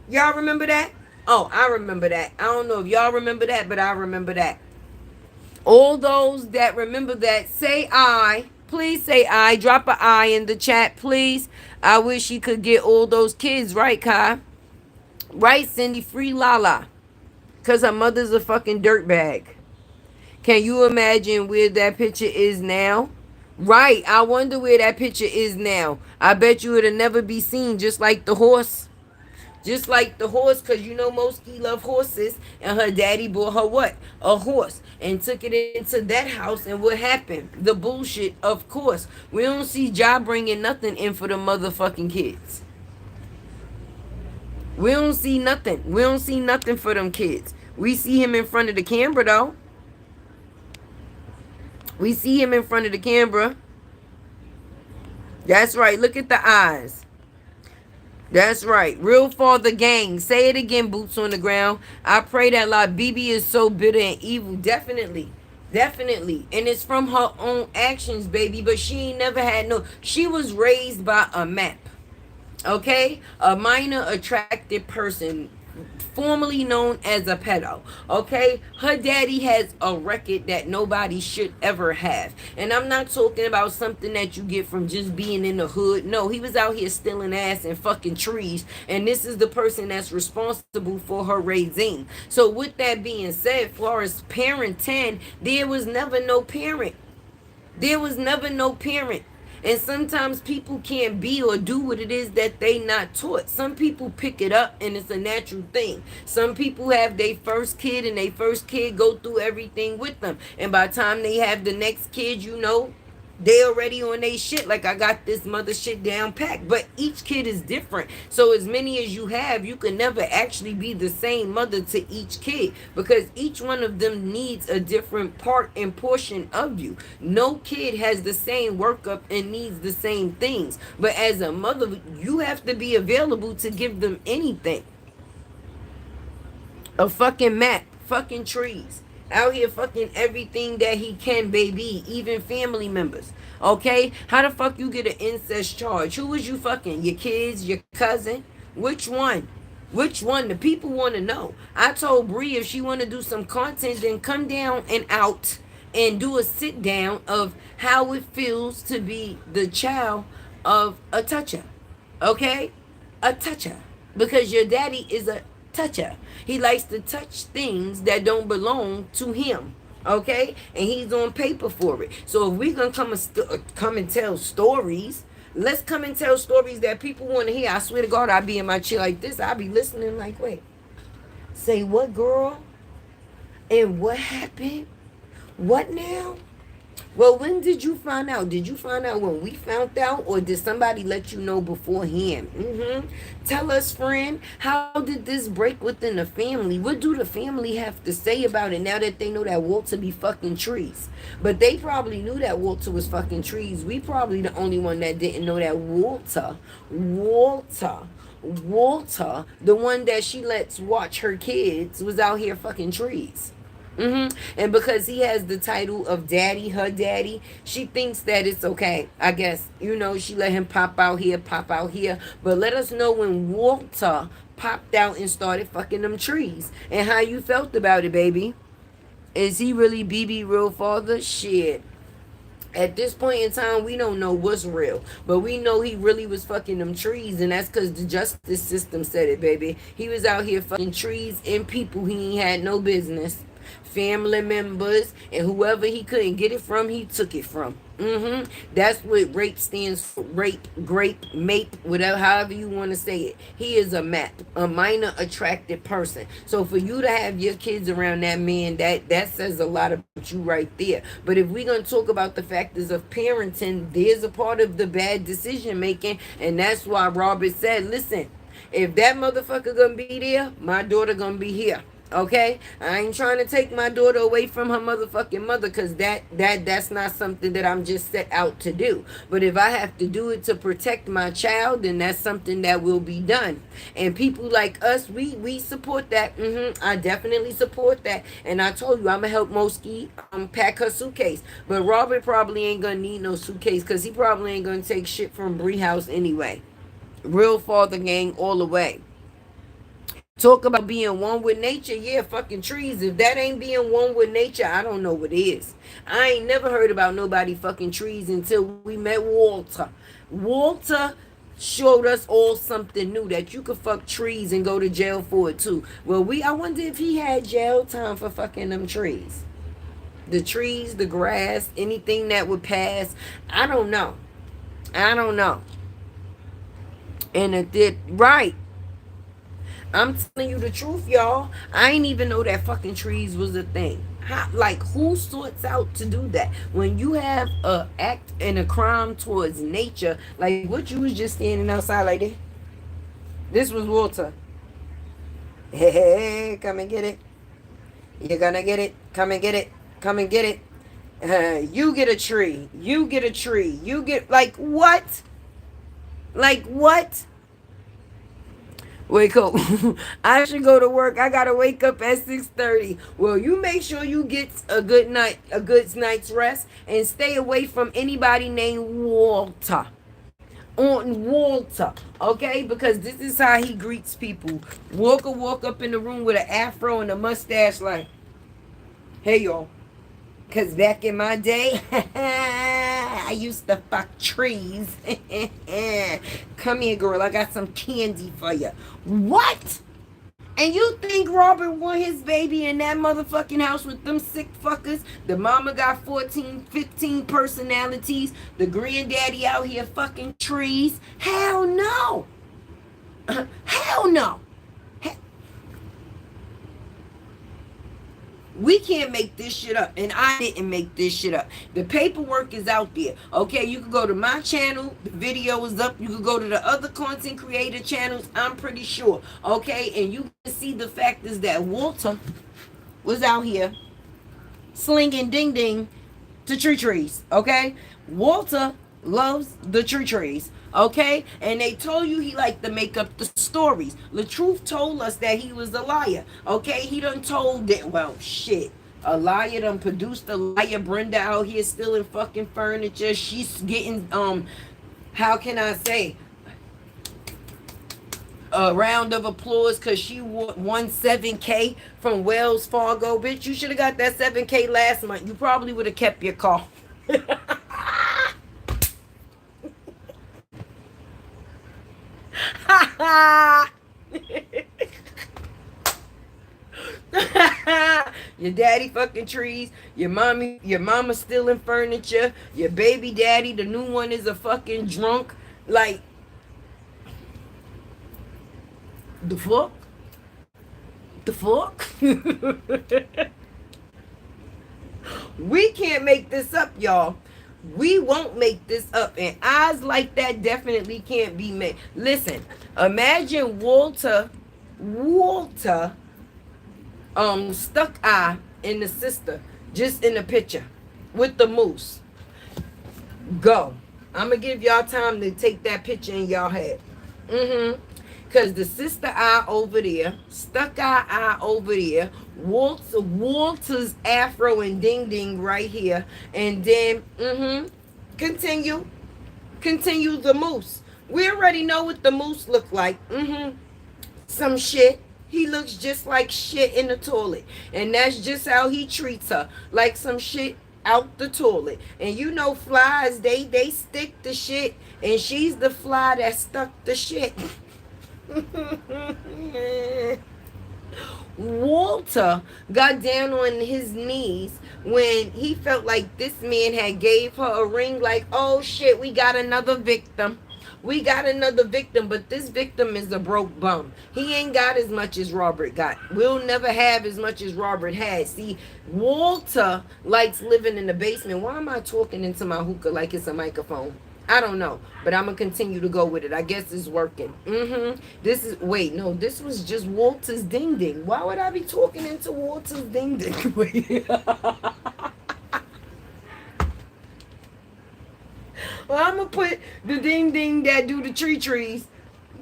Y'all remember that? Oh, I remember that. I don't know if y'all remember that, but I remember that. All those that remember that, say I. Please say I. Drop a I in the chat, please. I wish he could get all those kids, right, Kai? Right, Cindy? Free Lala. Because her mother's a fucking dirtbag. Can you imagine where that picture is now? Right. I wonder where that picture is now. I bet you it'll never be seen, just like the horse. Just like the horse, because you know Moski love horses, and her daddy bought her what? A horse, and took it into that house, and what happened? The bullshit, of course. We don't see Ja bringing nothing in for the motherfucking kids. We don't see nothing. We don't see nothing for them kids. We see him in front of the camera, though. We see him in front of the camera. That's right. Look at the eyes. That's right. Real father gang. Say it again, boots on the ground. I pray that La BB is so bitter and evil. Definitely. Definitely. And it's from her own actions, baby. But she ain't never had no. She was raised by a map. Okay? A minor attracted person, formerly known as a pedo. Okay? Her daddy has a record that nobody should ever have. And I'm not talking about something that you get from just being in the hood. No, he was out here stealing ass and fucking trees. And this is the person that's responsible for her raising. So with that being said, far as parent 10, there was never no parent. There was never no parent. And sometimes people can't be or do what it is that they not taught. Some people pick it up and it's a natural thing. Some people have their first kid and their first kid go through everything with them. And by the time they have the next kid, you know, they already on they shit. Like, I got this mother shit down packed. But each kid is different. So as many as you have, you can never actually be the same mother to each kid, because each one of them needs a different part and portion of you. No kid has the same workup and needs the same things. But as a mother, you have to be available to give them anything. A fucking map, fucking trees. Out here fucking everything that he can, baby. Even family members. Okay? How the fuck you get an incest charge? Who was you fucking? Your kids? Your cousin? Which one? Which one? The people want to know. I told Bree if she want to do some content, then come down and out and do a sit down of how it feels to be the child of a toucher. Okay? A toucher. Because your daddy is a toucher. He likes to touch things that don't belong to him. Okay? And he's on paper for it. So if we're going to come and tell stories, let's come and tell stories that people want to hear. I swear to God, I'll be in my chair like this. I'll be listening like, wait. Say what, girl? And what happened? What now? Well, when did you find out? Did you find out when we found out, or did somebody let you know beforehand? Tell us, friend, how did this break within the family? What do the family have to say about it now that they know that Walter be fucking trees? But they probably knew that Walter was fucking trees. We probably the only one that didn't know that Walter, the one that she lets watch her kids, was out here fucking trees. And because he has the title of daddy, her daddy, she thinks that it's okay. I guess, you know, she let him pop out here, pop out here. But let us know when Walter popped out and started fucking them trees, and how you felt about it, baby. Is he really BB real father? Shit. At this point in time, we don't know what's real. But we know he really was fucking them trees. And that's because the justice system said it, baby. He was out here fucking trees and people he ain't had no business. Family members, and whoever he couldn't get it from, he took it from. That's what rape stands for. Rape, grape, mape, whatever, however you want to say it. He is a map, a minor attracted person. So for you to have your kids around that man, that says a lot about you right there. But if we're going to talk about the factors of parenting, there's a part of the bad decision making, and that's why Robert said, listen, if that motherfucker gonna be there, my daughter gonna be here. Okay, I ain't trying to take my daughter away from her motherfucking mother, because that's not something that I'm just set out to do. But if I have to do it to protect my child, then that's something that will be done. And people like us, we support that. I definitely support that. And I told you, I'm gonna help Moski pack her suitcase. But Robert probably ain't gonna need no suitcase, because he probably ain't gonna take shit from Bree house anyway. Real father gang all the way. Talk about being one with nature. Yeah, fucking trees. If that ain't being one with nature, I don't know what is. I ain't never heard about nobody fucking trees until we met Walter. Walter showed us all something new that you could fuck trees and go to jail for it too. Well, I wonder if he had jail time for fucking them trees. The trees, the grass, anything that would pass. I don't know. I don't know. And it did right. I'm telling you the truth, y'all. I ain't even know that fucking trees was a thing. How, like, who sorts out to do that? When you have a act and a crime towards nature, like what you was just standing outside like that. This was Walter. Hey, come and get it. You're gonna get it. Come and get it. Come and get it. You get a tree. You get a tree. You get, like, what? Like, what? Wake up. I should go to work. I gotta wake up at 6:30. Well, you make sure you get a good night's rest, and stay away from anybody named Walter. On Walter, okay? Because this is how he greets people. Walker walk up in the room with an afro and a mustache, like, hey y'all. Cause back in my day, I used to fuck trees. Come here, girl. I got some candy for you. What? And you think Robert want his baby in that motherfucking house with them sick fuckers? The mama got 14, 15 personalities. The granddaddy out here fucking trees. Hell no. Hell no. We can't make this shit up. And I didn't make this shit up. The paperwork is out there. Okay, you can go to my channel. The video is up. You can go to the other content creator channels. I'm pretty sure. Okay, and you can see the fact is that Walter was out here slinging ding ding to trees. Okay, Walter loves the trees. Okay, and they told you he liked to make up the stories. LaTruth told us that he was a liar. Okay, he done told that. Well, shit, a liar done produced a liar. Brenda out here stealing fucking furniture. She's getting how can I say, a round of applause because she won 7K from Wells Fargo. Bitch, you should have got that 7K last month. You probably would have kept your car. Your daddy fucking trees, your mama stealing furniture, your baby daddy, the new one is a fucking drunk. Like, the fuck? The fuck? We can't make this up, y'all. We won't make this up. And eyes like that definitely can't be made. Listen, imagine Walter, stuck eye in the sister, just in the picture, with the moose. Go. I'm going to give y'all time to take that picture in y'all head. Because the sister eye over there, stuck eye over there, Walter's afro and ding ding right here, and then continue the moose. We already know what the moose look like. Some shit. He looks just like shit in the toilet, and that's just how he treats her, like some shit out the toilet. And you know flies, they stick the shit, and she's the fly that stuck the shit. Walter got down on his knees when he felt like this man had gave her a ring, like, oh shit, we got another victim. We got another victim, but this victim is a broke bum. He ain't got as much as Robert got. We'll never have as much as Robert had. See, Walter likes living in the basement. Why am I talking into my hookah like it's a microphone? I don't know, but I'm going to continue to go with it. I guess it's working. This was just Walter's ding ding. Why would I be talking into Walter's ding ding? Well, I'm going to put the ding ding that do the trees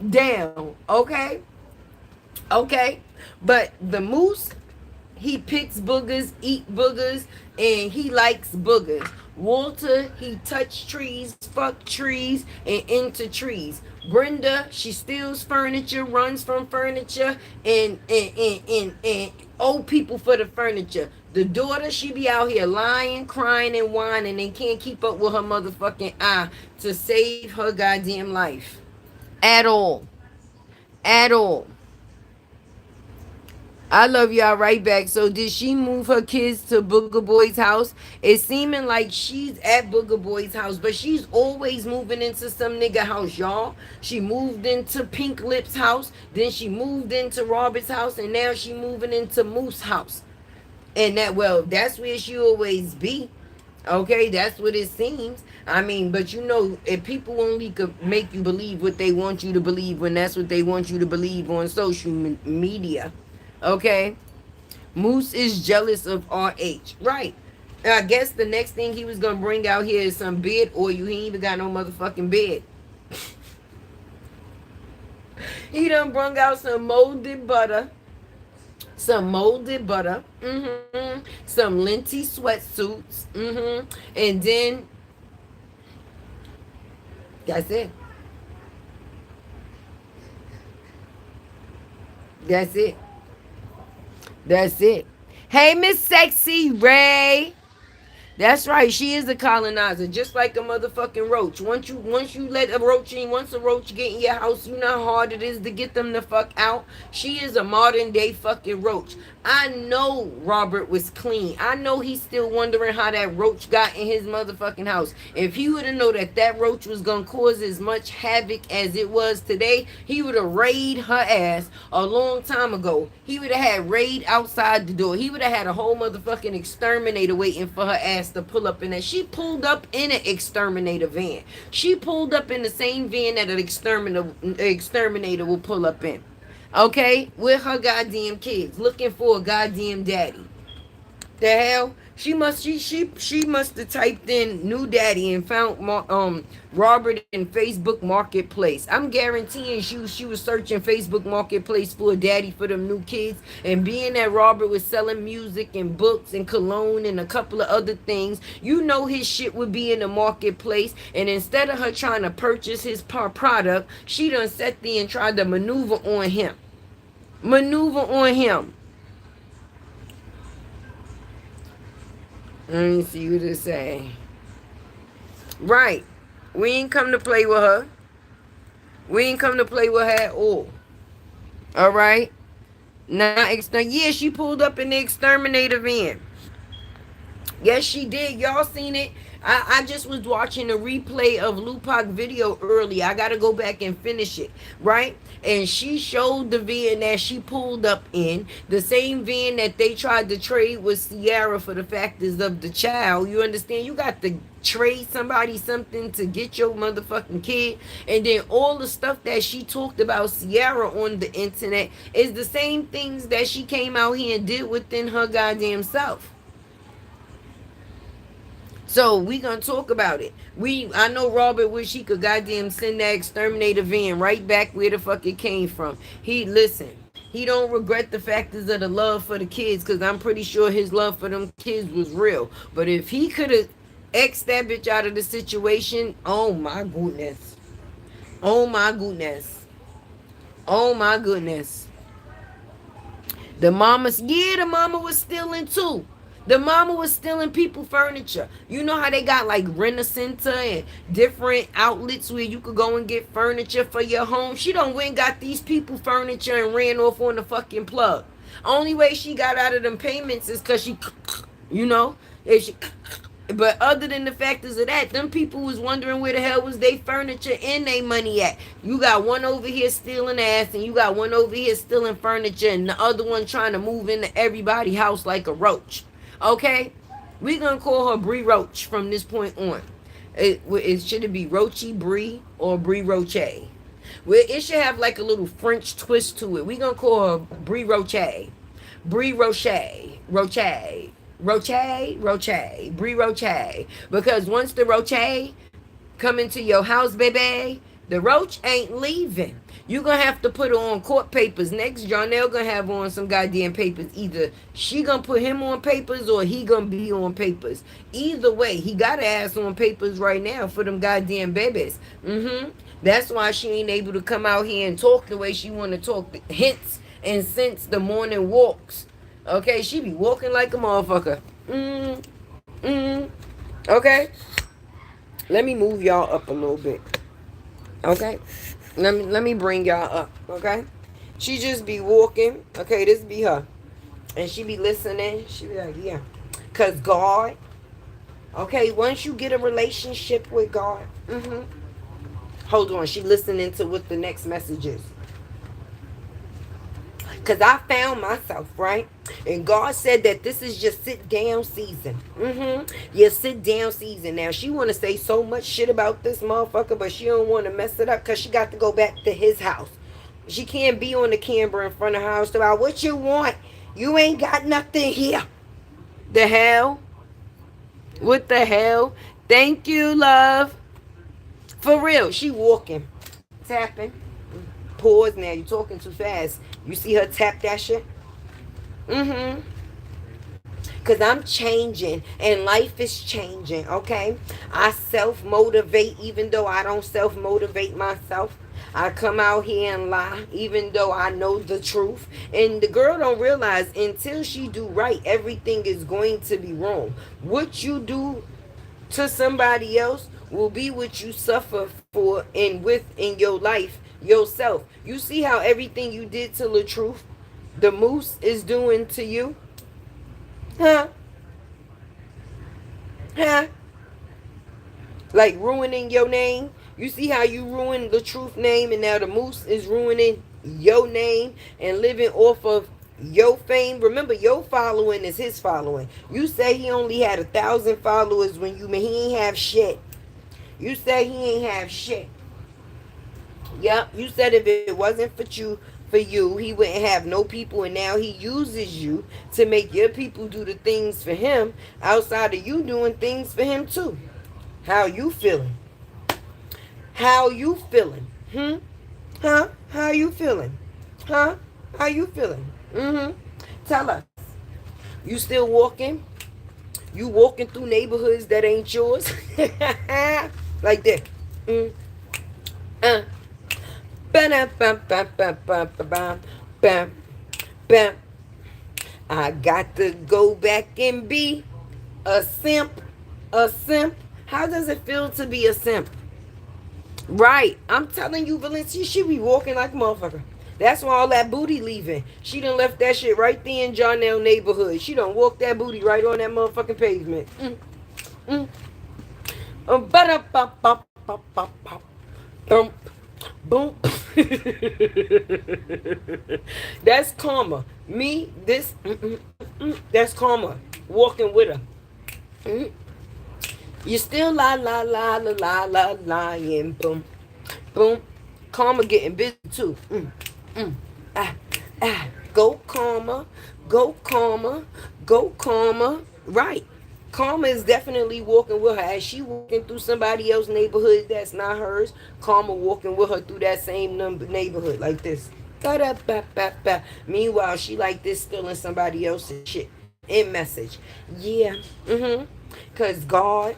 down, okay? Okay? But the moose, he picks boogers, eat boogers, and he likes boogers. Walter, he touch trees, fuck trees, and into trees. Brenda, she steals furniture, runs from furniture, and old people for the furniture. The daughter, she be out here lying, crying, and whining, and can't keep up with her motherfucking eye to save her goddamn life. At all. At all. I love y'all right back. So did she move her kids to Booger Boy's house? It's seeming like she's at Booger Boy's house, but she's always moving into some nigga house, y'all. She moved into Pink Lips' house, then she moved into Robert's house, and now she moving into Moose house. And that, well, that's where she always be. Okay, that's what it seems. I mean, but you know, if people only could make you believe what they want you to believe when that's what they want you to believe on social media. Okay? Moose is jealous of RH. Right. I guess the next thing he was going to bring out here is some beard oil. He ain't even got no motherfucking beard. He done brung out some molded butter. Some molded butter. Some linty sweatsuits. And then, that's it. That's it. That's it. Hey, Miss Sexy Ray. That's right. She is a colonizer, just like a motherfucking roach. Once you let a roach in, once a roach get in your house, you know how hard it is to get them the fuck out. She is a modern day fucking roach. I know Robert was clean. I know he's still wondering how that roach got in his motherfucking house. If he would have known that that roach was gonna cause as much havoc as it was today, he would have raided her ass a long time ago. He would have had raid outside the door. He would have had a whole motherfucking exterminator waiting for her ass to pull up in there. She pulled up in an exterminator van. She pulled up in the same van that an exterminator will pull up in. Okay? With her goddamn kids. Looking for a goddamn daddy. The hell? She must have typed in new daddy and found Robert in Facebook Marketplace. I'm guaranteeing she was searching Facebook Marketplace for a daddy for them new kids, and being that Robert was selling music and books and cologne and a couple of other things, you know his shit would be in the marketplace. And instead of her trying to purchase his product, she done sat there and tried to maneuver on him. Maneuver on him. Let me see what it say. Right. We ain't come to play with her. We ain't come to play with her at all. Alright? Yeah, she pulled up in the exterminator van. Yes, she did. Y'all seen it. I just was watching a replay of Lupac video earlier. I gotta go back and finish it, right? And she showed the van that she pulled up in, the same van that they tried to trade with Sierra for the factors of the child. You understand? You got to trade somebody something to get your motherfucking kid, and then all the stuff that she talked about Sierra on the internet is the same things that she came out here and did within her goddamn self. So we gonna talk about it. I know Robert wish he could goddamn send that exterminator van right back where the fuck it came from. He don't regret the factors of the love for the kids, because I'm pretty sure his love for them kids was real. But if he could have X that bitch out of the situation, oh my goodness. Oh my goodness. Oh my goodness. The mama was stealing too. The mama was stealing people furniture. You know how they got like Rent-A-Center and different outlets where you could go and get furniture for your home? She done went and got these people furniture and ran off on the fucking plug. Only way she got out of them payments is because she, you know, but other than the factors of that, them people was wondering where the hell was they furniture and they money at. You got one over here stealing ass, and you got one over here stealing furniture, and the other one trying to move into everybody's house like a roach. Okay? We gonna call her Bree Roach from this point on. Should it be Roachy Bree or Bree Roche? Well, it should have like a little French twist to it. We gonna call her Bree Roche. Bree Roche. Roche. Roche, Roche, Bree Roche. Because once the Roche come into your house, baby, the roach ain't leaving. You gonna have to put her on court papers. Next, Jonelle gonna have on some goddamn papers. Either she gonna put him on papers or he gonna be on papers. Either way, he got her ass on papers right now for them goddamn babies. That's why she ain't able to come out here and talk the way she wanna talk. Hence and since the morning walks. Okay, she be walking like a motherfucker. Okay? Let me move y'all up a little bit. Okay? Let me bring y'all up. Okay? She just be walking. Okay, this be her. And she be listening. She be like, yeah. Cause God, okay, once you get a relationship with God, hold on, she listening to what the next message is. Because I found myself, right? And God said that this is your sit down season. Your sit down season. Now, she want to say so much shit about this motherfucker, but she don't want to mess it up because she got to go back to his house. She can't be on the camera in front of her house about what you want. You ain't got nothing here. The hell? What the hell? Thank you, love. For real, she walking. Tapping. Pause now. You talking too fast. You see her tap that shit? Because I'm changing and life is changing, okay? I self-motivate even though I don't self-motivate myself. I come out here and lie even though I know the truth. And the girl don't realize until she do right, everything is going to be wrong. What you do to somebody else will be what you suffer for and with in your life yourself. You see how everything you did to the truth, the moose is doing to you? Huh? Huh? Like ruining your name. You see how you ruined the truth name and now the moose is ruining your name and living off of your fame. Remember, your following is his following. You say he only had 1,000 followers when he ain't have shit. You say he ain't have shit. Yep, you said if it wasn't for you, he wouldn't have no people, and now he uses you to make your people do the things for him outside of you doing things for him too. How you feeling? How you feeling? Huh? How you feeling? Huh? How you feeling? Tell us. You still walking? You walking through neighborhoods that ain't yours? Like that. I got to go back and be a simp. A simp. How does it feel to be a simp? Right. I'm telling you, Valencia, she be walking like a motherfucker. That's why all that booty leaving. She done left that shit right there in Jonelle neighborhood. She done walked that booty right on that motherfucking pavement. Boom. Boom. That's karma. Me, this, that's karma. Walking with her. You still lying. Boom. Boom. Karma getting busy too. Go karma. Go karma. Go karma. Right. Karma is definitely walking with her. As she walking through somebody else's neighborhood that's not hers, Karma walking with her through that same neighborhood like this. Meanwhile, she like this stealing somebody else's shit. In message. Yeah. Cause God.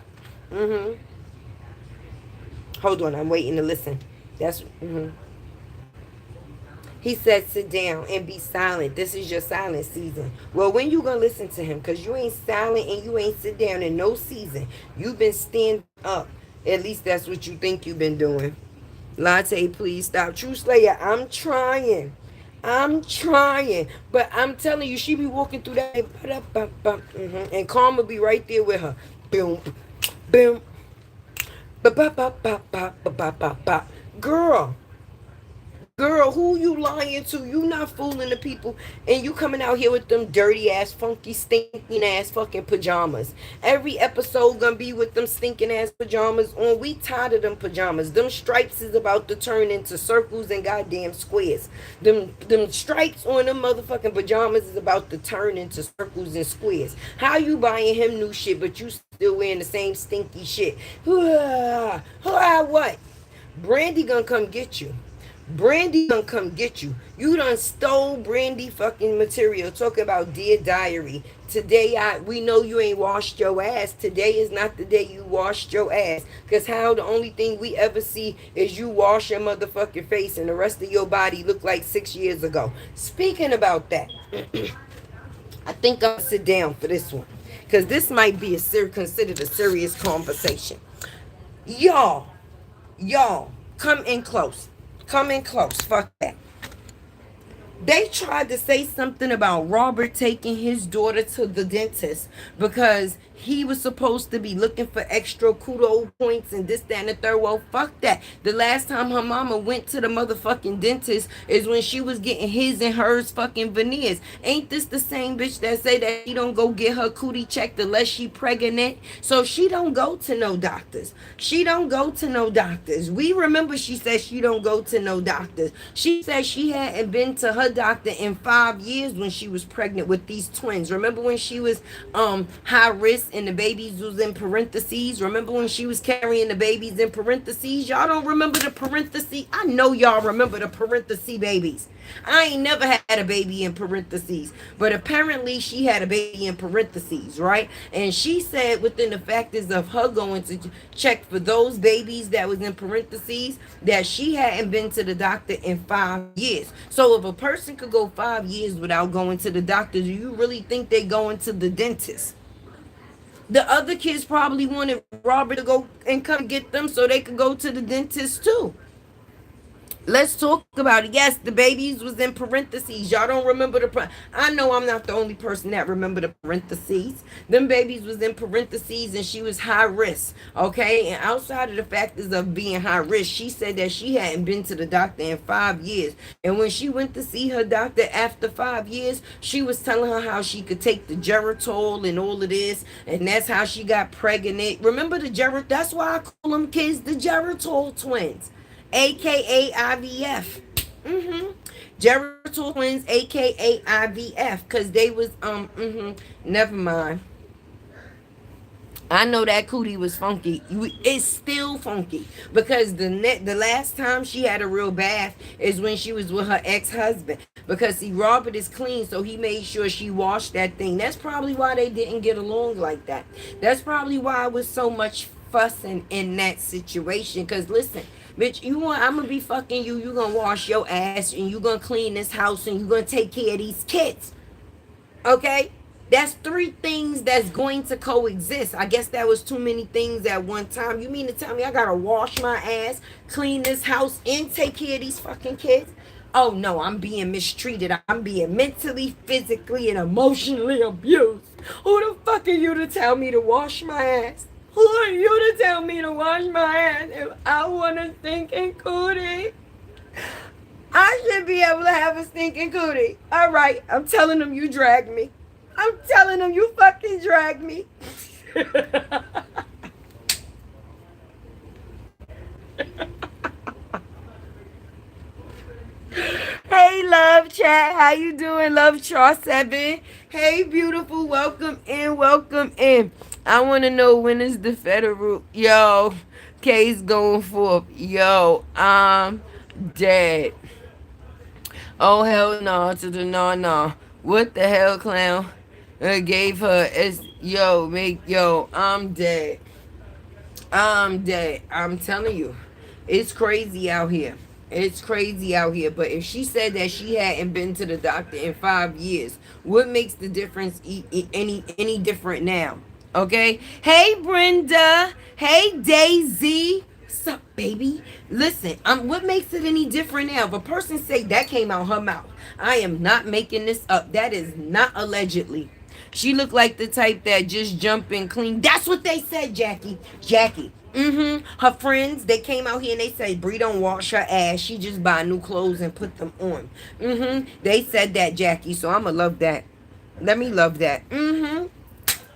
Hold on, I'm waiting to listen. That's He said, sit down and be silent. This is your silent season. Well, when you going to listen to him? Because you ain't silent and you ain't sit down in no season. You've been standing up. At least that's what you think you've been doing. Latte, please stop. True Slayer, I'm trying. But I'm telling you, she be walking through that. And Karma be right there with her. Boom. Boom. Girl. Girl, who you lying to? You not fooling the people. And you coming out here with them dirty ass, funky, stinking ass fucking pajamas. Every episode gonna be with them stinking ass pajamas on. We tired of them pajamas. Them stripes is about to turn into circles and goddamn squares. Them stripes on them motherfucking pajamas is about to turn into circles and squares. How you buying him new shit, but you still wearing the same stinky shit? What? Brandy gonna come get you. Brandy done come get you. You done stole Brandy fucking material. Talk about Dear Diary. Today we know you ain't washed your ass. Today is not the day you washed your ass. Cause how the only thing we ever see is you wash your motherfucking face and the rest of your body look like 6 years ago. Speaking about that, I think I'm gonna sit down for this one. Cause this might be considered a serious conversation. Y'all, y'all, come in close. Come in close. Fuck that. They tried to say something about Robert taking his daughter to the dentist because he was supposed to be looking for extra kudo points and this, that, and the third. Well, fuck that. The last time her mama went to the motherfucking dentist is when she was getting his and hers fucking veneers. Ain't this the same bitch that say that she don't go get her cootie checked unless she pregnant? So she don't go to no doctors. She don't go to no doctors. We remember she said she don't go to no doctors. She said she hadn't been to her doctor in 5 years when she was pregnant with these twins. Remember when she was high risk and the babies was in parentheses? Remember when she was carrying the babies in parentheses? Y'all don't remember the parentheses? I know y'all remember the parentheses babies. I ain't never had a baby in parentheses, but apparently she had a baby in parentheses, right? And she said within the factors of her going to check for those babies that was in parentheses that she hadn't been to the doctor in 5 years. So if a person could go 5 years without going to the doctor, do you really think they going to the dentist? The other kids probably wanted Robert to go and come get them so they could go to the dentist too. Let's talk about it. Yes, the babies was in parentheses. Y'all don't remember I know I'm not the only person that remember the parentheses. Them babies was in parentheses and she was high risk. Okay? And outside of the factors of being high risk, she said that she hadn't been to the doctor in 5 years. And when she went to see her doctor after 5 years, she was telling her how she could take the Geritol and all of this. And that's how she got pregnant. Remember the Geritol? That's why I call them kids the Geritol twins. AKA IVF. Geritol twins, AKA IVF. Cause they was never mind. I know that cootie was funky. It's still funky because the last time she had a real bath is when she was with her ex-husband. Because see, Robert is clean, so he made sure she washed that thing. That's probably why they didn't get along like that. That's probably why it was so much fussing in that situation. Cause listen, bitch, I'm gonna be fucking you. You gonna wash your ass and you gonna clean this house and you gonna take care of these kids. Okay? That's three things that's going to coexist. I guess that was too many things at one time. You mean to tell me I gotta wash my ass, clean this house, and take care of these fucking kids? Oh no, I'm being mistreated. I'm being mentally, physically, and emotionally abused. Who the fuck are you to tell me to wash my ass? Who are you to tell me to wash my ass if I want a stinking cootie? I should be able to have a stinking cootie. All right, I'm telling them you dragged me. I'm telling them you fucking dragged me. Hey, love chat. How you doing, love char 7? Hey, beautiful. Welcome in. Welcome in. I want to know when is the federal case going forth. Yo, I'm dead. Oh hell no to the no. What the hell, clown? Gave her as I'm dead. I'm dead. I'm telling you. It's crazy out here. It's crazy out here. But if she said that she hadn't been to the doctor in 5 years, what makes the difference any different now? Okay? Hey Brenda. Hey Daisy. What's up, baby? Listen, what makes it any different now? If a person say that came out her mouth, I am not making this up. That is not allegedly. She looked like the type that just jump in clean. That's what they said, Jackie. Jackie. Her friends, they came out here and they said Bree don't wash her ass. She just buy new clothes and put them on. They said that, Jackie. So I'ma love that. Let me love that.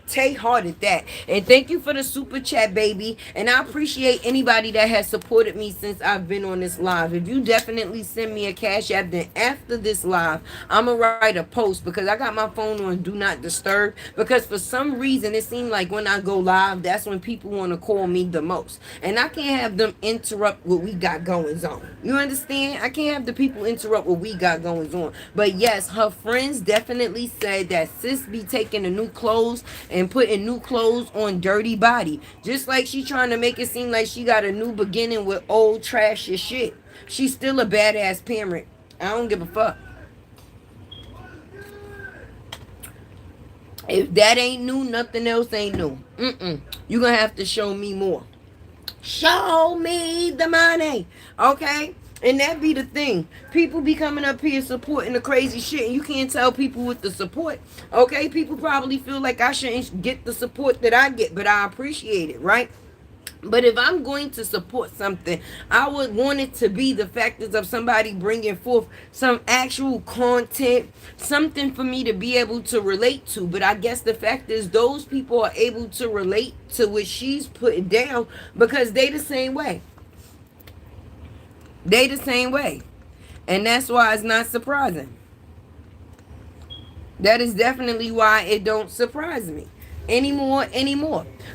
Tay hearted that. And thank you for the super chat, baby. And I appreciate anybody that has supported me since I've been on this live. If you definitely send me a cash app, then after this live, I'm going to write a post because I got my phone on do not disturb. Because for some reason, it seems like when I go live, that's when people want to call me the most. And I can't have them interrupt what we got going on. You understand? I can't have the people interrupt what we got going on. But yes, her friends definitely said that sis be taking the new clothes and putting new clothes on dirty body. Just like she trying to make it seem like she got a new beginning with old trash as shit. She's still a badass parent. I don't give a fuck. If that ain't new, nothing else ain't new. You gonna have to show me more. Show me the money. Okay? And that be the thing. People be coming up here supporting the crazy shit, and you can't tell people with the support. Okay? People probably feel like I shouldn't get the support that I get, but I appreciate it, right? But if I'm going to support something, I would want it to be the factors of somebody bringing forth some actual content, something for me to be able to relate to. But I guess the fact is those people are able to relate to what she's putting down because they the same way. They the same way. And that's why it's not surprising. That is definitely why it don't surprise me anymore.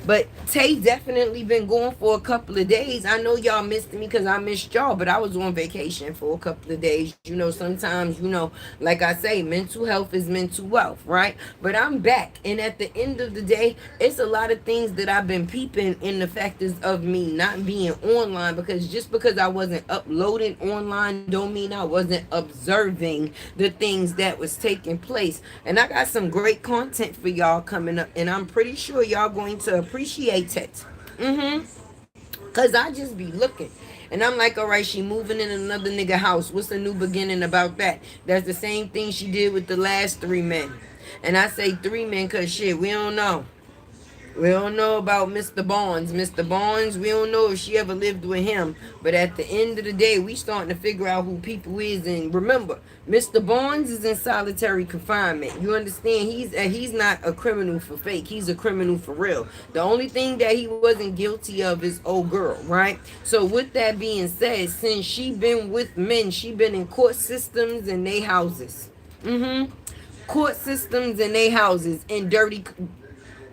But Tay definitely been gone for a couple of days. I know y'all missed me because I missed y'all, but I was on vacation for a couple of days. You know, sometimes, you know, like I say, mental health is mental wealth, right? But I'm back. And at the end of the day, it's a lot of things that I've been peeping in the factors of me not being online, because just because I wasn't uploading online don't mean I wasn't observing the things that was taking place. And I got some great content for y'all coming up, and I'm pretty sure y'all going to appreciate it. Cause I just be looking. And I'm like, all right, she moving in another nigga house. What's the new beginning about that? That's the same thing she did with the last 3 men. And I say 3 men cause shit, we don't know. We don't know about Mr. Barnes. Mr. Barnes, we don't know if she ever lived with him. But at the end of the day, we starting to figure out who people is. And remember, Mr. Barnes is in solitary confinement. You understand? He's not a criminal for fake. He's a criminal for real. The only thing that he wasn't guilty of is old girl, right? So with that being said, since she been with men, she been in court systems and they houses. Court systems and they houses in dirty,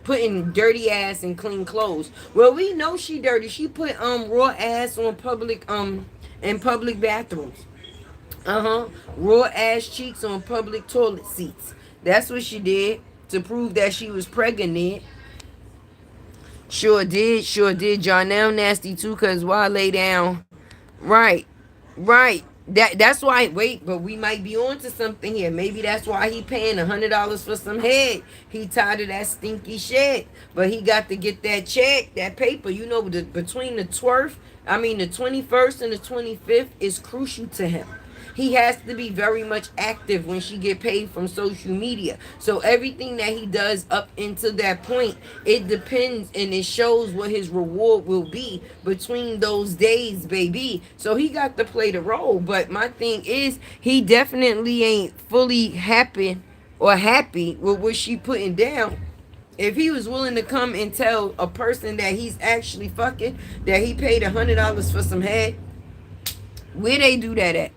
putting dirty ass in clean clothes. Well, we know she dirty. She put raw ass on public in public bathrooms. Raw ass cheeks on public toilet seats. That's what she did to prove that she was pregnant. Sure did. Y'all now nasty too, cause why lay down? Right. Right. That's why. Wait, but we might be on to something here. Maybe that's why he paying $100 for some head. He tired of that stinky shit, but he got to get that check, that paper. You know, between the 21st and the 25th is crucial to him. He has to be very much active when she get paid from social media. So everything that he does up until that point, it depends and it shows what his reward will be between those days, baby. So he got to play the role. But my thing is, he definitely ain't fully happy with what she putting down. If he was willing to come and tell a person that he's actually fucking, that he paid $100 for some head, where they do that at?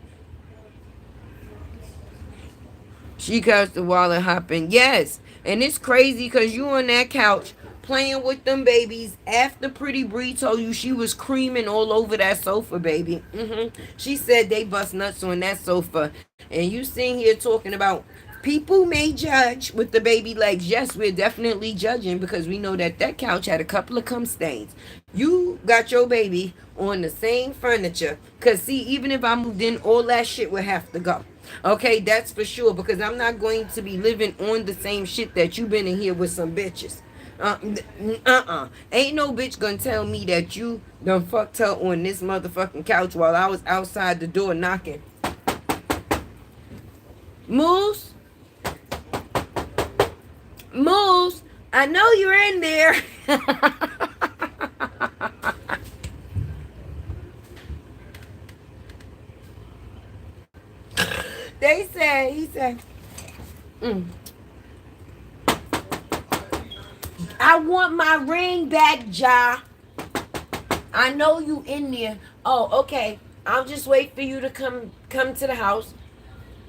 She cuts the wall and hopping. Yes. And it's crazy because you on that couch playing with them babies after Pretty Bree told you she was creaming all over that sofa, baby. She said they bust nuts on that sofa. And you sitting here talking about people may judge with the baby legs. Yes, we're definitely judging because we know that that couch had a couple of cum stains. You got your baby on the same furniture. Because see, even if I moved in, all that shit would have to go. Okay, that's for sure, because I'm not going to be living on the same shit that you been in here with some bitches. Ain't no bitch gonna tell me that you done fucked her on this motherfucking couch while I was outside the door knocking. Moose, I know you're in there. he said, I want my ring back, Ja. I know you in there. Oh, okay. I'll just wait for you to come to the house.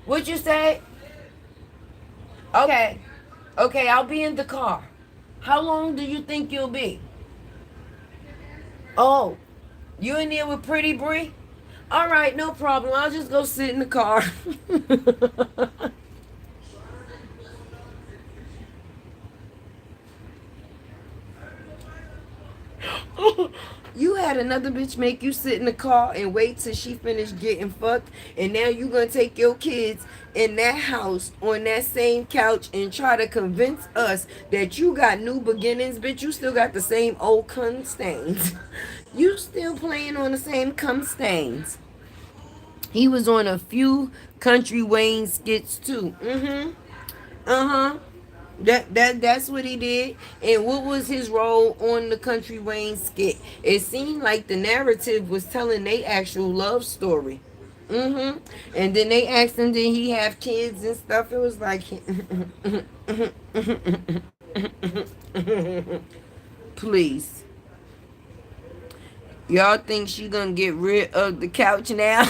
What you say? Okay. Okay, I'll be in the car. How long do you think you'll be? Oh, you in there with Pretty Bree? All right, no problem. I'll just go sit in the car. You had another bitch make you sit in the car and wait till she finished getting fucked, and now you gonna take your kids in that house on that same couch and try to convince us that you got new beginnings, bitch. You still got the same old cum stains. You still playing on the same cum stains. He was on a few Country Wayne skits too. Mm-hmm. Uh-huh. That's what he did. And what was his role on the Country Wayne skit? It seemed like the narrative was telling they actual love story. Mm-hmm. And then they asked him, did he have kids and stuff? It was like, please. Y'all think she gonna get rid of the couch now?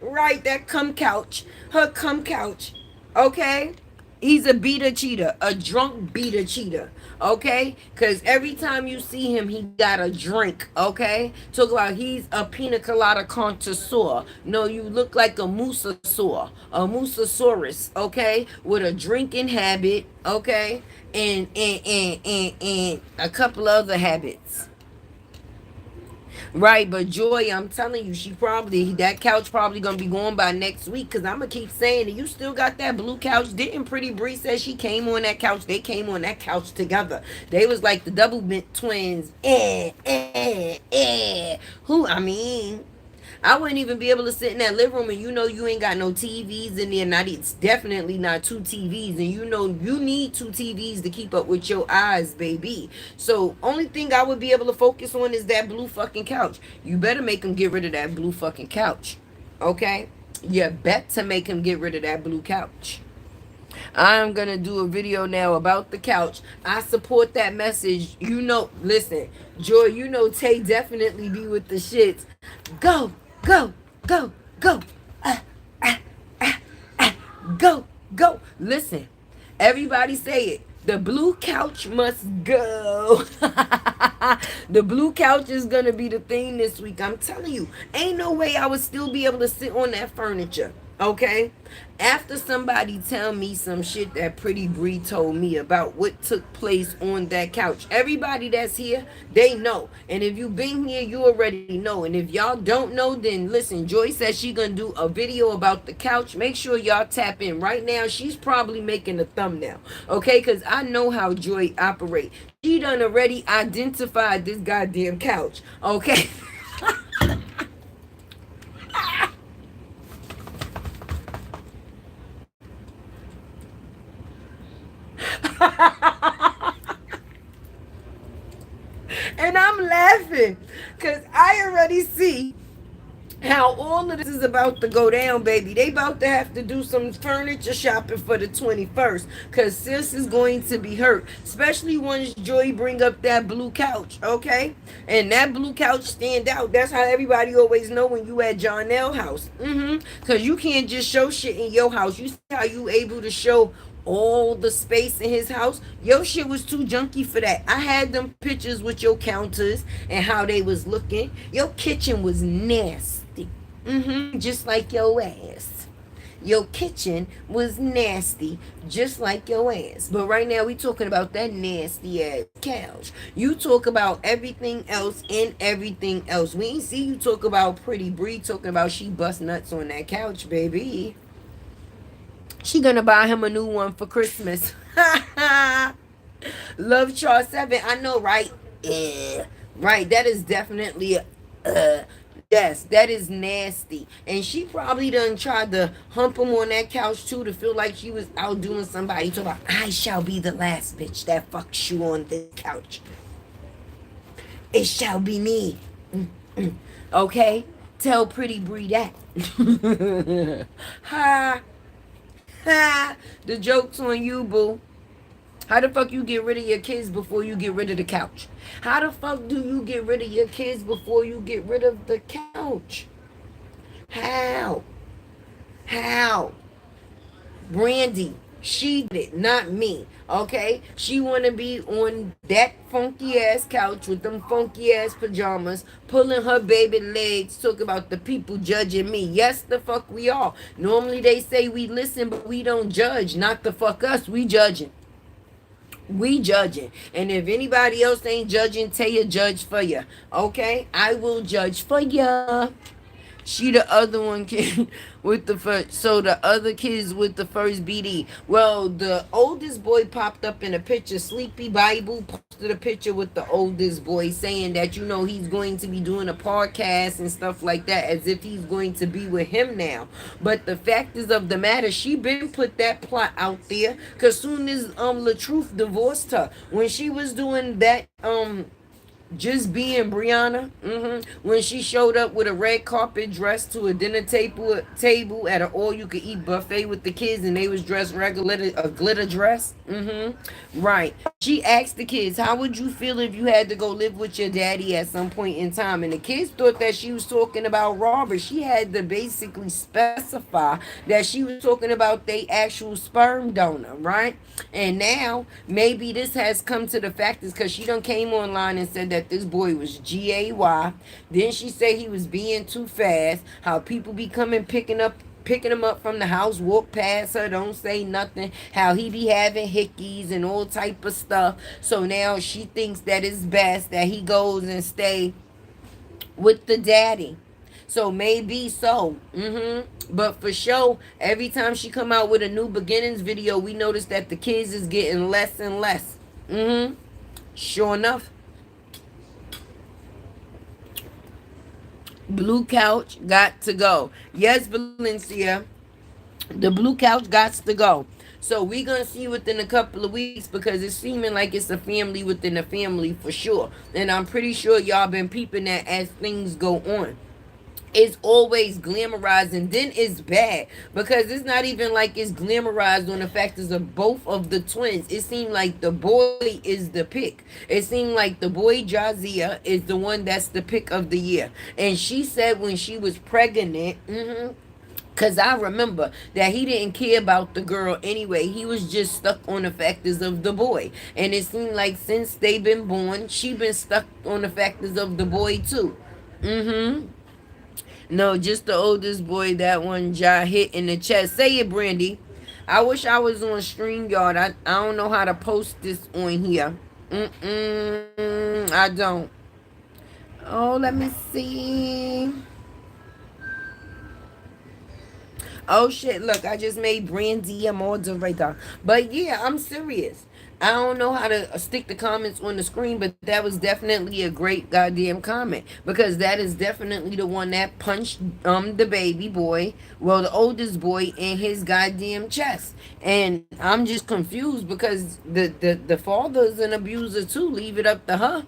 Right, that cum couch. Her cum couch. Okay? He's a beater cheater. A drunk beater cheater. Okay? Because every time you see him, he got a drink. Okay? Talk about he's a pina colada connoisseur. No, you look like a mosasaur. A mosasaurus. Okay? With a drinking habit. Okay? And a couple other habits. Right, but Joy, I'm telling you, that couch probably gonna be going by next week. Cause I'm gonna keep saying that you still got that blue couch. Didn't Pretty Bree say she came on that couch? They came on that couch together. They was like the double mint twins. Who? I mean, I wouldn't even be able to sit in that living room, and you know you ain't got no TVs in there. Not it's definitely not two TVs, and you know you need two TVs to keep up with your eyes, baby. So only thing I would be able to focus on is that blue fucking couch. You better make him get rid of that blue fucking couch, okay? You bet to make him get rid of that blue couch. I'm gonna do a video now about the couch. I support that message. You know, listen, Joy, you know Tay definitely be with the shits. Go, go, go, go. Ah, ah, go, go. Listen, everybody say it. The blue couch must go. The blue couch is gonna be the thing this week. I'm telling you, ain't no way I would still be able to sit on that furniture. Okay? After somebody tell me some shit that Pretty Bree told me about what took place on that couch. Everybody that's here, they know. And if you been here, you already know. And if y'all don't know, then listen, Joy says she gonna do a video about the couch. Make sure y'all tap in right now. She's probably making a thumbnail. Okay? Because I know how Joy operate. She done already identified this goddamn couch. Okay? And I'm laughing because I already see how all of this is about to go down, baby. They about to have to do some furniture shopping for the 21st because sis is going to be hurt, especially once Joy bring up that blue couch, okay? And that blue couch stand out. That's how everybody always know when you at John L house. Because you can't just show shit in your house. You see how you able to show all the space in his house. Your shit was too junky for that. I had them pictures with your counters and how they was looking. Your kitchen was nasty. Just like your ass. Your kitchen was nasty, just like your ass. But right now we talking about that nasty ass couch. You talk about everything else and everything else. We ain't see you talk about Pretty Bree talking about she bust nuts on that couch, baby. She gonna buy him a new one for Christmas. Love Char 7. I know, right? Right. That is definitely yes, that is nasty. And she probably done tried to hump him on that couch too to feel like she was outdoing somebody. Talk about, I shall be the last bitch that fucks you on this couch. It shall be me. Okay? Tell Pretty Bree that. Ha. The joke's on you, boo. How the fuck you get rid of your kids before you get rid of the couch? How the fuck do you get rid of your kids before you get rid of the couch? How? How? Brandy, she did it, not me. Okay? She wanna be on that funky ass couch with them funky ass pajamas, pulling her baby legs, talk about the people judging me. Yes, the fuck we are. Normally they say we listen, but we don't judge. Not the fuck us, we judging. We judging. And if anybody else ain't judging, Taya judge for you. Okay? I will judge for ya. She the other one kid with the first. So the other kids with the first BD. Well, the oldest boy popped up in a picture. Sleepy Bible posted a picture with the oldest boy saying that he's going to be doing a podcast and stuff like that, as if he's going to be with him now. But the fact is of the matter, she been put that plot out there. Cause soon as LaTruth divorced her, when she was doing that just being Brianna, when she showed up with a red carpet dress to a dinner table at an all-you-can-eat buffet with the kids, and they was dressed regular, a glitter dress. Right. She asked the kids, "How would you feel if you had to go live with your daddy at some point in time?" And the kids thought that she was talking about Robert. She had to basically specify that she was talking about their actual sperm donor, right? And now maybe this has come to the fact is because she done came online and said that this boy was GAY. Then she said he was being too fast. How people be coming picking him up from the house, walk past her, don't say nothing. How he be having hickeys and all type of stuff. So now she thinks that it's best that he goes and stay with the daddy. So maybe so. But for sure, every time she come out with a new beginnings video, we notice that the kids is getting less and less. Sure enough. Blue couch got to go. Yes, Valencia. The blue couch got to go. So we gonna see within a couple of weeks, because it's seeming like it's a family within a family for sure. And I'm pretty sure y'all been peeping that as things go on. It's always glamorized, and then it's bad because it's not even like it's glamorized on the factors of both of the twins. It seemed like the boy is the pick. It seemed like the boy Jazia is the one that's the pick of the year. And she said when she was pregnant, because I remember that he didn't care about the girl anyway. He was just stuck on the factors of the boy. And it seemed like since they been born, she been stuck on the factors of the boy too. No, just the oldest boy, that one Ja hit in the chest. Say it, Brandy. I wish I was on StreamYard. I don't know how to post this on here. I don't. Oh, let me see. Oh shit, look, I just made Brandy a moderator. But yeah, I'm serious. I don't know how to stick the comments on the screen, but that was definitely a great goddamn comment, because that is definitely the one that punched the baby boy, well, the oldest boy, in his goddamn chest. And I'm just confused because the father's an abuser too. Leave it up to her.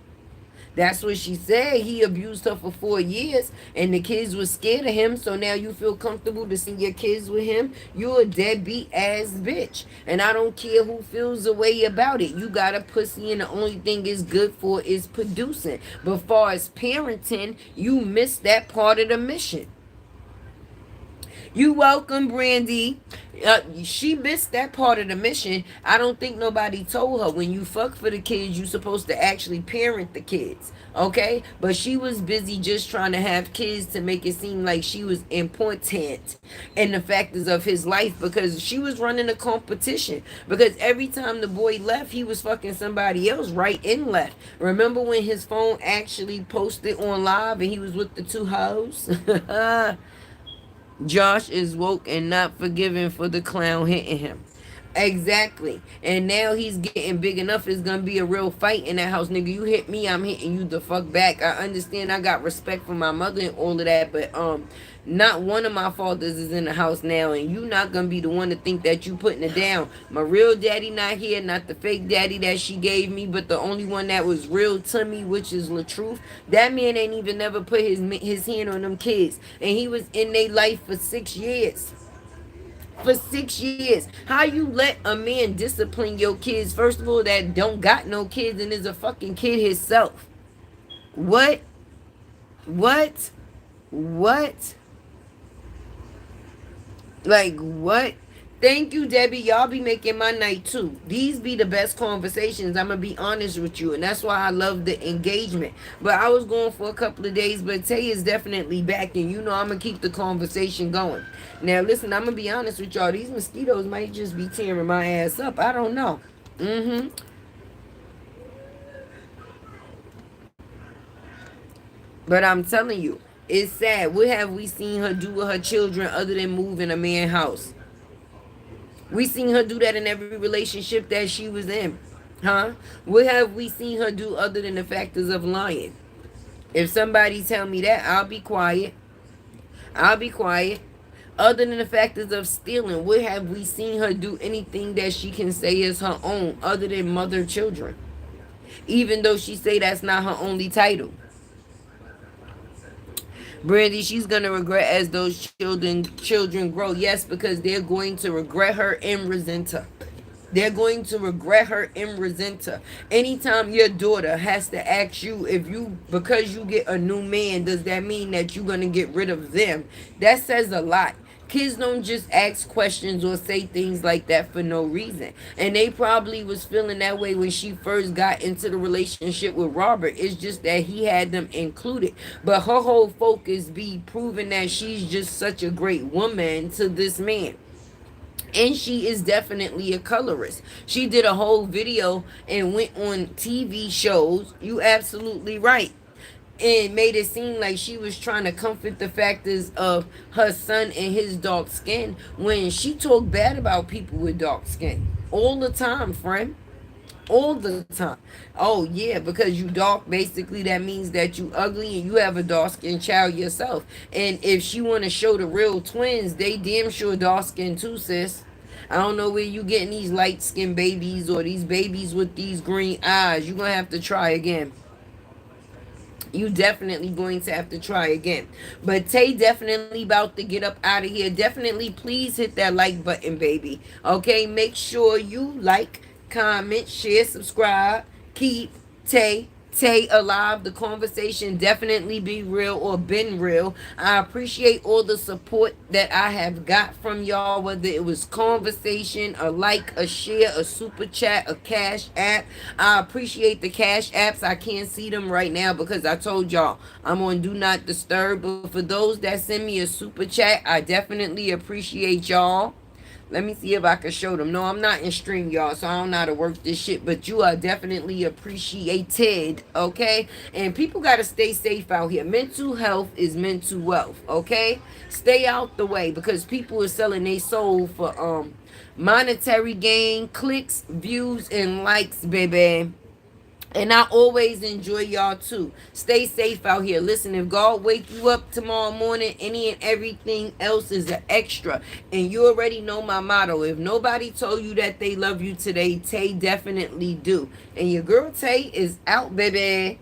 That's what she said. He abused her for 4 years, and the kids were scared of him. So now you feel comfortable to see your kids with him. You're a deadbeat ass bitch, and I don't care who feels a way about it. You got a pussy, and the only thing it's good for is producing. But far as parenting, you missed that part of the mission. You welcome, Brandy. She missed that part of the mission. I don't think nobody told her when you fuck for the kids, you supposed to actually parent the kids. Okay? But she was busy just trying to have kids to make it seem like she was important in the factors of his life, because she was running a competition. Because every time the boy left, he was fucking somebody else right and left. Remember when his phone actually posted on live and he was with the two hoes? Josh is woke and not forgiven for the clown hitting him. Exactly. And now he's getting big enough. It's gonna be a real fight in that house. Nigga, you hit me, I'm hitting you the fuck back. I understand I got respect for my mother and all of that, but not one of my fathers is in the house now, and you not gonna be the one to think that you putting it down. My real daddy not here, not the fake daddy that she gave me, but the only one that was real to me, which is LaTruth. That man ain't even never put his hand on them kids, and he was in their life for 6 years. for 6 years. How you let a man discipline your kids, first of all, that don't got no kids and is a fucking kid himself? What? What? What? Like, what? Thank you, Debbie. Y'all be making my night too. These be the best conversations. I'm gonna be honest with you, and that's why I love the engagement. But I was going for a couple of days, but Tay is definitely back, and you know I'm gonna keep the conversation going. Now, listen, I'm gonna be honest with y'all. These mosquitoes might just be tearing my ass up. I don't know. Mm-hmm. But I'm telling you, it's sad. What have we seen her do with her children other than move in a man's house? We seen her do that in every relationship that she was in. Huh? What have we seen her do other than the factors of lying? If somebody tell me that, I'll be quiet. I'll be quiet. Other than the factors of stealing, what have we seen her do anything that she can say is her own other than mother children? Even though she say that's not her only title. Brandy, she's gonna regret as those children grow. Yes, because they're going to regret her and resent her. They're going to regret her and resent her. Anytime your daughter has to ask you if you, because you get a new man, does that mean that you're gonna get rid of them? That says a lot. Kids don't just ask questions or say things like that for no reason. And they probably was feeling that way when she first got into the relationship with Robert. It's just that he had them included. But her whole focus be proving that she's just such a great woman to this man. And she is definitely a colorist. She did a whole video and went on TV shows. You absolutely right. And made it seem like she was trying to comfort the factors of her son and his dark skin when she talked bad about people with dark skin all the time, friend. All the time. Oh yeah, because you dark, basically that means that you ugly and you have a dark skinned child yourself. And if she wanna show the real twins, they damn sure dark skinned too, sis. I don't know where you getting these light skinned babies or these babies with these green eyes. You're gonna have to try again. You definitely going to have to try again. But Tay definitely about to get up out of here. Definitely please hit that like button, baby. Okay, make sure you like, comment, share, subscribe. Keep Tay alive. The conversation definitely be real or been real. I appreciate all the support that I have got from y'all, whether it was conversation, a like, a share, a super chat, a cash app. I appreciate the cash apps. I can't see them right now because I told y'all I'm on do not disturb. But for those that send me a super chat, I definitely appreciate y'all. Let me see if I can show them. No, I'm not in stream, y'all, so I don't know how to work this shit. But you are definitely appreciated, okay? And people got to stay safe out here. Mental health is mental wealth, okay? Stay out the way because people are selling their soul for monetary gain, clicks, views, and likes, baby. And I always enjoy y'all too. Stay safe out here. Listen, if God wake you up tomorrow morning, any and everything else is an extra. And you already know my motto. If nobody told you that they love you today, Tay definitely do. And your girl Tay is out, baby.